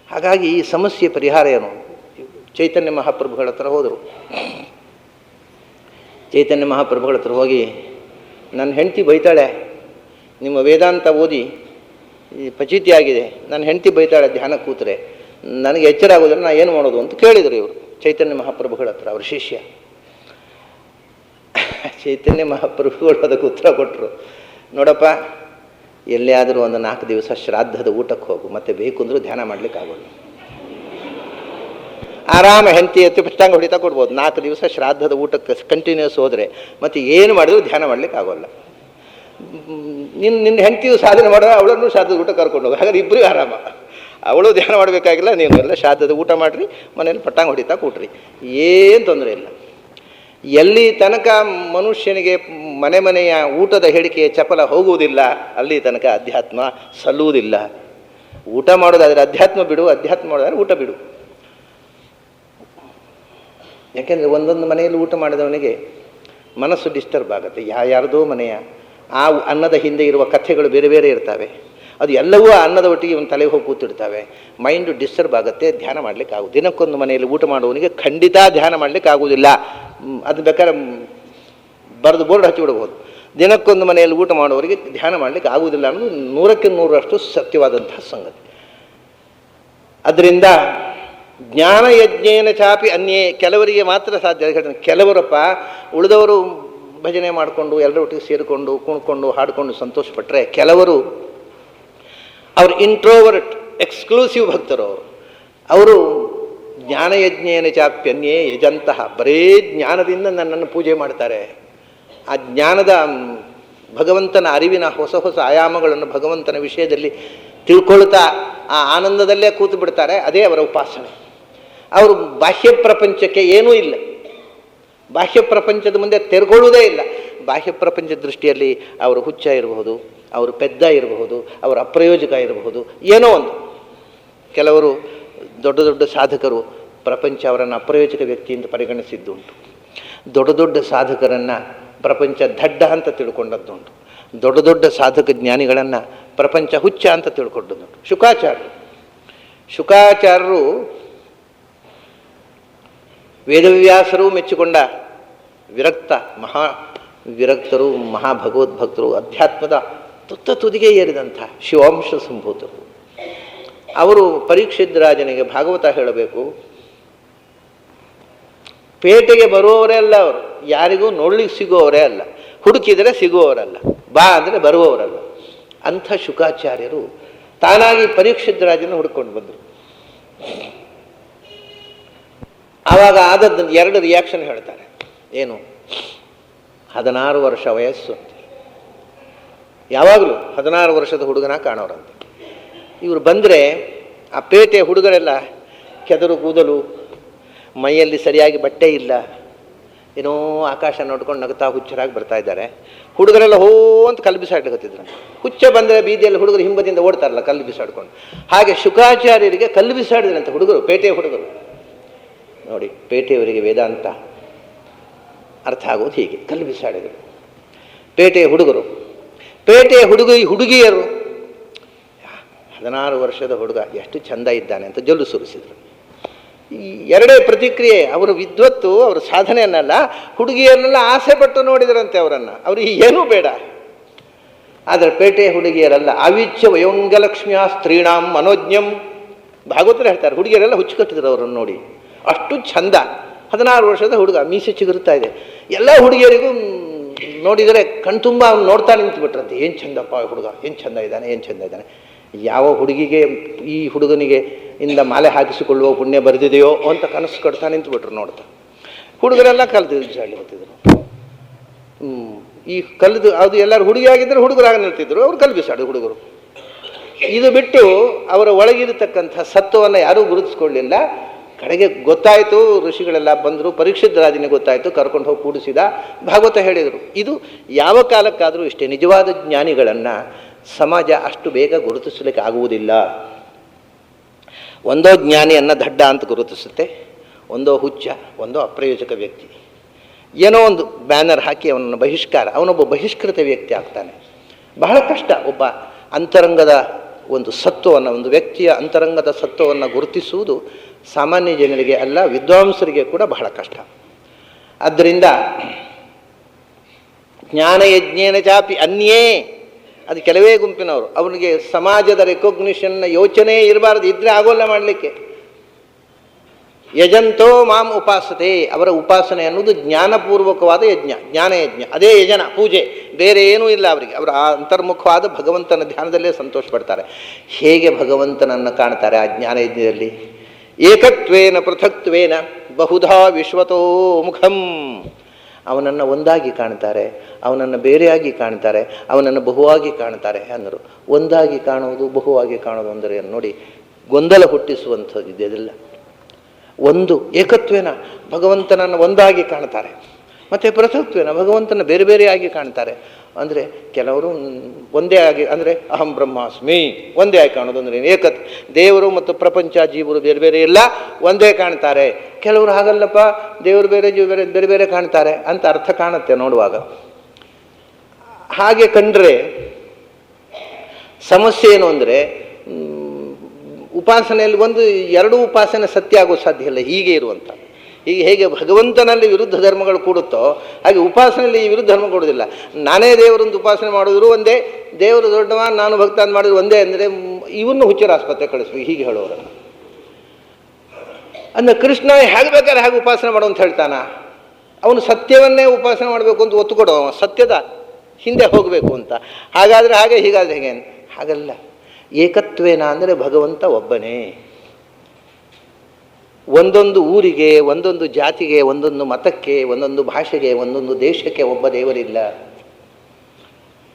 ಹಾಗಾಗಿ ಈ ಸಮಸ್ಯೆ ಪರಿಹಾರ ಏನು? ಚೈತನ್ಯ ಮಹಾಪ್ರಭುಗಳ ಹತ್ರ ಹೋದರು. ಚೈತನ್ಯ ಮಹಾಪ್ರಭುಗಳ ಹತ್ರ ಹೋಗಿ, ನನ್ನ ಹೆಂಡತಿ ಬೈತಾಳೆ, ನಿಮ್ಮ ವೇದಾಂತ ಓದಿ ಈ ಪಚೀತಿ ಆಗಿದೆ, ನನ್ನ ಹೆಂಡತಿ ಬೈತಾಳೆ ಧ್ಯಾನ ಕೂತ್ರೆ, ನನಗೆ ಎಚ್ಚರ ಆಗೋದ್ರೆ ನಾನು ಏನು ಮಾಡೋದು ಅಂತ ಕೇಳಿದರು ಇವರು ಚೈತನ್ಯ ಮಹಾಪ್ರಭುಗಳ ಹತ್ರ, ಅವ್ರ ಶಿಷ್ಯ. ಚೈತನ್ಯ ಮಹಾಪ್ರಭುಗಳು ಅದಕ್ಕೆ ಉತ್ತರ ಕೊಟ್ಟರು, ನೋಡಪ್ಪ, ಎಲ್ಲೇ ಆದರೂ ಒಂದು 4 ದಿವಸ ಶ್ರಾದ್ದದ ಊಟಕ್ಕೆ ಹೋಗು, ಮತ್ತೆ ಬೇಕು ಅಂದರೂ ಧ್ಯಾನ ಮಾಡ್ಲಿಕ್ಕೆ ಆಗೋಲ್ಲ. ಆರಾಮ ಹೆಂಡತಿ ಎತ್ತಿ ಪಷ್ಟಾಂಗ ಹೊಡಿತಾ ಕೊಡ್ಬೋದು. 4 ದಿವಸ ಶ್ರಾದ್ದದ ಊಟಕ್ಕೆ ಕಂಟಿನ್ಯೂಸ್ ಹೋದರೆ ಮತ್ತೆ ಏನು ಮಾಡಿದ್ರು ಧ್ಯಾನ ಮಾಡ್ಲಿಕ್ಕೆ ಆಗೋಲ್ಲ. ನಿನ್ನ ಹೆಂಡತಿಯು ಸಾಧನೆ ಮಾಡೋ, ಅವಳನ್ನು ಶ್ರಾದ್ದದ ಊಟ ಕರ್ಕೊಂಡು ಹೋಗಿ, ಹಾಗಾದ್ರೆ ಇಬ್ಬರಿಗೂ ಆರಾಮ. ಅವಳು ಧ್ಯಾನ ಮಾಡಬೇಕಾಗಿಲ್ಲ, ನೀವು ಎಲ್ಲ ಶ್ರಾದ್ದದ ಊಟ ಮಾಡಿರಿ, ಮನೇಲಿ ಪಟ್ಟಾಂಗ ಹೊಡಿತಾ ಕೊಟ್ರಿ, ಏನು ತೊಂದರೆ ಇಲ್ಲ. ಎಲ್ಲಿ ತನಕ ಮನುಷ್ಯನಿಗೆ ಮನೆಯ ಊಟದ ಹೇಳಿಕೆಯ ಚಪಲ ಹೋಗುವುದಿಲ್ಲ, ಅಲ್ಲಿ ತನಕ ಅಧ್ಯಾತ್ಮ ಸಲ್ಲುವುದಿಲ್ಲ. ಊಟ ಮಾಡೋದಾದರೆ ಅಧ್ಯಾತ್ಮ ಬಿಡು, ಅಧ್ಯಾತ್ಮ ಮಾಡೋದಾದ್ರೆ ಊಟ ಬಿಡು. ಯಾಕೆಂದರೆ ಒಂದೊಂದು ಮನೆಯಲ್ಲಿ ಊಟ ಮಾಡಿದವನಿಗೆ ಮನಸ್ಸು ಡಿಸ್ಟರ್ಬ್ ಆಗುತ್ತೆ. ಯಾರ್ದೋ ಮನೆಯ ಆ ಅನ್ನದ ಹಿಂದೆ ಇರುವ ಕಥೆಗಳು ಬೇರೆ ಬೇರೆ ಇರ್ತವೆ. ಅದು ಎಲ್ಲವೂ ಆ ಅನ್ನದ ಒಟ್ಟಿಗೆ ಒಂದು ತಲೆಗೆ ಹೋಗಿ ಕೂತಿರ್ತವೆ. ಮೈಂಡು ಡಿಸ್ಟರ್ಬ್ ಆಗುತ್ತೆ, ಧ್ಯಾನ ಮಾಡಲಿಕ್ಕೆ ಆಗೋದು. ದಿನಕ್ಕೊಂದು ಮನೆಯಲ್ಲಿ ಊಟ ಮಾಡುವವನಿಗೆ ಖಂಡಿತ ಧ್ಯಾನ ಮಾಡಲಿಕ್ಕೆ ಆಗೋದಿಲ್ಲ. ಅದು ಬೇಕಾದ್ರೆ ಬರೆದು ಬೋರ್ಡ್ ಹಚ್ಚಿಬಿಡ್ಬೋದು. ದಿನಕ್ಕೊಂದು ಮನೆಯಲ್ಲಿ ಊಟ ಮಾಡುವವರಿಗೆ ಧ್ಯಾನ ಮಾಡಲಿಕ್ಕೆ ಆಗುವುದಿಲ್ಲ ಅನ್ನೋದು 100ಕ್ಕೆ 100ರಷ್ಟು ಸತ್ಯವಾದಂತಹ ಸಂಗತಿ. ಅದರಿಂದ ಜ್ಞಾನಯಜ್ಞೇನ ಚಾಪಿ ಅನ್ಯೇ, ಕೆಲವರಿಗೆ ಮಾತ್ರ ಸಾಧ್ಯ. ಕೆಲವರಪ್ಪ ಉಳಿದವರು ಭಜನೆ ಮಾಡಿಕೊಂಡು ಎಲ್ಲರೊಟ್ಟಿಗೆ ಸೇರಿಕೊಂಡು ಕುಣ್ಕೊಂಡು ಹಾಡಿಕೊಂಡು ಸಂತೋಷಪಟ್ಟರೆ, ಕೆಲವರು ಅವರು ಇಂಟ್ರೋವರ್ಟ್ ಎಕ್ಸ್ಕ್ಲೂಸಿವ್ ಭಕ್ತರು. ಅವರು ಜ್ಞಾನಯಜ್ಞೇನ ಚಾಪ್ಯನ್ಯೇ ಯಜಂತಹ, ಬರೇ ಜ್ಞಾನದಿಂದ ನನ್ನನ್ನು ಪೂಜೆ ಮಾಡ್ತಾರೆ. ಆ ಜ್ಞಾನದ ಭಗವಂತನ ಅರಿವಿನ ಹೊಸ ಹೊಸ ಆಯಾಮಗಳನ್ನು ಭಗವಂತನ ವಿಷಯದಲ್ಲಿ ತಿಳ್ಕೊಳ್ತಾ ಆ ಆನಂದದಲ್ಲೇ ಕೂತು ಬಿಡ್ತಾರೆ. ಅದೇ ಅವರ ಉಪಾಸನೆ. ಅವರು ಬಾಹ್ಯ ಪ್ರಪಂಚಕ್ಕೆ ಏನೂ ಇಲ್ಲ, ಬಾಹ್ಯ ಪ್ರಪಂಚದ ಮುಂದೆ ತೆರೆಕೊಳ್ಳುವುದೇ ಇಲ್ಲ. ಬಾಹ್ಯ ಪ್ರಪಂಚದ ದೃಷ್ಟಿಯಲ್ಲಿ ಅವರು ಹುಚ್ಚ ಇರಬಹುದು, ಅವರು ಪೆದ್ದ ಇರಬಹುದು, ಅವರು ಅಪ್ರಯೋಜಕ ಇರಬಹುದು, ಏನೋ ಒಂದು. ಕೆಲವರು ದೊಡ್ಡ ದೊಡ್ಡ ಸಾಧಕರು ಪ್ರಪಂಚ ಅವರನ್ನು ಅಪ್ರಯೋಜಕ ವ್ಯಕ್ತಿಯಿಂದ ಪರಿಗಣಿಸಿದ್ದುಂಟು. ದೊಡ್ಡ ದೊಡ್ಡ ಸಾಧಕರನ್ನು ಪ್ರಪಂಚ ದಡ್ಡ ಅಂತ ತಿಳ್ಕೊಂಡದ್ದುಂಟು. ದೊಡ್ಡ ದೊಡ್ಡ ಸಾಧಕ ಜ್ಞಾನಿಗಳನ್ನು ಪ್ರಪಂಚ ಹುಚ್ಚ ಅಂತ ತಿಳ್ಕೊಂಡದ್ದುಂಟು. ಶುಕಾಚಾರ್ಯರು ವೇದವ್ಯಾಸರು ಮೆಚ್ಚಿಕೊಂಡ ವಿರಕ್ತರು, ಮಹಾಭಗವದ್ಭಕ್ತರು, ಅಧ್ಯಾತ್ಮದ ತುತ್ತ ತುದಿಗೆ ಏರಿದಂಥ ಶಿವಾಂಶ ಸಂಭೂತರು. ಅವರು ಪರೀಕ್ಷಿತ್ ರಾಜನಿಗೆ ಭಾಗವತ ಹೇಳಬೇಕು. ಪೇಟೆಗೆ ಬರುವವರೇ ಅಲ್ಲ ಅವರು, ಯಾರಿಗೂ ನೋಡ್ಲಿಕ್ಕೆ ಸಿಗುವವರೇ ಅಲ್ಲ, ಹುಡುಕಿದರೆ ಸಿಗುವವರಲ್ಲ, ಬಾ ಅಂದರೆ ಬರುವವರಲ್ಲ. ಅಂಥ ಶುಕಾಚಾರ್ಯರು ತಾನಾಗಿ ಪರೀಕ್ಷಿತ್ ರಾಜನ ಹುಡ್ಕೊಂಡು ಬಂದರು. ಆವಾಗ ಆದದ್ದು 2 ರಿಯಾಕ್ಷನ್ ಹೇಳ್ತಾರೆ. ಏನು? 16 ವರ್ಷ ವಯಸ್ಸು ಅಂತ. ಯಾವಾಗಲೂ 16 ವರ್ಷದ ಹುಡುಗನ ಕಾಣೋರಂತೆ. ಇವರು ಬಂದರೆ ಆ ಪೇಟೆ ಹುಡುಗರೆಲ್ಲ ಕೆದರು ಕೂದಲು, ಮೈಯಲ್ಲಿ ಸರಿಯಾಗಿ ಬಟ್ಟೆ ಇಲ್ಲ, ಏನೋ ಆಕಾಶ ನೋಡ್ಕೊಂಡು ನಗ್ತಾ ಹುಚ್ಚರಾಗಿ ಬರ್ತಾ ಇದ್ದಾರೆ. ಹುಡುಗರೆಲ್ಲ ಹೋ ಅಂತ ಕಲ್ಲು ಬಿಸಾಡ್ಲಿಕ್ಕತ್ತಿದ್ರು. ಹುಚ್ಚ ಬಂದರೆ ಬೀದಿಯಲ್ಲಿ ಹುಡುಗರು ಹಿಂಬದಿಂದ ಓಡ್ತಾರಲ್ಲ ಕಲ್ಲು ಬಿಸಾಡ್ಕೊಂಡು, ಹಾಗೆ ಶುಕಾಚಾರ್ಯರಿಗೆ ಕಲ್ಲು ಬಿಸಾಡಿದ್ರಂತೆ ಹುಡುಗರು, ಪೇಟೆಯ ಹುಡುಗರು. ನೋಡಿ, ಪೇಟೆಯವರಿಗೆ ವೇದಾಂತ ಅರ್ಥ ಆಗೋದು ಹೀಗೆ, ಕಲ್ಲು ಬಿಸಾಡಿದರು. ಪೇಟೆಯ ಹುಡುಗಿಯರು 16 ವರ್ಷದ ಹುಡುಗ ಎಷ್ಟು ಚಂದ ಇದ್ದಾನೆ ಅಂತ ಜೊಲ್ಲು ಸುರಿಸಿದರು. ಈ 2 ಪ್ರತಿಕ್ರಿಯೆ. ಅವರ ವಿದ್ವತ್ತು, ಅವರ ಸಾಧನೆಯನ್ನೆಲ್ಲ ಹುಡುಗಿಯರನ್ನೆಲ್ಲ ಆಸೆ ಪಟ್ಟು ನೋಡಿದರಂತೆ ಅವರನ್ನು. ಅವ್ರಿಗೆ ಏನೂ ಬೇಡ. ಆದರೆ ಪೇಟೆಯ ಹುಡುಗಿಯರಲ್ಲ. ಅವಿಚ್ಛ ವಯೋಂಗಲಕ್ಷ್ಮಿಯ ಸ್ತ್ರೀಣಾಂ ಮನೋಜ್ಞಂ, ಭಾಗವತರು ಹೇಳ್ತಾರೆ. ಹುಡುಗಿಯರೆಲ್ಲ ಹುಚ್ಚು ಕಟ್ಟಿದ್ರು ಅವರನ್ನು ನೋಡಿ, ಅಷ್ಟು ಚಂದ. 16 ವರ್ಷದ ಹುಡುಗ, ಮೀಸೆ ಚಿಗುರುತ್ತಾ ಇದೆ. ಎಲ್ಲ ಹುಡುಗಿಯರಿಗೂ ನೋಡಿದರೆ ಕಣ್ತುಂಬ ಅವ್ನು ನೋಡ್ತಾ ನಿಂತುಬಿಟ್ರಂತೆ. ಏನು ಚಂದಪ್ಪ ಹುಡುಗ, ಏನು ಚಂದ ಇದ್ದಾನೆ. ಯಾವ ಹುಡುಗಿಗೆ ಈ ಹುಡುಗನಿಗೆ ಇಂದ ಮಾಲೆ ಹಾಕಿಸಿಕೊಳ್ಳುವ ಪುಣ್ಯ ಬರೆದಿದೆಯೋ ಅಂತ ಕನಸು ಕಟ್ತಾ ನಿಂತುಬಿಟ್ರು ನೋಡ್ತಾ. ಹುಡುಗರೆಲ್ಲ ಕಲ್ತು ಜಾಲಿ ಬರ್ತಿದ್ರು. ಈ ಕಲ್ದು ಅದು ಎಲ್ಲರೂ ಹುಡುಗಿಯಾಗಿದ್ದರೆ ಹುಡುಗರಾಗ ನಿಲ್ತಿದ್ರು, ಅವ್ರು ಕಲ್ಲು ಬಿಸಾಡಿದ್ರು ಹುಡುಗರು. ಇದು ಬಿಟ್ಟು ಅವರ ಒಳಗಿರತಕ್ಕಂಥ ಸತ್ವವನ್ನು ಯಾರೂ ಗುರುತಿಸ್ಕೊಳ್ಳಿಲ್ಲ. ಕಡೆಗೆ ಗೊತ್ತಾಯಿತು, ಋಷಿಗಳೆಲ್ಲ ಬಂದರು, ಪರೀಕ್ಷಿತ್ ರಾಜನಿಗೆ ಗೊತ್ತಾಯಿತು, ಕರ್ಕೊಂಡು ಹೋಗಿ ಕೂಡಿಸಿದ. ಭಾಗವತ ಹೇಳಿದರು. ಇದು ಯಾವ ಕಾಲಕ್ಕಾದರೂ ಇಷ್ಟೇ, ನಿಜವಾದ ಜ್ಞಾನಿಗಳನ್ನು ಸಮಾಜ ಅಷ್ಟು ಬೇಗ ಗುರುತಿಸಲಿಕ್ಕೆ ಆಗುವುದಿಲ್ಲ. ಒಂದೋ ಜ್ಞಾನಿಯನ್ನು ದಡ್ಡ ಅಂತ ಗುರುತಿಸುತ್ತೆ, ಒಂದೋ ಹುಚ್ಚ, ಒಂದೋ ಅಪ್ರಯೋಜಕ ವ್ಯಕ್ತಿ. ಏನೋ ಒಂದು ಬ್ಯಾನರ್ ಹಾಕಿ ಅವನೊಬ್ಬ ಬಹಿಷ್ಕೃತ ವ್ಯಕ್ತಿ ಆಗ್ತಾನೆ. ಬಹಳ ಕಷ್ಟ. ಒಬ್ಬ ಅಂತರಂಗದ ಒಂದು ಸತ್ವವನ್ನು, ಒಂದು ವ್ಯಕ್ತಿಯ ಅಂತರಂಗದ ಸತ್ವವನ್ನು ಗುರುತಿಸುವುದು ಸಾಮಾನ್ಯ ಜನರಿಗೆ ಅಲ್ಲ, ವಿದ್ವಾಂಸರಿಗೆ ಕೂಡ ಬಹಳ ಕಷ್ಟ. ಆದ್ದರಿಂದ ಜ್ಞಾನಯಜ್ಞೇನ ಚಾಪಿ ಅನ್ಯೇ, ಅದು ಕೆಲವೇ ಗುಂಪಿನವರು. ಅವನಿಗೆ ಸಮಾಜದ ರೆಕಾಗ್ನಿಷನ್ನ ಯೋಚನೆ ಇರಬಾರ್ದು, ಇದ್ದರೆ ಆಗೋಲ್ಲ ಮಾಡಲಿಕ್ಕೆ. ಯಜಂತೋ ಮಾಂ ಉಪಾಸತೆ, ಅವರ ಉಪಾಸನೆ ಅನ್ನೋದು ಜ್ಞಾನಪೂರ್ವಕವಾದ ಯಜ್ಞ, ಜ್ಞಾನಯಜ್ಞ. ಅದೇ ಯಜನ, ಪೂಜೆ, ಬೇರೆ ಏನೂ ಇಲ್ಲ ಅವರಿಗೆ. ಅವರ ಅಂತರ್ಮುಖವಾದ ಭಗವಂತನ ಧ್ಯಾನದಲ್ಲೇ ಸಂತೋಷ ಪಡ್ತಾರೆ. ಹೇಗೆ ಭಗವಂತನನ್ನು ಕಾಣ್ತಾರೆ ಆ ಜ್ಞಾನಯಜ್ಞದಲ್ಲಿ? ಏಕತ್ವೇನ ಪೃಥಕ್ತ್ವೇನ ಬಹುಧಾ ವಿಶ್ವತೋ ಮುಖಂ, ಅವನನ್ನು ಒಂದಾಗಿ ಕಾಣ್ತಾರೆ, ಅವನನ್ನು ಬೇರೆಯಾಗಿ ಕಾಣ್ತಾರೆ, ಅವನನ್ನು ಬಹುವಾಗಿ ಕಾಣ್ತಾರೆ ಅಂದರು. ಒಂದಾಗಿ ಕಾಣುವುದು, ಬಹುವಾಗಿ ಕಾಣುವುದು ಅಂದರೆ ನೋಡಿ, ಗೊಂದಲ ಹುಟ್ಟಿಸುವಂಥದ್ದು ಇದೆಲ್ಲ. ಒಂದು ಏಕತ್ವೇನ ಭಗವಂತನನ್ನು ಒಂದಾಗಿ ಕಾಣ್ತಾರೆ, ಮತ್ತು ಪೃಥಕ್ತ್ವೇನ ಭಗವಂತನ ಬೇರೆ ಬೇರೆಯಾಗಿ ಕಾಣ್ತಾರೆ. ಅಂದರೆ ಕೆಲವರು ಒಂದೇ ಆಗಿ, ಅಂದರೆ ಅಹಂ ಬ್ರಹ್ಮಾಸ್ಮಿ ಒಂದೇ ಆಗಿ ಕಾಣೋದು ಅಂದರೆ ಏಕತ್. ದೇವರು ಮತ್ತು ಪ್ರಪಂಚ ಜೀವರು ಬೇರೆ ಬೇರೆ ಎಲ್ಲ ಒಂದೇ ಕಾಣ್ತಾರೆ. ಕೆಲವರು ಹಾಗಲ್ಲಪ್ಪ, ದೇವರು ಬೇರೆ ಜೀವ ಬೇರೆ ಬೇರೆ ಬೇರೆ ಕಾಣ್ತಾರೆ ಅಂತ ಅರ್ಥ ಕಾಣುತ್ತೆ ನೋಡುವಾಗ. ಹಾಗೆ ಕಂಡ್ರೆ ಸಮಸ್ಯೆ ಏನು ಅಂದರೆ, ಉಪಾಸನೆಯಲ್ಲಿ ಎರಡು ಉಪಾಸನೆ ಸತ್ಯ ಆಗೋ ಸಾಧ್ಯ ಇಲ್ಲ ಹೀಗೆ ಇರುವಂಥ. ಈಗ ಹೇಗೆ ಭಗವಂತನಲ್ಲಿ ವಿರುದ್ಧ ಧರ್ಮಗಳು ಕೂಡುತ್ತೋ ಹಾಗೆ ಉಪಾಸನೆಯಲ್ಲಿ ಈ ವಿರುದ್ಧ ಧರ್ಮ ಕೊಡೋದಿಲ್ಲ. ನಾನೇ ದೇವರೊಂದು ಉಪಾಸನೆ ಮಾಡಿದ್ರು ಒಂದೇ, ದೇವರು ದೊಡ್ಡವ ನಾನು ಭಕ್ತ ಅಂತ ಮಾಡಿದ್ರು ಒಂದೇ ಅಂದರೆ ಇವನ್ನು ಹುಚ್ಚರ ಆಸ್ಪತ್ರೆ ಕಳಿಸ್ಬೇಕು ಹೀಗೆ ಹೇಳೋರನ್ನು. ಅಂದರೆ ಕೃಷ್ಣ ಹೇಗೆ ಬೇಕಾದ್ರೆ ಹೇಗೆ ಉಪಾಸನೆ ಮಾಡು ಅಂತ ಹೇಳ್ತಾನ. ಅವನು ಸತ್ಯವನ್ನೇ ಉಪಾಸನೆ ಮಾಡಬೇಕು ಅಂತ ಒತ್ತು ಕೊಡೋ, ಸತ್ಯದ ಹಿಂದೆ ಹೋಗಬೇಕು ಅಂತ. ಹಾಗಾದರೆ ಹಾಗೆ, ಹೀಗಾದರೆ ಹೇಗೆ? ಹಾಗಲ್ಲ. ಏಕತ್ವೇನ ಅಂದರೆ ಭಗವಂತ ಒಬ್ಬನೇ. ಒಂದೊಂದು ಊರಿಗೆ, ಒಂದೊಂದು ಜಾತಿಗೆ, ಒಂದೊಂದು ಮತಕ್ಕೆ, ಒಂದೊಂದು ಭಾಷೆಗೆ, ಒಂದೊಂದು ದೇಶಕ್ಕೆ ಒಬ್ಬ ದೇವರಿಲ್ಲ.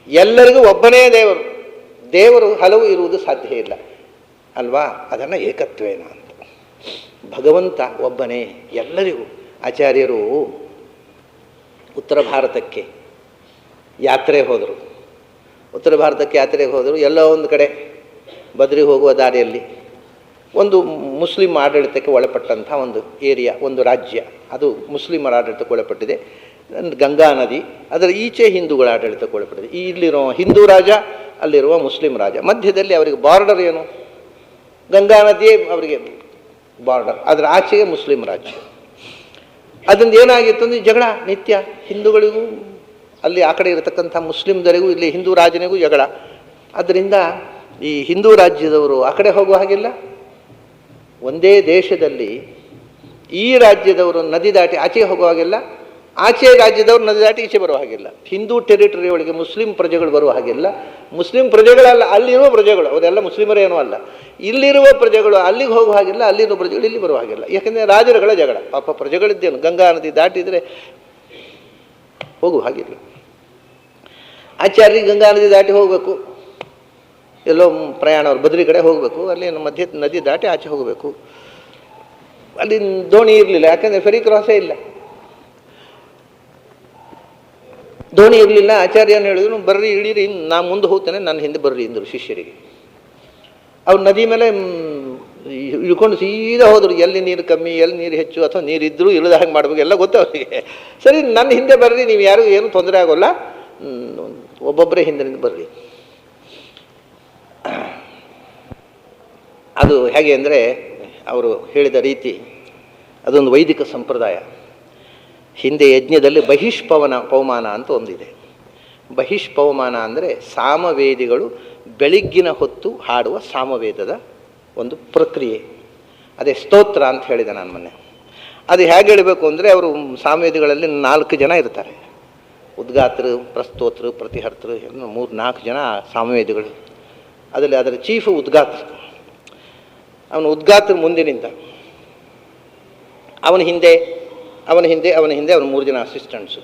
ಎಲ್ಲರಿಗೂ ಒಬ್ಬನೇ ದೇವರು. ದೇವರು ಹಲವು ಇರುವುದು ಸಾಧ್ಯ ಇಲ್ಲ ಅಲ್ವಾ? ಅದನ್ನು ಏಕತ್ವೇನ ಅಂತ. ಭಗವಂತ ಒಬ್ಬನೇ ಎಲ್ಲರಿಗೂ. ಆಚಾರ್ಯರು ಉತ್ತರ ಭಾರತಕ್ಕೆ ಯಾತ್ರೆ ಹೋದರು. ಉತ್ತರ ಭಾರತಕ್ಕೆ ಯಾತ್ರೆಗೆ ಹೋದರು. ಎಲ್ಲೋ ಒಂದು ಕಡೆ ಬದ್ರಿ ಹೋಗುವ ದಾರಿಯಲ್ಲಿ ಒಂದು ಮುಸ್ಲಿಂ ಆಡಳಿತಕ್ಕೆ ಒಳಪಟ್ಟಂಥ ಒಂದು ಏರಿಯಾ, ಒಂದು ರಾಜ್ಯ, ಅದು ಮುಸ್ಲಿಮರ ಆಡಳಿತಕ್ಕೆ ಒಳಪಟ್ಟಿದೆ. ಗಂಗಾ ನದಿ, ಅದರ ಈಚೆ ಹಿಂದೂಗಳ ಆಡಳಿತಕ್ಕೆ ಒಳಪಟ್ಟಿದೆ. ಇಲ್ಲಿರುವ ಹಿಂದೂ ರಾಜ, ಅಲ್ಲಿರುವ ಮುಸ್ಲಿಂ ರಾಜ. ಮಧ್ಯದಲ್ಲಿ ಅವರಿಗೆ ಬಾರ್ಡರ್ ಏನು? ಗಂಗಾ ನದಿಯೇ ಅವರಿಗೆ ಬಾರ್ಡರ್, ಅದರ ಆಚೆಗೆ ಮುಸ್ಲಿಂ ರಾಜ್ಯ. ಅದರಿಂದ ಏನಾಗಿತ್ತು ಅಂದರೆ ಜಗಳ ನಿತ್ಯ. ಹಿಂದೂಗಳಿಗೂ ಅಲ್ಲಿ ಆ ಕಡೆ ಇರತಕ್ಕಂಥ ಮುಸ್ಲಿಮ್ದರಿಗೂ ಇಲ್ಲಿ ಹಿಂದೂ ರಾಜನಿಗೂ ಜಗಳ. ಅದರಿಂದ ಈ ಹಿಂದೂ ರಾಜ್ಯದವರು ಆ ಕಡೆ ಹೋಗುವ ಹಾಗಿಲ್ಲ. ಒಂದೇ ದೇಶದಲ್ಲಿ ಈ ರಾಜ್ಯದವರು ನದಿ ದಾಟಿ ಆಚೆ ಹೋಗುವ ಹಾಗಿಲ್ಲ, ಆಚೆ ರಾಜ್ಯದವರು ನದಿ ದಾಟಿ ಈಚೆ ಬರುವ ಹಾಗಿಲ್ಲ. ಹಿಂದೂ ಟೆರಿಟರಿ ಒಳಗೆ ಮುಸ್ಲಿಂ ಪ್ರಜೆಗಳು ಬರುವ ಹಾಗಿಲ್ಲ. ಮುಸ್ಲಿಂ ಪ್ರಜೆಗಳಲ್ಲ, ಅಲ್ಲಿರುವ ಪ್ರಜೆಗಳು, ಅವರೆಲ್ಲ ಮುಸ್ಲಿಮರೇನೂ ಅಲ್ಲ. ಇಲ್ಲಿರುವ ಪ್ರಜೆಗಳು ಅಲ್ಲಿಗೆ ಹೋಗುವ ಹಾಗಿಲ್ಲ, ಅಲ್ಲಿರುವ ಪ್ರಜೆಗಳು ಇಲ್ಲಿ ಬರುವ ಹಾಗಿಲ್ಲ. ಯಾಕೆಂದರೆ ರಾಜರುಗಳ ಜಗಳ. ಪಾಪ ಪ್ರಜೆಗಳಿದ್ದೇನು, ಗಂಗಾ ನದಿ ದಾಟಿದರೆ ಹೋಗುವ ಹಾಗಿಲ್ಲ. ಆಚಾರ್ಯ ಗಂಗಾ ನದಿ ದಾಟಿ ಹೋಗಬೇಕು, ಎಲ್ಲೋ ಪ್ರಯಾಣ, ಅವ್ರು ಬದ್ರಿ ಕಡೆ ಹೋಗಬೇಕು, ಅಲ್ಲಿ ಮಧ್ಯೆ ನದಿ ದಾಟಿ ಆಚೆ ಹೋಗಬೇಕು. ಅಲ್ಲಿ ದೋಣಿ ಇರಲಿಲ್ಲ, ಯಾಕಂದರೆ ಫೆರಿ ಕ್ರಾಸೇ ಇಲ್ಲ, ದೋಣಿ ಇರಲಿಲ್ಲ. ಆಚಾರ್ಯನ ಹೇಳಿದ್ರು, ಬರ್ರಿ ಇಳೀರಿ, ನಾ ಮುಂದೆ ಹೋಗ್ತೇನೆ, ನನ್ನ ಹಿಂದೆ ಬರ್ರಿ ಎಂದರು ಶಿಷ್ಯರಿಗೆ. ಅವ್ರು ನದಿ ಮೇಲೆ ಇಳ್ಕೊಂಡು ಸೀದಾ ಹೋದರು. ಎಲ್ಲಿ ನೀರು ಕಮ್ಮಿ, ಎಲ್ಲಿ ನೀರು ಹೆಚ್ಚು, ಅಥವಾ ನೀರಿದ್ದರೂ ಇಳಿದ ಹಾಗೆ ಮಾಡ್ಬೇಕು ಎಲ್ಲ ಗೊತ್ತು ಅವರಿಗೆ. ಸರಿ, ನನ್ನ ಹಿಂದೆ ಬರ್ರಿ, ನೀವು ಯಾರಿಗೂ ಏನೂ ತೊಂದರೆ ಆಗೋಲ್ಲ, ಒಬ್ಬೊಬ್ಬರೇ ಹಿಂದಿನಿಂದ ಬರ್ರಿ. ಅದು ಹೇಗೆ ಅಂದರೆ ಅವರು ಹೇಳಿದ ರೀತಿ ಅದೊಂದು ವೈದಿಕ ಸಂಪ್ರದಾಯ. ಹಿಂದೆ ಯಜ್ಞದಲ್ಲಿ ಪವಮಾನ ಅಂತ ಒಂದಿದೆ. ಬಹಿಷ್ಪವಮಾನ ಅಂದರೆ ಸಾಮವೇದಿಗಳು ಬೆಳಿಗ್ಗಿನ ಹೊತ್ತು ಹಾಡುವ ಸಾಮವೇದದ ಒಂದು ಪ್ರಕ್ರಿಯೆ. ಅದೇ ಸ್ತೋತ್ರ ಅಂತ ಹೇಳಿದೆ ನಾನು ಮೊನ್ನೆ. ಅದು ಹೇಗೆ ಹೇಳಬೇಕು ಅಂದರೆ, ಅವರು ಸಾಮವೇದಿಗಳಲ್ಲಿ 4 ಜನ ಇರ್ತಾರೆ. ಉದ್ಗಾತೃ, ಪ್ರಸ್ತೋತೃ, ಪ್ರತಿಹರ್ತೃ, 3-4 ಜನ ಸಾಮವೇದಿಗಳು. ಅದರಲ್ಲಿ ಅದರ ಚೀಫು ಉದ್ಗಾತೃ. ಅವನು ಉದ್ಗಾತೃ ಮುಂದಿನಿಂದ, ಅವನ ಹಿಂದೆ ಅವನ 3 ಜನ ಅಸಿಸ್ಟೆಂಟ್ಸು.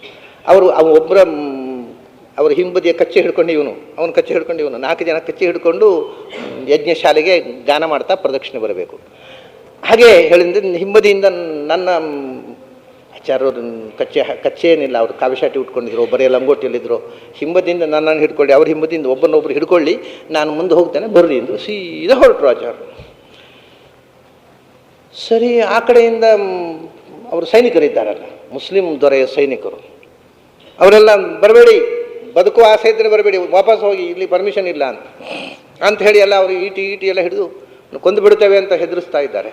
ಅವರ ಹಿಂಬದಿಯ ಕಚ್ಚೆ ಹಿಡ್ಕೊಂಡು ಅವನು ಕಚ್ಚೆ ಹಿಡ್ಕೊಂಡು 4 ಜನ ಕಚ್ಚೆ ಹಿಡ್ಕೊಂಡು ಯಜ್ಞಶಾಲೆಗೆ ಗಾನ ಮಾಡ್ತಾ ಪ್ರದಕ್ಷಿಣೆ ಬರಬೇಕು. ಹಾಗೆ ಹೇಳಿದ ಹಿಂಬದಿಯಿಂದ ನನ್ನ ಆಚಾರ್ಯರು ಕಚ್ಚೆ ಏನಿಲ್ಲ, ಅವರು ಕಾವಿಶಾಟಿ ಉಟ್ಕೊಂಡಿದ್ರು, ಬರೀ ಲಂಗೋಟಿಯಲ್ಲಿದ್ದರು. ಹಿಂಬದಿಯಿಂದ ನನ್ನನ್ನು ಹಿಡ್ಕೊಳ್ಳಿ, ಅವ್ರ ಹಿಂಬದಿಯಿಂದ ಒಬ್ಬರನ್ನೊಬ್ಬರು ಹಿಡ್ಕೊಳ್ಳಿ, ನಾನು ಮುಂದೆ ಹೋಗ್ತೇನೆ ಬರ್ರಿ ಎಂದು ಸೀದಾ ಹೊರಟರು ಆಚಾರ್ಯರು. ಸರಿ, ಆ ಕಡೆಯಿಂದ ಅವರು ಸೈನಿಕರಿದ್ದಾರಲ್ಲ, ಮುಸ್ಲಿಂ ದೊರೆಯ ಸೈನಿಕರು, ಅವರೆಲ್ಲ ಬರಬೇಡಿ, ಬದುಕುವ ಆಸೆ ಇದ್ದರೆ ಬರಬೇಡಿ, ವಾಪಸ್ ಹೋಗಿ, ಇಲ್ಲಿ ಪರ್ಮಿಷನ್ ಇಲ್ಲ ಅಂತ ಹೇಳಿ ಎಲ್ಲ ಅವರು ಈಟಿ ಎಲ್ಲ ಹಿಡಿದು ಕೊಂದು ಬಿಡ್ತೇವೆ ಅಂತ ಹೆದರಿಸ್ತಾ ಇದ್ದಾರೆ.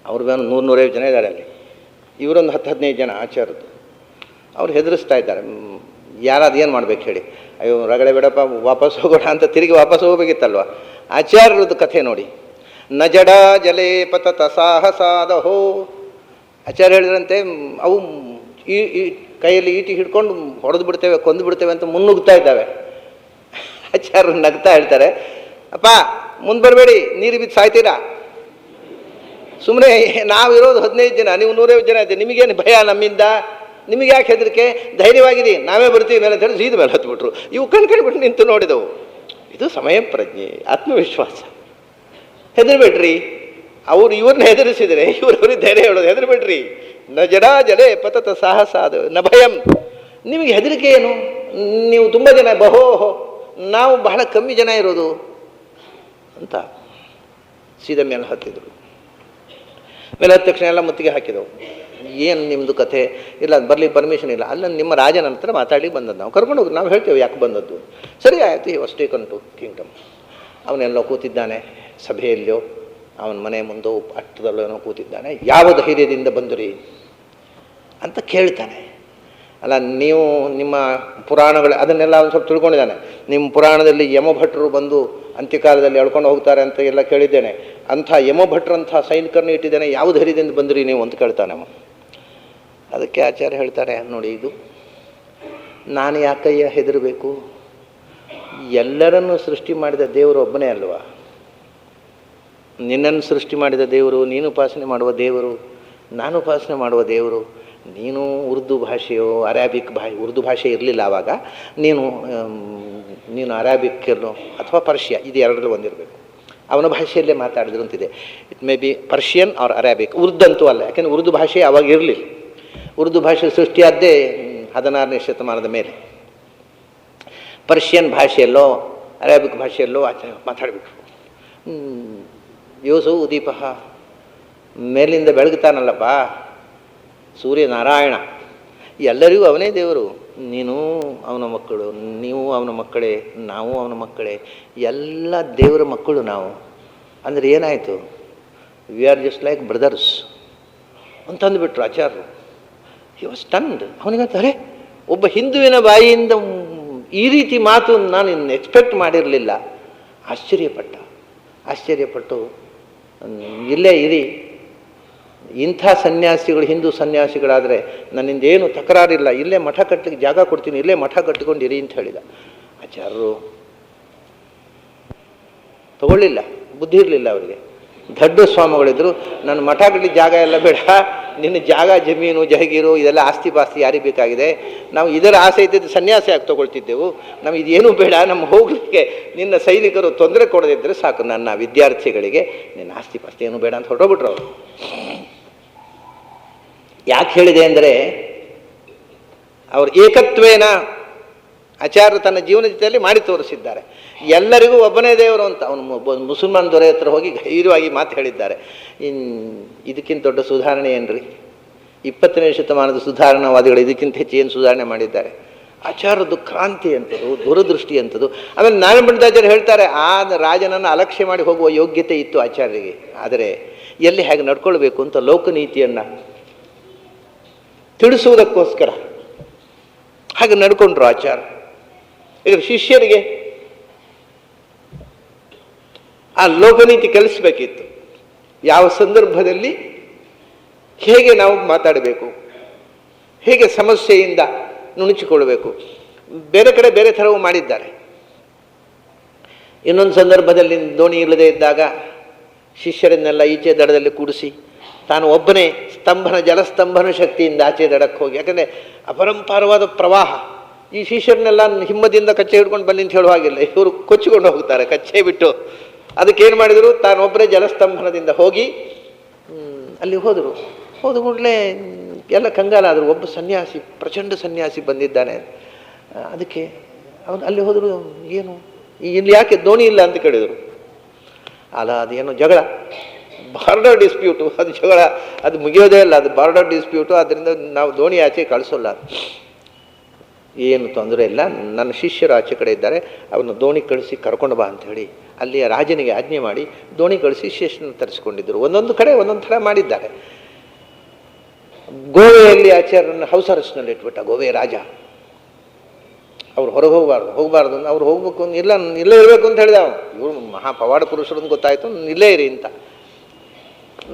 ಅವ್ರು 100-150 ಜನ ಇದ್ದಾರೆ ಅಲ್ಲಿ, ಇವರೊಂದು 10-15 ಜನ ಆಚಾರ್ಯರು. ಅವ್ರು ಹೆದರಿಸ್ತಾ ಇದ್ದಾರೆ. ಯಾರಾದ್ರು ಏನು ಮಾಡ್ಬೇಕು ಹೇಳಿ? ಅಯ್ಯೋ ರಗಳೆ ಬೇಡಪ್ಪ, ವಾಪಸ್ ಹೋಗೋಣ ಅಂತ ತಿರುಗಿ ವಾಪಸ್ ಹೋಗಬೇಕಿತ್ತಲ್ವ. ಆಚಾರ್ಯರದ್ದು ಕಥೆ ನೋಡಿ. ನ ಜಡ ಜಲೇ ಪತತ ಸಾಹಸಾದಹೋ. ಆಚಾರ್ಯ ಹೇಳಿದ್ರಂತೆ, ಅವು ಈ ಕೈಯಲ್ಲಿ ಈಟಿ ಹಿಡ್ಕೊಂಡು ಹೊಡೆದು ಬಿಡ್ತೇವೆ, ಕೊಂದು ಬಿಡ್ತೇವೆ ಅಂತ ಮುನ್ನುಗ್ತಾ ಇದ್ದಾವೆ. ಆಚಾರ್ಯರು ನಗ್ತಾ ಹೇಳ್ತಾರೆ, ಅಪ್ಪ ಮುಂದೆ ಬರಬೇಡಿ, ನೀರು ಬಿದ್ದು ಸಾಯ್ತೀರಾ, ಸುಮ್ಮನೆ ನಾವಿರೋದು 15 ಜನ, ನೀವು 150 ಜನ ಇದ್ದೀರಿ, ನಿಮಗೇನು ಭಯ ನಮ್ಮಿಂದ? ನಿಮಗೆ ಯಾಕೆ ಹೆದರಿಕೆ? ಧೈರ್ಯವಾಗಿರಿ, ನಾವೇ ಬರ್ತೀವಿ ಮೇಲೆ ಅಂತ ಹೇಳಿ ಸೀದ ಮೇಲೆ ಹತ್ಬಿಟ್ರು. ಇವು ಕಣ್ಕಂಡ್ಬಿಟ್ಟು ನಿಂತು ನೋಡಿದವು. ಇದು ಸಮಯ ಪ್ರಜ್ಞೆ, ಆತ್ಮವಿಶ್ವಾಸ. ಹೆದರ್ಬೇಡ್ರಿ ಅವರು ಇವ್ರನ್ನ ಹೆದರಿಸಿದರೆ ಇವ್ರವ್ರಿಗೆ ಧೈರ್ಯ ಹೇಳೋದು, ಹೆದರ್ಬಿಡ್ರಿ. ನ ಜಡಾ ಜಲೆ ಪತತ ಸಾಹಸಾದ ನ ಭಯಂ. ನಿಮಗೆ ಹೆದರಿಕೆ ಏನು? ನೀವು ತುಂಬ ಜನ ನಾವು ಬಹಳ ಕಮ್ಮಿ ಜನ ಇರೋದು ಅಂತ ಸೀದಾ ಮೇಲೆ ಹತ್ತಿದ್ರು. ಮೇಲೆ ಹತ್ತಿದ ತಕ್ಷಣ ಎಲ್ಲ ಮುತ್ತಿಗೆ ಹಾಕಿದವು. ಏನು ನಿಮ್ಮದು ಕಥೆ? ಇಲ್ಲ ಬರಲಿ ಪರ್ಮಿಷನ್ ಇಲ್ಲ. ಅಲ್ಲ ನಿಮ್ಮ ರಾಜನ ಹತ್ರ ಮಾತಾಡಿ ಬಂದದ್ದು, ನಾವು ಕರ್ಕೊಂಡು ಹೋಗಿ ನಾವು ಹೇಳ್ತೇವೆ ಯಾಕೆ ಬಂದದ್ದು. ಸರಿ ಆಯಿತು, ಈ ವಾಸ್ ಟೇಕನ್ ಟು ಕಿಂಗ್ಡಮ್. ಅವನೆಲ್ಲೋ ಕೂತಿದ್ದಾನೆ ಸಭೆಯಲ್ಲೋ, ಅವನ ಮನೆ ಮುಂದೋ ಅಟ್ಟದಲ್ಲೋ ಕೂತಿದ್ದಾನೆ. ಯಾವ ಧೈರ್ಯದಿಂದ ಬಂದಿರಿ ಅಂತ ಕೇಳ್ತಾನೆ. ಅಲ್ಲ ನೀವು ನಿಮ್ಮ ಪುರಾಣಗಳು ಅದನ್ನೆಲ್ಲ ಒಂದು ಸ್ವಲ್ಪ ತಿಳ್ಕೊಂಡಿದ್ದಾನೆ. ನಿಮ್ಮ ಪುರಾಣದಲ್ಲಿ ಯಮಭಟ್ರು ಬಂದು ಅಂತ್ಯಕಾಲದಲ್ಲಿ ಎಳ್ಕೊಂಡು ಹೋಗ್ತಾರೆ ಅಂತ ಎಲ್ಲ ಕೇಳಿದ್ದೇನೆ. ಅಂಥ ಯಮಭಟ್ರಂಥ ಸೈನಿಕರನ್ನು ಇಟ್ಟಿದ್ದೇನೆ, ಯಾವ ಧೈರ್ಯದಿಂದ ಬಂದಿರಿ ನೀವು ಅಂತ ಕೇಳ್ತಾನೆ ಅವ. ಅದಕ್ಕೆ ಆಚಾರ್ಯ ಹೇಳ್ತಾರೆ, ನೋಡಿ ಇದು ನಾನು ಯಾಕಯ್ಯ ಹೆದರಬೇಕು? ಎಲ್ಲರನ್ನೂ ಸೃಷ್ಟಿ ಮಾಡಿದ ದೇವರು ಒಬ್ಬನೇ ಅಲ್ವಾ? ನಿನ್ನನ್ನು ಸೃಷ್ಟಿ ಮಾಡಿದ ದೇವರು, ನೀನು ಉಪಾಸನೆ ಮಾಡುವ ದೇವರು, ನಾನು ಉಪಾಸನೆ ಮಾಡುವ ದೇವರು. ನೀನು ಉರ್ದು ಭಾಷೆಯೋ ಅರಾಬಿಕ್ ಉರ್ದು ಭಾಷೆ ಇರಲಿಲ್ಲ ಆವಾಗ, ನೀನು ಅರಾಬಿಕ್ಕಲ್ಲೋ ಅಥವಾ ಪರ್ಷಿಯಾ, ಇದು ಎರಡರಲ್ಲಿ ಒಂದಿರಬೇಕು. ಅವನ ಭಾಷೆಯಲ್ಲೇ ಮಾತಾಡಿದ್ರು ಅಂತಿದೆ. It may be Persian or Arabic. ಉರ್ದಂತೂ ಅಲ್ಲ, ಯಾಕೆಂದರೆ ಉರ್ದು ಭಾಷೆ ಅವಾಗ ಇರಲಿಲ್ಲ. ಉರ್ದು ಭಾಷೆ ಸೃಷ್ಟಿಯಾದ್ದೇ 16ನೇ ಶತಮಾನದ ಮೇಲೆ. ಪರ್ಷಿಯನ್ ಭಾಷೆಯಲ್ಲೋ ಅರಾಬಿಕ್ ಭಾಷೆಯಲ್ಲೋ ಮಾತಾಡಬೇಕು. ಯೋಸು ಉದೀಪ, ಮೇಲಿಂದ ಬೆಳಗ್ತಾನಲ್ಲಪ್ಪ ಸೂರ್ಯನಾರಾಯಣ, ಎಲ್ಲರಿಗೂ ಅವನೇ ದೇವರು. ನೀನು ಅವನ ಮಕ್ಕಳು, ನೀವು ಅವನ ಮಕ್ಕಳೇ, ನಾವು ಅವನ ಮಕ್ಕಳೇ, ಎಲ್ಲ ದೇವರ ಮಕ್ಕಳು ನಾವು. ಅಂದರೆ ಏನಾಯಿತು? We are just like brothers ಅಂತಂದುಬಿಟ್ರು ಆಚಾರ್ಯರು. He was ಸ್ಟನ್ಡ್. ಅವನಿಗಂತಾರೆ ಒಬ್ಬ ಹಿಂದುವಿನ ಬಾಯಿಯಿಂದ ಈ ರೀತಿ ಮಾತು ನಾನು ಎಕ್ಸ್ಪೆಕ್ಟ್ ಮಾಡಿರಲಿಲ್ಲ. ಆಶ್ಚರ್ಯಪಟ್ಟು ಇಲ್ಲೇ ಇರಿ, ಇಂಥ ಸನ್ಯಾಸಿಗಳು ಹಿಂದೂ ಸನ್ಯಾಸಿಗಳಾದರೆ ನನ್ನಿಂದ ಏನು ತಕರಾರಿಲ್ಲ, ಇಲ್ಲೇ ಮಠ ಕಟ್ಟಲಿಕ್ಕೆ ಜಾಗ ಕೊಡ್ತೀನಿ, ಇಲ್ಲೇ ಮಠ ಕಟ್ಟಿಕೊಂಡಿರಿ ಅಂತ ಹೇಳಿದ. ಆಚಾರ್ಯರು ತಗೊಳ್ಳಿಲ್ಲ, ಬುದ್ಧಿ ಇರಲಿಲ್ಲ ಅವರಿಗೆ. ದೊಡ್ಡ ಸ್ವಾಮಿಗಳಿದ್ರು, ನನ್ನ ಮಠ ಕಟ್ಟಲಿಕ್ಕೆ ಜಾಗ ಎಲ್ಲ ಬೇಡ, ನಿನ್ನ ಜಾಗ ಜಮೀನು ಜಹಗೀರು ಇದೆಲ್ಲ ಆಸ್ತಿ ಪಾಸ್ತಿ ಯಾರಿಗೆ ಬೇಕಾಗಿದೆ, ನಾವು ಇದರ ಆಸೆ ಇದ್ದಿದ್ದು ಸನ್ಯಾಸಿ ಆಗಿ ತೊಗೊಳ್ತಿದ್ದೆವು, ನಮಗೆ ಇದೇನೂ ಬೇಡ, ನಮ್ಮ ಹೋಗಲಿಕ್ಕೆ ನಿನ್ನ ಸೈನಿಕರು ತೊಂದರೆ ಕೊಡದಿದ್ದರೆ ಸಾಕು, ನನ್ನ ವಿದ್ಯಾರ್ಥಿಗಳಿಗೆ ನಿನ್ನ ಆಸ್ತಿ ಪಾಸ್ತಿ ಏನೂ ಬೇಡ ಅಂತ ಹೊರಟೋಗ್ಬಿಟ್ರು ಅವರು. ಯಾಕೆ ಹೇಳಿದೆ ಅಂದರೆ ಅವರು ಏಕತ್ವೇನ ಆಚಾರ್ಯರು ತನ್ನ ಜೀವನ ಜೊತೆಯಲ್ಲಿ ಮಾಡಿ ತೋರಿಸಿದ್ದಾರೆ. ಎಲ್ಲರಿಗೂ ಒಬ್ಬನೇ ದೇವರು ಅಂತ ಅವನು ಮುಸಲ್ಮಾನ್ ದೊರೆ ಹತ್ರ ಹೋಗಿ ಧೈರ್ಯವಾಗಿ ಮಾತು ಹೇಳಿದ್ದಾರೆ. ಇದಕ್ಕಿಂತ ದೊಡ್ಡ ಸುಧಾರಣೆ ಏನ್ರಿ? 20ನೇ ಶತಮಾನದ ಸುಧಾರಣಾವಾದಿಗಳು ಇದಕ್ಕಿಂತ ಹೆಚ್ಚು ಏನು ಸುಧಾರಣೆ ಮಾಡಿದ್ದಾರೆ? ಆಚಾರ್ಯದ್ದು ಕ್ರಾಂತಿ ಅಂತದ್ದು, ದೂರದೃಷ್ಟಿ ಅಂತದ್ದು. ಆಮೇಲೆ ನಾರಾಯಣಾಚಾರ್ಯರು ಹೇಳ್ತಾರೆ, ಆ ರಾಜನನ್ನು ಅಲಕ್ಷ್ಯ ಮಾಡಿ ಹೋಗುವ ಯೋಗ್ಯತೆ ಇತ್ತು ಆಚಾರ್ಯರಿಗೆ, ಆದರೆ ಎಲ್ಲಿ ಹೇಗೆ ನಡ್ಕೊಳ್ಬೇಕು ಅಂತ ಲೋಕನೀತಿಯನ್ನು ತಿಳಿಸುವುದಕ್ಕೋಸ್ಕರ ಹಾಗೆ ನಡ್ಕೊಂಡ್ರು ಆಚಾರ್ಯ. ಈಗ ಶಿಷ್ಯರಿಗೆ ಆ ಲೋಕನೀತಿ ಕಲಿಸಬೇಕಿತ್ತು. ಯಾವ ಸಂದರ್ಭದಲ್ಲಿ ಹೇಗೆ ನಾವು ಮಾತಾಡಬೇಕು, ಹೇಗೆ ಸಮಸ್ಯೆಯಿಂದ ನುಣುಚಿಕೊಳ್ಬೇಕು. ಬೇರೆ ಕಡೆ ಬೇರೆ ಥರವೂ ಮಾಡಿದ್ದಾರೆ. ಇನ್ನೊಂದು ಸಂದರ್ಭದಲ್ಲಿ ದೋಣಿ ಇಲ್ಲದೆ ಇದ್ದಾಗ ಶಿಷ್ಯರನ್ನೆಲ್ಲ ಈಚೆ ದಡದಲ್ಲಿ ಕೂಡಿಸಿ ತಾನು ಒಬ್ಬನೇ ಜಲಸ್ತಂಭನ ಶಕ್ತಿಯಿಂದ ಆಚೆ ದಡಕ್ಕೆ ಹೋಗಿ, ಯಾಕಂದರೆ ಅಪರಂಪಾರವಾದ ಪ್ರವಾಹ, ಈ ಶಿಷ್ಯರನ್ನೆಲ್ಲ ಹಿಮ್ಮದಿಂದ ಕಚ್ಚೆ ಹಿಡ್ಕೊಂಡು ಬನ್ನಿ ಅಂತ ಹೇಳುವ ಹಾಗಿಲ್ಲ, ಇವರು ಕೊಚ್ಚಿಕೊಂಡು ಹೋಗ್ತಾರೆ ಕಚ್ಚೆ ಬಿಟ್ಟು. ಅದಕ್ಕೇನು ಮಾಡಿದರು, ತಾನೊಬ್ಬರೇ ಜಲಸ್ತಂಭನದಿಂದ ಹೋಗಿ ಅಲ್ಲಿ ಹೋದ ಕೂಡಲೇ ಎಲ್ಲ ಕಂಗಾಲಾದರು. ಒಬ್ಬ ಸನ್ಯಾಸಿ, ಪ್ರಚಂಡ ಸನ್ಯಾಸಿ ಬಂದಿದ್ದಾನೆ. ಅದಕ್ಕೆ ಅವನು ಅಲ್ಲಿ ಹೋದರು, ಏನು ಇಲ್ಲಿ ಯಾಕೆ ದೋಣಿ ಇಲ್ಲ ಅಂತ ಕೇಳಿದರು. ಅಲ್ಲ ಅದೇನು ಜಗಳ, ಬಾರ್ಡರ್ ಡಿಸ್ಪ್ಯೂಟು, ಅದು ಜಗಳ, ಅದು ಮುಗಿಯೋದೇ ಇಲ್ಲ, ಅದು ಬಾರ್ಡರ್ ಡಿಸ್ಪ್ಯೂಟು, ಅದರಿಂದ ನಾವು ದೋಣಿ ಆಚೆ ಕಳಿಸೋಲ್ಲ. ಏನು ತೊಂದರೆ ಇಲ್ಲ, ನನ್ನ ಶಿಷ್ಯರು ಆಚೆ ಕಡೆ ಇದ್ದಾರೆ, ಅವನು ದೋಣಿ ಕಳಿಸಿ ಕರ್ಕೊಂಡು ಬಾ ಅಂಥೇಳಿ ಅಲ್ಲಿಯ ರಾಜನಿಗೆ ಆಜ್ಞೆ ಮಾಡಿ ದೋಣಿ ಕಳಿಸಿ ಶಿಷ್ಯನ ತರಿಸ್ಕೊಂಡಿದ್ದರು. ಒಂದೊಂದು ಕಡೆ ಒಂದೊಂದು ಥರ ಮಾಡಿದ್ದಾರೆ. ಗೋವೆಯಲ್ಲಿ ಆಚಾರ್ಯರನ್ನು ಹೌಸ್ ಅರೆಸ್ಟ್ನಲ್ಲಿ ಇಟ್ಬಿಟ್ಟ ಗೋವೆ ರಾಜ. ಅವ್ರು ಹೊರಗೆ ಹೋಗಬಾರ್ದು ಅವ್ರು ಹೋಗ್ಬೇಕು ಇಲ್ಲೇ ಇರಬೇಕು ಅಂತ ಹೇಳಿದ. ಇವರು ಮಹಾಪವಾಡ ಪುರುಷರು ಅಂತ ಗೊತ್ತಾಯಿತು, ಇಲ್ಲೇ ಇರಿ ಅಂತ.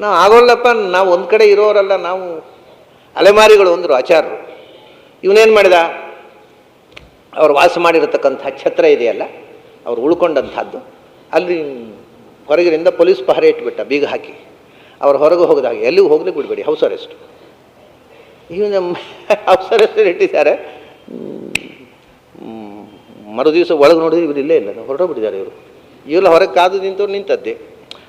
ನಾವು ಆಗೋಲ್ಲಪ್ಪ, ನಾವು ಒಂದು ಕಡೆ ಇರೋರಲ್ಲ, ನಾವು ಅಲೆಮಾರಿಗಳು ಅಂದರು ಆಚಾರ್ಯರು. ಇವನೇನು ಮಾಡಿದ, ಅವ್ರು ವಾಸ ಮಾಡಿರತಕ್ಕಂಥ ಛತ್ರ ಇದೆಯಲ್ಲ, ಅವ್ರು ಉಳ್ಕೊಂಡಂಥದ್ದು, ಅಲ್ಲಿ ಹೊರಗಿನಿಂದ ಪೊಲೀಸ್ ಪಹರೆ ಇಟ್ಬಿಟ್ಟ, ಬೀಗ ಹಾಕಿ. ಅವ್ರು ಹೊರಗೆ ಹೋಗಿದಾಗ ಎಲ್ಲಿಗೂ ಹೋಗ್ಲಿಕ್ಕೆ ಬಿಡಬೇಡಿ, ಹೌಸ್ ಅರೆಸ್ಟ್. ಇವು ನಮ್ಮ ಹೌಸ್ ಅರೆಸ್ಟ್ ಇಟ್ಟಿದ್ದಾರೆ. ಮರು ದಿವಸ ಒಳಗೆ ನೋಡಿದ್ರೆ ಇವರು ಇಲ್ಲೇ ಇಲ್ಲ, ಹೊರಟೋಗ್ಬಿಟ್ಟಿದ್ದಾರೆ ಇವರು. ಇವೆಲ್ಲ ಹೊರಗೆ ಕಾದು ನಿಂತವ್ರು ನಿಂತದ್ದೇ,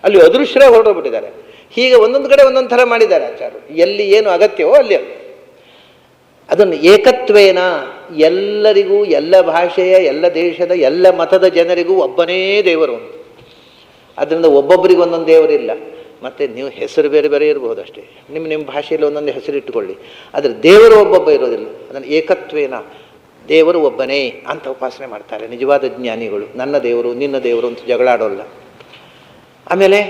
ಅಲ್ಲಿ ಅದೃಶ್ಯರೇ ಹೊರಟೋಗ್ಬಿಟ್ಟಿದ್ದಾರೆ. ಹೀಗೆ ಒಂದೊಂದು ಕಡೆ ಒಂದೊಂದು ಥರ ಮಾಡಿದ್ದಾರೆ ಆಚಾರ್ಯರು. ಎಲ್ಲಿ ಏನು ಅಗತ್ಯವೋ ಅಲ್ಲಿ ಅದನ್ನು ಏಕತ್ವೇನ ಎಲ್ಲರಿಗೂ, ಎಲ್ಲ ಭಾಷೆಯ, ಎಲ್ಲ ದೇಶದ, ಎಲ್ಲ ಮತದ ಜನರಿಗೂ ಒಬ್ಬನೇ ದೇವರು. ಅದರಿಂದ ಒಬ್ಬೊಬ್ಬರಿಗೆ ಒಂದೊಂದು ದೇವರಿಲ್ಲ. ಮತ್ತು ನೀವು ಹೆಸರು ಬೇರೆ ಬೇರೆ ಇರ್ಬೋದು ಅಷ್ಟೇ, ನಿಮ್ಮ ಭಾಷೆಯಲ್ಲಿ ಒಂದೊಂದು ಹೆಸರು ಇಟ್ಟುಕೊಳ್ಳಿ, ಆದರೆ ದೇವರು ಒಬ್ಬೊಬ್ಬ ಇರೋದಿಲ್ಲ. ಅದನ್ನು ಏಕತ್ವೇನ ದೇವರು ಒಬ್ಬನೇ ಅಂತ ಉಪಾಸನೆ ಮಾಡ್ತಾರೆ ನಿಜವಾದ ಜ್ಞಾನಿಗಳು. ನನ್ನ ದೇವರು ನಿನ್ನ ದೇವರು ಅಂತ ಜಗಳಾಡೋಲ್ಲ. ಆಮೇಲೆ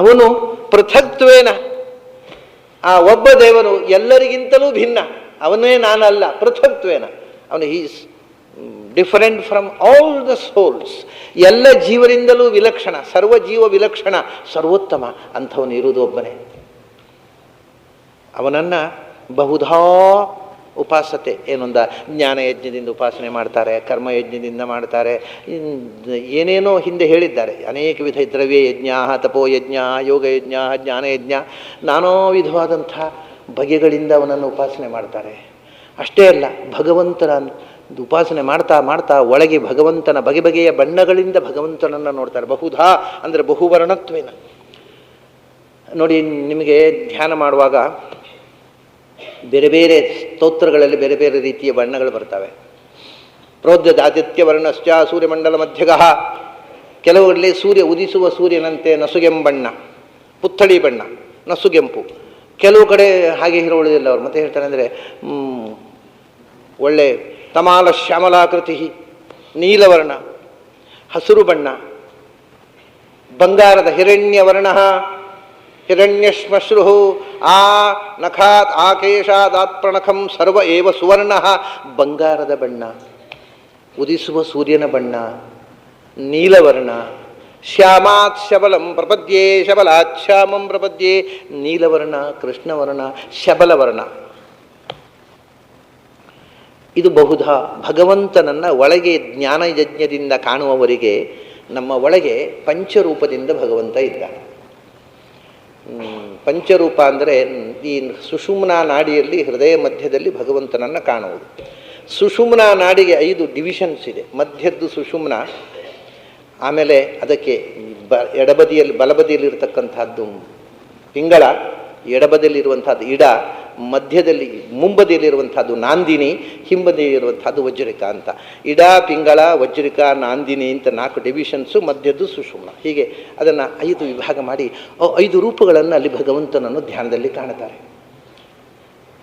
ಅವನು ಪೃಥಕ್ತ್ವೇನ, ಆ ಒಬ್ಬ ದೇವರು ಎಲ್ಲರಿಗಿಂತಲೂ ಭಿನ್ನ, ಅವನೇ ನಾನಲ್ಲ. ಪೃಥಕ್ತ್ವೇನ ಅವನು is different from all the souls, ಎಲ್ಲ ಜೀವರಿಂದಲೂ ವಿಲಕ್ಷಣ, ಸರ್ವಜೀವ ವಿಲಕ್ಷಣ, ಸರ್ವೋತ್ತಮ ಅಂಥವನು ಇರುವುದು ಒಬ್ಬನೇ. ಅವನನ್ನು ಬಹುಧಾ ಉಪಾಸತೆ ಏನೊಂದ ಜ್ಞಾನಯಜ್ಞದಿಂದ ಉಪಾಸನೆ ಮಾಡ್ತಾರೆ, ಕರ್ಮಯಜ್ಞದಿಂದ ಮಾಡ್ತಾರೆ, ಏನೇನೋ ಹಿಂದೆ ಹೇಳಿದ್ದಾರೆ. ಅನೇಕ ವಿಧ ದ್ರವ್ಯ ಯಜ್ಞ, ತಪೋಯಜ್ಞ, ಯೋಗಯಜ್ಞ, ಜ್ಞಾನಯಜ್ಞ, ನಾನಾ ವಿಧವಾದಂಥ ಬಗೆಗಳಿಂದ ಅವನನ್ನು ಉಪಾಸನೆ ಮಾಡ್ತಾರೆ. ಅಷ್ಟೇ ಅಲ್ಲ, ಭಗವಂತನ ಉಪಾಸನೆ ಮಾಡ್ತಾ ಮಾಡ್ತಾ ಒಳಗೆ ಭಗವಂತನ ಬಗೆ ಬಗೆಯ ಬಣ್ಣಗಳಿಂದ ಭಗವಂತನನ್ನು ನೋಡ್ತಾರೆ. ಬಹುಧಾ ಅಂದರೆ ಬಹುವರ್ಣತ್ವೇನ. ನೋಡಿ, ನಿಮಗೆ ಧ್ಯಾನ ಮಾಡುವಾಗ ಬೇರೆ ಬೇರೆ ಸ್ತೋತ್ರಗಳಲ್ಲಿ ಬೇರೆ ಬೇರೆ ರೀತಿಯ ಬಣ್ಣಗಳು ಬರ್ತವೆ. ಪ್ರೋದ್ಯದಾದಿತ್ಯ ವರ್ಣಶ್ಚ ಸೂರ್ಯಮಂಡಲ ಮಧ್ಯಗಃ. ಕೆಲವುಗಳಲ್ಲಿ ಸೂರ್ಯ ಉದಿಸುವ ಸೂರ್ಯನಂತೆ ನಸುಗೆಂಬಣ್ಣ, ಪುತ್ಥಳಿ ಬಣ್ಣ, ನಸುಗೆಂಪು. ಕೆಲವು ಕಡೆ ಹಾಗೆ ಇರುವುದಿಲ್ಲ. ಅವರು ಮತ್ತೆ ಹೇಳ್ತಾರೆ ಅಂದರೆ ಒಳ್ಳೆ ತಮಾಲ ಶ್ಯಾಮಲಾಕೃತಿ, ನೀಲವರ್ಣ, ಹಸಿರು ಬಣ್ಣ, ಬಂಗಾರದ ಹಿರಣ್ಯವರ್ಣ, ಹಿರಣ್ಯಶ್ಮಶ್ರು, ಆ ನಖಾತ್ ಆಕೇಶಾದಾತ್ ಪ್ರಣಖಂ ಸರ್ವ ಏವ ಸುವರ್ಣ. ಬಂಗಾರದ ಬಣ್ಣ, ಉದಿಸುವ ಸೂರ್ಯನ ಬಣ್ಣ, ನೀಲವರ್ಣ. ಶ್ಯಾಮಾತ್ ಶಬಲಂ ಪ್ರಪದ್ಯೆ ಶಬಲಾತ್ ಶ್ಯಾಮಂ ಪ್ರಪದ್ಯೆ. ನೀಲವರ್ಣ, ಕೃಷ್ಣವರ್ಣ, ಶಬಲವರ್ಣ. ಇದು ಬಹುಧಾ ಭಗವಂತನನ್ನು ಒಳಗೆ ಜ್ಞಾನಯಜ್ಞದಿಂದ ಕಾಣುವವರಿಗೆ ನಮ್ಮ ಒಳಗೆ ಪಂಚರೂಪದಿಂದ ಭಗವಂತ ಇದ್ದಾನೆ. ಪಂಚರೂಪ ಅಂದರೆ ಈ ಸುಷುಮ್ನಾ ನಾಡಿಯಲ್ಲಿ ಹೃದಯ ಮಧ್ಯದಲ್ಲಿ ಭಗವಂತನನ್ನು ಕಾಣುವುದು. ಸುಷುಮ್ನಾ ನಾಡಿಗೆ 5 ಡಿವಿಷನ್ಸ್ ಇದೆ. ಮಧ್ಯದ್ದು ಸುಷುಮ್ನ, ಆಮೇಲೆ ಅದಕ್ಕೆ ಎಡಬದಿಯಲ್ಲಿ ಬಲಬದಿಯಲ್ಲಿರ್ತಕ್ಕಂಥದ್ದು ಪಿಂಗಳ, ಎಡಬದಿಯಲ್ಲಿರುವಂಥದ್ದು ಇಡ, ಮಧ್ಯದಲ್ಲಿ ಮುಂಬದಿಯಲ್ಲಿರುವಂಥದ್ದು ನಾಂದಿನಿ, ಹಿಂಬದಿಯಲ್ಲಿರುವಂಥದ್ದು ವಜ್ರಿಕ ಅಂತ. ಇಡ, ಪಿಂಗಳ, ವಜ್ರಿಕ, ನಾಂದಿನಿ ಅಂತ 4 ಡಿವಿಷನ್ಸು. ಮಧ್ಯದ್ದು ಸುಷುಮ್ನ. ಹೀಗೆ ಅದನ್ನು 5 ವಿಭಾಗ ಮಾಡಿ 5 ರೂಪಗಳನ್ನು ಅಲ್ಲಿ ಭಗವಂತನನ್ನು ಧ್ಯಾನದಲ್ಲಿ ಕಾಣುತ್ತಾರೆ.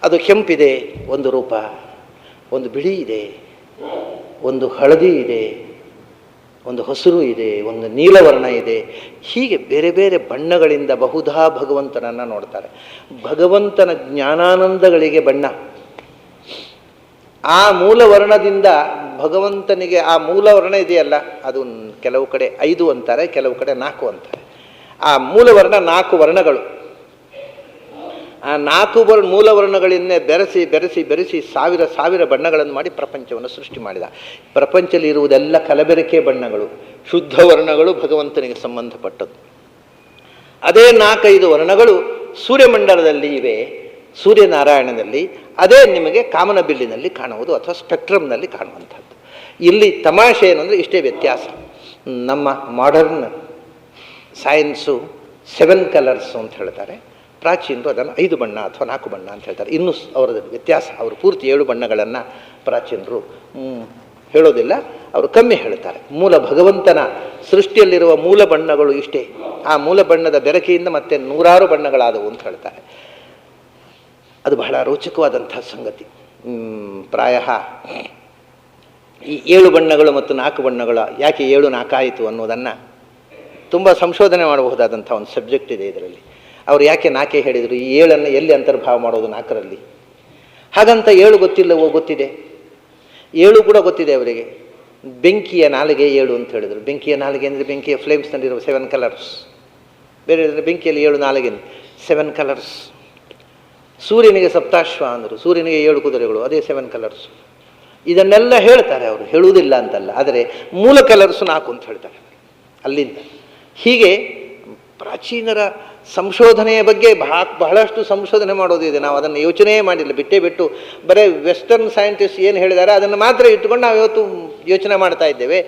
ಅದು ಕೆಂಪಿದೆ ಒಂದು ರೂಪ, ಒಂದು ಬಿಳಿ ಇದೆ, ಒಂದು ಹಳದಿ ಇದೆ, ಒಂದು ಹಸಿರು ಇದೆ, ಒಂದು ನೀಲವರ್ಣ ಇದೆ. ಹೀಗೆ ಬೇರೆ ಬೇರೆ ಬಣ್ಣಗಳಿಂದ ಬಹುಧಾ ಭಗವಂತನನ್ನು ನೋಡ್ತಾರೆ. ಭಗವಂತನ ಜ್ಞಾನಾನಂದಗಳಿಗೆ ಬಣ್ಣ. ಆ ಮೂಲವರ್ಣದಿಂದ ಭಗವಂತನಿಗೆ ಆ ಮೂಲವರ್ಣ ಇದೆಯಲ್ಲ, ಅದು ಕೆಲವು ಕಡೆ 5 ಅಂತಾರೆ, ಕೆಲವು ಕಡೆ 4 ಅಂತಾರೆ. ಆ ಮೂಲವರ್ಣ 4 ವರ್ಣಗಳು. ಆ 4 ಮೂಲವರ್ಣಗಳಿಂದ ಬೆರೆಸಿ ಬೆರೆಸಿ ಬೆರೆಸಿ ಸಾವಿರ ಸಾವಿರ ಬಣ್ಣಗಳನ್ನು ಮಾಡಿ ಪ್ರಪಂಚವನ್ನು ಸೃಷ್ಟಿ ಮಾಡಿದ. ಪ್ರಪಂಚದಲ್ಲಿ ಇರುವುದೆಲ್ಲ ಕಲಬೆರಕೆ ಬಣ್ಣಗಳು, ಶುದ್ಧ ವರ್ಣಗಳು ಭಗವಂತನಿಗೆ ಸಂಬಂಧಪಟ್ಟದ್ದು. ಅದೇ 4-5 ವರ್ಣಗಳು ಸೂರ್ಯಮಂಡಲದಲ್ಲಿ ಇವೆ, ಸೂರ್ಯನಾರಾಯಣನಲ್ಲಿ. ಅದೇ ನಿಮಗೆ ಕಾಮನಬಿಲ್ಲಿನಲ್ಲಿ ಕಾಣುವುದು ಅಥವಾ ಸ್ಪೆಕ್ಟ್ರಮ್ನಲ್ಲಿ ಕಾಣುವಂಥದ್ದು. ಇಲ್ಲಿ ತಮಾಷೆ ಏನಂದರೆ ಇಷ್ಟೇ ವ್ಯತ್ಯಾಸ. ನಮ್ಮ ಮಾಡರ್ನ್ ಸೈನ್ಸು 7 ಕಲರ್ಸು ಅಂತ ಹೇಳ್ತಾರೆ, ಪ್ರಾಚೀನರು ಅದನ್ನು 5 ಬಣ್ಣ ಅಥವಾ 4 ಬಣ್ಣ ಅಂತ ಹೇಳ್ತಾರೆ. ಇನ್ನೂ ಅವರದ್ದು ವ್ಯತ್ಯಾಸ. ಅವರು ಪೂರ್ತಿ 7 ಬಣ್ಣಗಳನ್ನು ಪ್ರಾಚೀನರು ಹೇಳೋದಿಲ್ಲ, ಅವರು ಕಮ್ಮಿ ಹೇಳ್ತಾರೆ. ಮೂಲ ಭಗವಂತನ ಸೃಷ್ಟಿಯಲ್ಲಿರುವ ಮೂಲ ಬಣ್ಣಗಳು ಇಷ್ಟೇ. ಆ ಮೂಲ ಬಣ್ಣದ ಬೆರಕೆಯಿಂದ ಮತ್ತೆ 100 ಬಣ್ಣಗಳಾದವು ಅಂತ ಹೇಳ್ತಾರೆ. ಅದು ಬಹಳ ರೋಚಕವಾದಂಥ ಸಂಗತಿ. ಪ್ರಾಯ ಈ 7 ಬಣ್ಣಗಳು ಮತ್ತು 4 ಬಣ್ಣಗಳು ಯಾಕೆ 7 4 ಆಯಿತು ಅನ್ನೋದನ್ನು ತುಂಬ ಸಂಶೋಧನೆ ಮಾಡಬಹುದಾದಂಥ ಒಂದು ಸಬ್ಜೆಕ್ಟ್ ಇದೆ ಇದರಲ್ಲಿ. ಅವರು ಯಾಕೆ 4 ಹೇಳಿದರು, ಈ 7ಅನ್ನು ಎಲ್ಲಿ ಅಂತರ್ಭಾವ ಮಾಡೋದು 4ರಲ್ಲಿ? ಹಾಗಂತ 7 ಗೊತ್ತಿಲ್ಲವೋ? ಗೊತ್ತಿದೆ. 7 ಕೂಡ ಗೊತ್ತಿದೆ ಅವರಿಗೆ. ಬೆಂಕಿಯ ನಾಲಿಗೆ 7 ಅಂತ ಹೇಳಿದರು. ಬೆಂಕಿಯ ನಾಲಿಗೆ ಅಂದರೆ ಬೆಂಕಿಯ ಫ್ಲೇಮ್ಸ್ನಲ್ಲಿರುವ 7 ಕಲರ್ಸ್. ಬೇರೆ ಹೇಳಿದರೆ ಬೆಂಕಿಯಲ್ಲಿ 7 ನಾಲಿಗೆ, 7 ಕಲರ್ಸ್. ಸೂರ್ಯನಿಗೆ ಸಪ್ತಾಶ್ವ ಅಂದರು, ಸೂರ್ಯನಿಗೆ 7 ಕುದುರೆಗಳು, ಅದೇ 7 ಕಲರ್ಸ್. ಇದನ್ನೆಲ್ಲ ಹೇಳ್ತಾರೆ ಅವರು, ಹೇಳುವುದಿಲ್ಲ ಅಂತಲ್ಲ, ಆದರೆ ಮೂಲ ಕಲರ್ಸು 4 ಅಂತ ಹೇಳ್ತಾರೆ ಅಲ್ಲಿಂದ. ಹೀಗೆ ಪ್ರಾಚೀನರ ಸಂಶೋಧನೆಯ ಬಗ್ಗೆ ಬಹಳಷ್ಟು ಸಂಶೋಧನೆ ಮಾಡೋದಿದೆ. ನಾವು ಅದನ್ನು ಯೋಚನೆಯೇ ಮಾಡಿಲ್ಲ, ಬಿಟ್ಟು ಬರೀ ವೆಸ್ಟರ್ನ್ ಸೈಂಟಿಸ್ಟ್ ಏನು ಹೇಳಿದ್ದಾರೆ ಅದನ್ನು ಮಾತ್ರ ಇಟ್ಟುಕೊಂಡು ನಾವು ಇವತ್ತು ಯೋಚನೆ ಮಾಡ್ತಾ ಇದ್ದೇವೆ.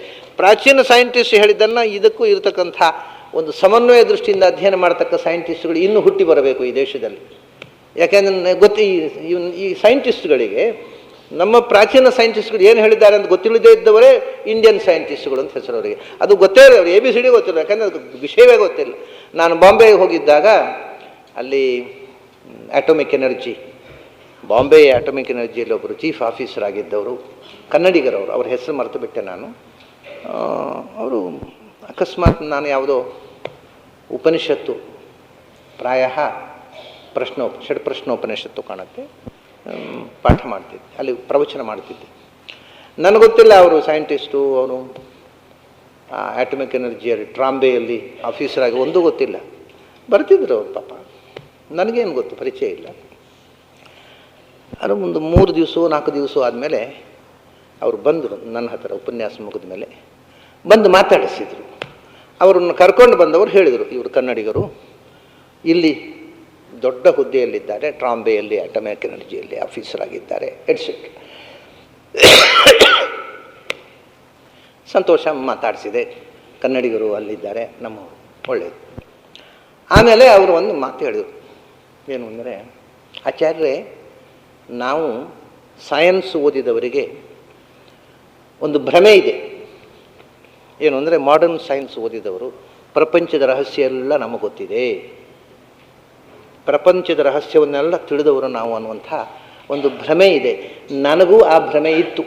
ಪ್ರಾಚೀನ ಸೈಂಟಿಸ್ಟ್ ಹೇಳಿದ್ದನ್ನು ಇದಕ್ಕೂ ಇರತಕ್ಕಂಥ ಒಂದು ಸಮನ್ವಯ ದೃಷ್ಟಿಯಿಂದ ಅಧ್ಯಯನ ಮಾಡತಕ್ಕ ಸೈಂಟಿಸ್ಟ್ಗಳು ಇನ್ನೂ ಹುಟ್ಟಿ ಬರಬೇಕು ಈ ದೇಶದಲ್ಲಿ. ಯಾಕೆಂದರೆ ಈ ಸೈಂಟಿಸ್ಟ್ಗಳಿಗೆ ನಮ್ಮ ಪ್ರಾಚೀನ ಸೈಂಟಿಸ್ಟ್ಗಳು ಏನು ಹೇಳಿದ್ದಾರೆ ಅಂತ ಗೊತ್ತಿಲ್ಲದೇ ಇದ್ದವರೇ ಇಂಡಿಯನ್ ಸೈಂಟಿಸ್ಟ್ಗಳು ಅಂತ ಹೆಸರು ಅವರಿಗೆ. ಅದು ಗೊತ್ತೇ ಇಲ್ಲ, ಅವ್ರು ABCD ಗೊತ್ತಿಲ್ಲ, ಯಾಕಂದರೆ ಅದು ವಿಷಯವೇ ಗೊತ್ತಿಲ್ಲ. ನಾನು ಬಾಂಬೆಗೆ ಹೋಗಿದ್ದಾಗ ಅಲ್ಲಿ ಆಟೋಮಿಕ್ ಎನರ್ಜಿ, ಬಾಂಬೆ ಆಟೋಮಿಕ್ ಎನರ್ಜಿಯಲ್ಲಿ ಒಬ್ಬರು ಚೀಫ್ ಆಫೀಸರ್ ಆಗಿದ್ದವರು, ಕನ್ನಡಿಗರವರು, ಅವ್ರ ಹೆಸರು ಮರೆತು ಬಿಟ್ಟೆ ನಾನು. ಅವರು ಅಕಸ್ಮಾತ್ ನಾನು ಯಾವುದೋ ಉಪನಿಷತ್ತು, ಪ್ರಾಯ ಷಡ್ಪ್ರಶ್ನೋಪನಿಷತ್ತು ಕಾಣುತ್ತೆ, ಪಾಠ ಮಾಡ್ತಿದ್ದೆ, ಅಲ್ಲಿ ಪ್ರವಚನ ಮಾಡ್ತಿದ್ದೆ. ನನಗೆ ಗೊತ್ತಿಲ್ಲ ಅವರು ಸೈಂಟಿಸ್ಟು, ಅವರು ಆಟಮಿಕ್ ಎನರ್ಜಿಯಲ್ಲಿ ಟ್ರಾಂಬೆಯಲ್ಲಿ ಆಫೀಸರಾಗಿ ಒಂದೂ ಗೊತ್ತಿಲ್ಲ. ಬರ್ತಿದ್ರು ಅವ್ರು ಪಾಪ, ನನಗೇನು ಗೊತ್ತು, ಪರಿಚಯ ಇಲ್ಲ. ಅದು ಒಂದು 3 ದಿವಸ 4 ದಿವಸ ಆದಮೇಲೆ ಅವರು ಬಂದರು ನನ್ನ ಹತ್ತಿರ, ಉಪನ್ಯಾಸ ಮುಗಿದ ಮೇಲೆ ಬಂದು ಮಾತಾಡಿಸಿದರು. ಅವರನ್ನು ಕರ್ಕೊಂಡು ಬಂದವರು ಹೇಳಿದರು, ಇವರು ಕನ್ನಡಿಗರು, ಇಲ್ಲಿ ದೊಡ್ಡ ಹುದ್ದೆಯಲ್ಲಿದ್ದಾರೆ, ಟ್ರಾಂಬೆಯಲ್ಲಿ ಆಟಮಿಕ್ ಎನರ್ಜಿಯಲ್ಲಿ ಆಫೀಸರ್ ಆಗಿದ್ದಾರೆ, ಎಟ್ಸೆಟ್ರಾ. ಸಂತೋಷ, ಮಾತಾಡಿಸಿದೆ. ಕನ್ನಡಿಗರು ಅಲ್ಲಿದ್ದಾರೆ, ನಮ್ಮವರು, ಒಳ್ಳೆಯದು. ಆಮೇಲೆ ಅವರು ಒಂದು ಮಾತು ಹೇಳಿದರು, ಏನು ಅಂದರೆ, ಆಚಾರ್ಯರೇ, ನಾವು ಸೈನ್ಸ್ ಓದಿದವರಿಗೆ ಒಂದು ಭ್ರಮೆ ಇದೆ. ಏನು ಅಂದರೆ, ಮಾಡರ್ನ್ ಸೈನ್ಸ್ ಓದಿದವರು ಪ್ರಪಂಚದ ರಹಸ್ಯ ಎಲ್ಲ ನಮಗೆ ಗೊತ್ತಿದೆ, ಪ್ರಪಂಚದ ರಹಸ್ಯವನ್ನೆಲ್ಲ ತಿಳಿದವರು ನಾವು ಅನ್ನುವಂಥ ಒಂದು ಭ್ರಮೆ ಇದೆ. ನನಗೂ ಆ ಭ್ರಮೆ ಇತ್ತು,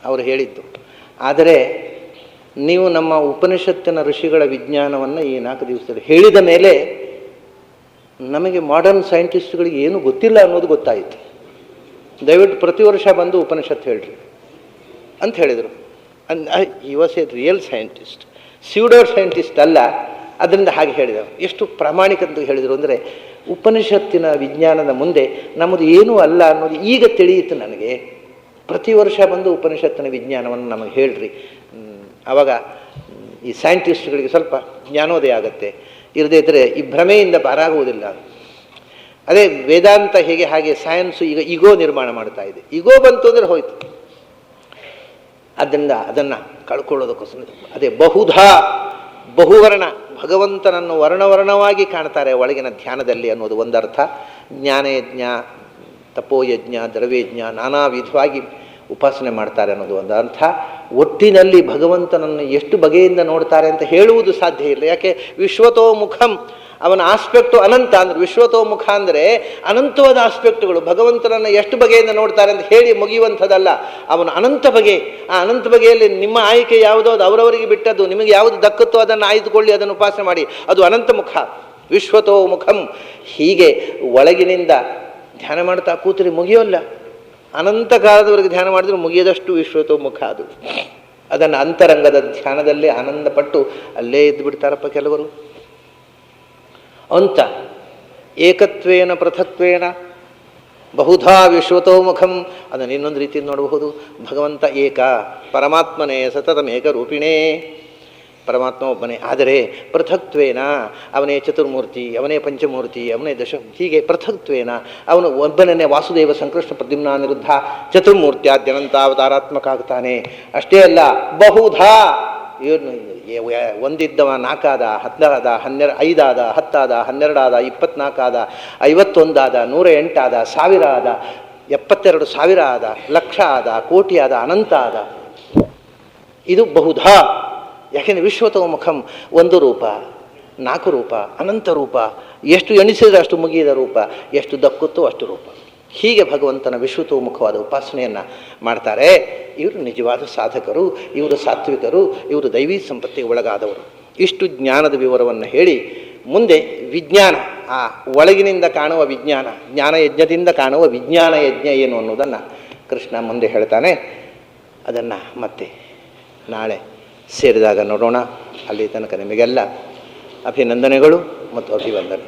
ಅವರು ಹೇಳಿದ್ದು. ಆದರೆ ನೀವು ನಮ್ಮ ಉಪನಿಷತ್ತಿನ ಋಷಿಗಳ ವಿಜ್ಞಾನವನ್ನು ಈ 4 ದಿವಸದಲ್ಲಿ ಹೇಳಿದ ಮೇಲೆ ನಮಗೆ ಮಾಡರ್ನ್ ಸೈಂಟಿಸ್ಟ್ಗಳಿಗೆ ಏನೂ ಗೊತ್ತಿಲ್ಲ ಅನ್ನೋದು ಗೊತ್ತಾಯಿತು. ದಯವಿಟ್ಟು ಪ್ರತಿ ವರ್ಷ ಬಂದು ಉಪನಿಷತ್ತು ಹೇಳ್ರಿ ಅಂತ ಹೇಳಿದರು. ಈ was A real scientist, pseudo scientist ಅಲ್ಲ. ಅದರಿಂದ ಹಾಗೆ ಹೇಳಿದರು. ಎಷ್ಟು ಪ್ರಾಮಾಣಿಕಂತ ಹೇಳಿದರು ಅಂದರೆ, ಉಪನಿಷತ್ತಿನ ವಿಜ್ಞಾನದ ಮುಂದೆ ನಮ್ಮದು ಏನೂ ಅಲ್ಲ ಅನ್ನೋದು ಈಗ ತಿಳಿಯಿತು ನನಗೆ. ಪ್ರತಿ ವರ್ಷ ಬಂದು ಉಪನಿಷತ್ತಿನ ವಿಜ್ಞಾನವನ್ನು ನಮಗೆ ಹೇಳ್ರಿ, ಆವಾಗ ಈ ಸೈಂಟಿಸ್ಟ್ಗಳಿಗೆ ಸ್ವಲ್ಪ ಜ್ಞಾನೋದಯ ಆಗುತ್ತೆ. ಇರದೇ ಇದ್ದರೆ ಈ ಭ್ರಮೆಯಿಂದ ಪಾರಾಗುವುದಿಲ್ಲ. ಅದೇ ವೇದಾಂತ ಹೇಗೆ, ಹಾಗೆ ಸೈನ್ಸು ಈಗ ಈಗೋ ನಿರ್ಮಾಣ ಮಾಡ್ತಾ ಇದೆ. ಈಗೋ ಬಂತು ಅಂದರೆ ಹೋಯ್ತು. ಆದ್ದರಿಂದ ಅದನ್ನು ಕಳ್ಕೊಳ್ಳೋದಕ್ಕೋಸ್ಕರ ಅದೇ ಬಹುವರ್ಣ, ಭಗವಂತನನ್ನು ವರ್ಣವರ್ಣವಾಗಿ ಕಾಣ್ತಾರೆ ಒಳಗಿನ ಧ್ಯಾನದಲ್ಲಿ ಅನ್ನೋದು ಒಂದರ್ಥ. ಜ್ಞಾನಯಜ್ಞ, ತಪೋಯಜ್ಞ, ದ್ರವ್ಯಜ್ಞ, ನಾನಾ ವಿಧವಾಗಿ ಉಪಾಸನೆ ಮಾಡ್ತಾರೆ ಅನ್ನೋದು ಒಂದು ಅರ್ಥ. ಒಟ್ಟಿನಲ್ಲಿ ಭಗವಂತನನ್ನು ಎಷ್ಟು ಬಗೆಯಿಂದ ನೋಡ್ತಾರೆ ಅಂತ ಹೇಳುವುದು ಸಾಧ್ಯ ಇಲ್ಲ. ಯಾಕೆ, ವಿಶ್ವತೋಮುಖಂ, ಅವನ ಆಸ್ಪೆಕ್ಟು ಅನಂತ. ಅಂದರೆ ವಿಶ್ವತೋಮುಖ ಅಂದರೆ ಅನಂತವಾದ ಆಸ್ಪೆಕ್ಟುಗಳು. ಭಗವಂತನನ್ನು ಎಷ್ಟು ಬಗೆಯಿಂದ ನೋಡ್ತಾರೆ ಅಂತ ಹೇಳಿ ಮುಗಿಯುವಂಥದ್ದಲ್ಲ, ಅವನು ಅನಂತ ಬಗೆ. ಆ ಅನಂತ ಬಗೆಯಲ್ಲಿ ನಿಮ್ಮ ಆಯ್ಕೆ ಯಾವುದೋ ಅದು ಅವರವರಿಗೆ ಬಿಟ್ಟದ್ದು. ನಿಮಗೆ ಯಾವುದು ದಕ್ಕುತ್ತೋ ಅದನ್ನು ಆಯ್ದುಕೊಳ್ಳಿ, ಅದನ್ನು ಉಪಾಸನೆ ಮಾಡಿ. ಅದು ಅನಂತ ಮುಖ, ವಿಶ್ವತೋಮುಖಂ. ಹೀಗೆ ಒಳಗಿನಿಂದ ಧ್ಯಾನ ಮಾಡ್ತಾ ಕೂತರೆ ಮುಗಿಯೋಲ್ಲ. ಅನಂತ ಕಾಲದವರೆಗೆ ಧ್ಯಾನ ಮಾಡಿದ್ರೆ ಮುಗಿಯದಷ್ಟು ವಿಶ್ವತೋಮುಖ ಅದು. ಅದನ್ನು ಅಂತರಂಗದ ಧ್ಯಾನದಲ್ಲೇ ಆನಂದಪಟ್ಟು ಅಲ್ಲೇ ಇದ್ದು ಬಿಡ್ತಾರಪ್ಪ ಕೆಲವರು. ಅಂತ ಏಕತ್ವೇನ ಪೃಥಕ್ವೇನ ಬಹುಧಾ ವಿಶ್ವತೋಮುಖಂ. ಅದನ್ನು ಇನ್ನೊಂದು ರೀತಿಯಲ್ಲಿ ನೋಡಬಹುದು. ಭಗವಂತ ಏಕ, ಪರಮಾತ್ಮನೇ ಸತತಮೇಕ ರೂಪಿಣೇ, ಪರಮಾತ್ಮ ಒಬ್ಬನೇ. ಆದರೆ ಪೃಥಕ್ತ್ವೇನ ಅವನೇ ಚತುರ್ಮೂರ್ತಿ, ಅವನೇ ಪಂಚಮೂರ್ತಿ, ಅವನೇ ಹೀಗೆ ಪೃಥಕ್ತ್ವೇನ ಅವನು ಒಬ್ಬನೇ ವಾಸುದೇವ ಸಂಕೃಷ್ಣ ಪ್ರದ್ಯುಮ್ನ ಅನಿರುದ್ಧ ಚತುರ್ಮೂರ್ತಿಯಾದ್ಯನಂತ ಅವತಾರಾತ್ಮಕ ಆಗ್ತಾನೆ. ಅಷ್ಟೇ ಅಲ್ಲ, ಬಹುಧಾ, ಇವನು ಒಂದಿದ್ದವ 4 ಆದ, 10 ಆದ, 5 ಆದ, 10 ಆದ, 12 ಆದ, 24 ಆದ, 51 ಆದ, 108 ಆದ, 1000 ಆದ, 72,000 ಆದ, ಲಕ್ಷ ಆದ, ಕೋಟಿ ಆದ, ಅನಂತ ಆದ. ಇದು ಬಹುಧಾ. ಯಾಕೆಂದರೆ ವಿಶ್ವತೋಮುಖಂ, 1 ರೂಪ, 4 ರೂಪ, ಅನಂತ ರೂಪ, ಎಷ್ಟು ಎಣಿಸಿದರೆ ಅಷ್ಟು ಮುಗಿಯದ ರೂಪ, ಎಷ್ಟು ದಕ್ಕುತ್ತೋ ಅಷ್ಟು ರೂಪ. ಹೀಗೆ ಭಗವಂತನ ವಿಶ್ವತೋಮುಖವಾದ ಉಪಾಸನೆಯನ್ನು ಮಾಡ್ತಾರೆ. ಇವರು ನಿಜವಾದ ಸಾಧಕರು, ಇವರು ಸಾತ್ವಿಕರು, ಇವರು ದೈವೀ ಸಂಪತ್ತಿಗೆ ಒಳಗಾದವರು. ಇಷ್ಟು ಜ್ಞಾನದ ವಿವರವನ್ನು ಹೇಳಿ ಮುಂದೆ ವಿಜ್ಞಾನ, ಆ ಒಳಗಿನಿಂದ ಕಾಣುವ ವಿಜ್ಞಾನ, ಜ್ಞಾನಯಜ್ಞದಿಂದ ಕಾಣುವ ವಿಜ್ಞಾನ ಯಜ್ಞ ಏನು ಅನ್ನೋದನ್ನು ಕೃಷ್ಣ ಮುಂದೆ ಹೇಳ್ತಾನೆ. ಅದನ್ನು ಮತ್ತೆ ನಾಳೆ ಸೇರಿದಾಗ ನೋಡೋಣ. ಅಲ್ಲಿ ತನಕ ನಿಮಗೆಲ್ಲ ಅಭಿನಂದನೆಗಳು ಮತ್ತು ಅಭಿವಂದನೆ.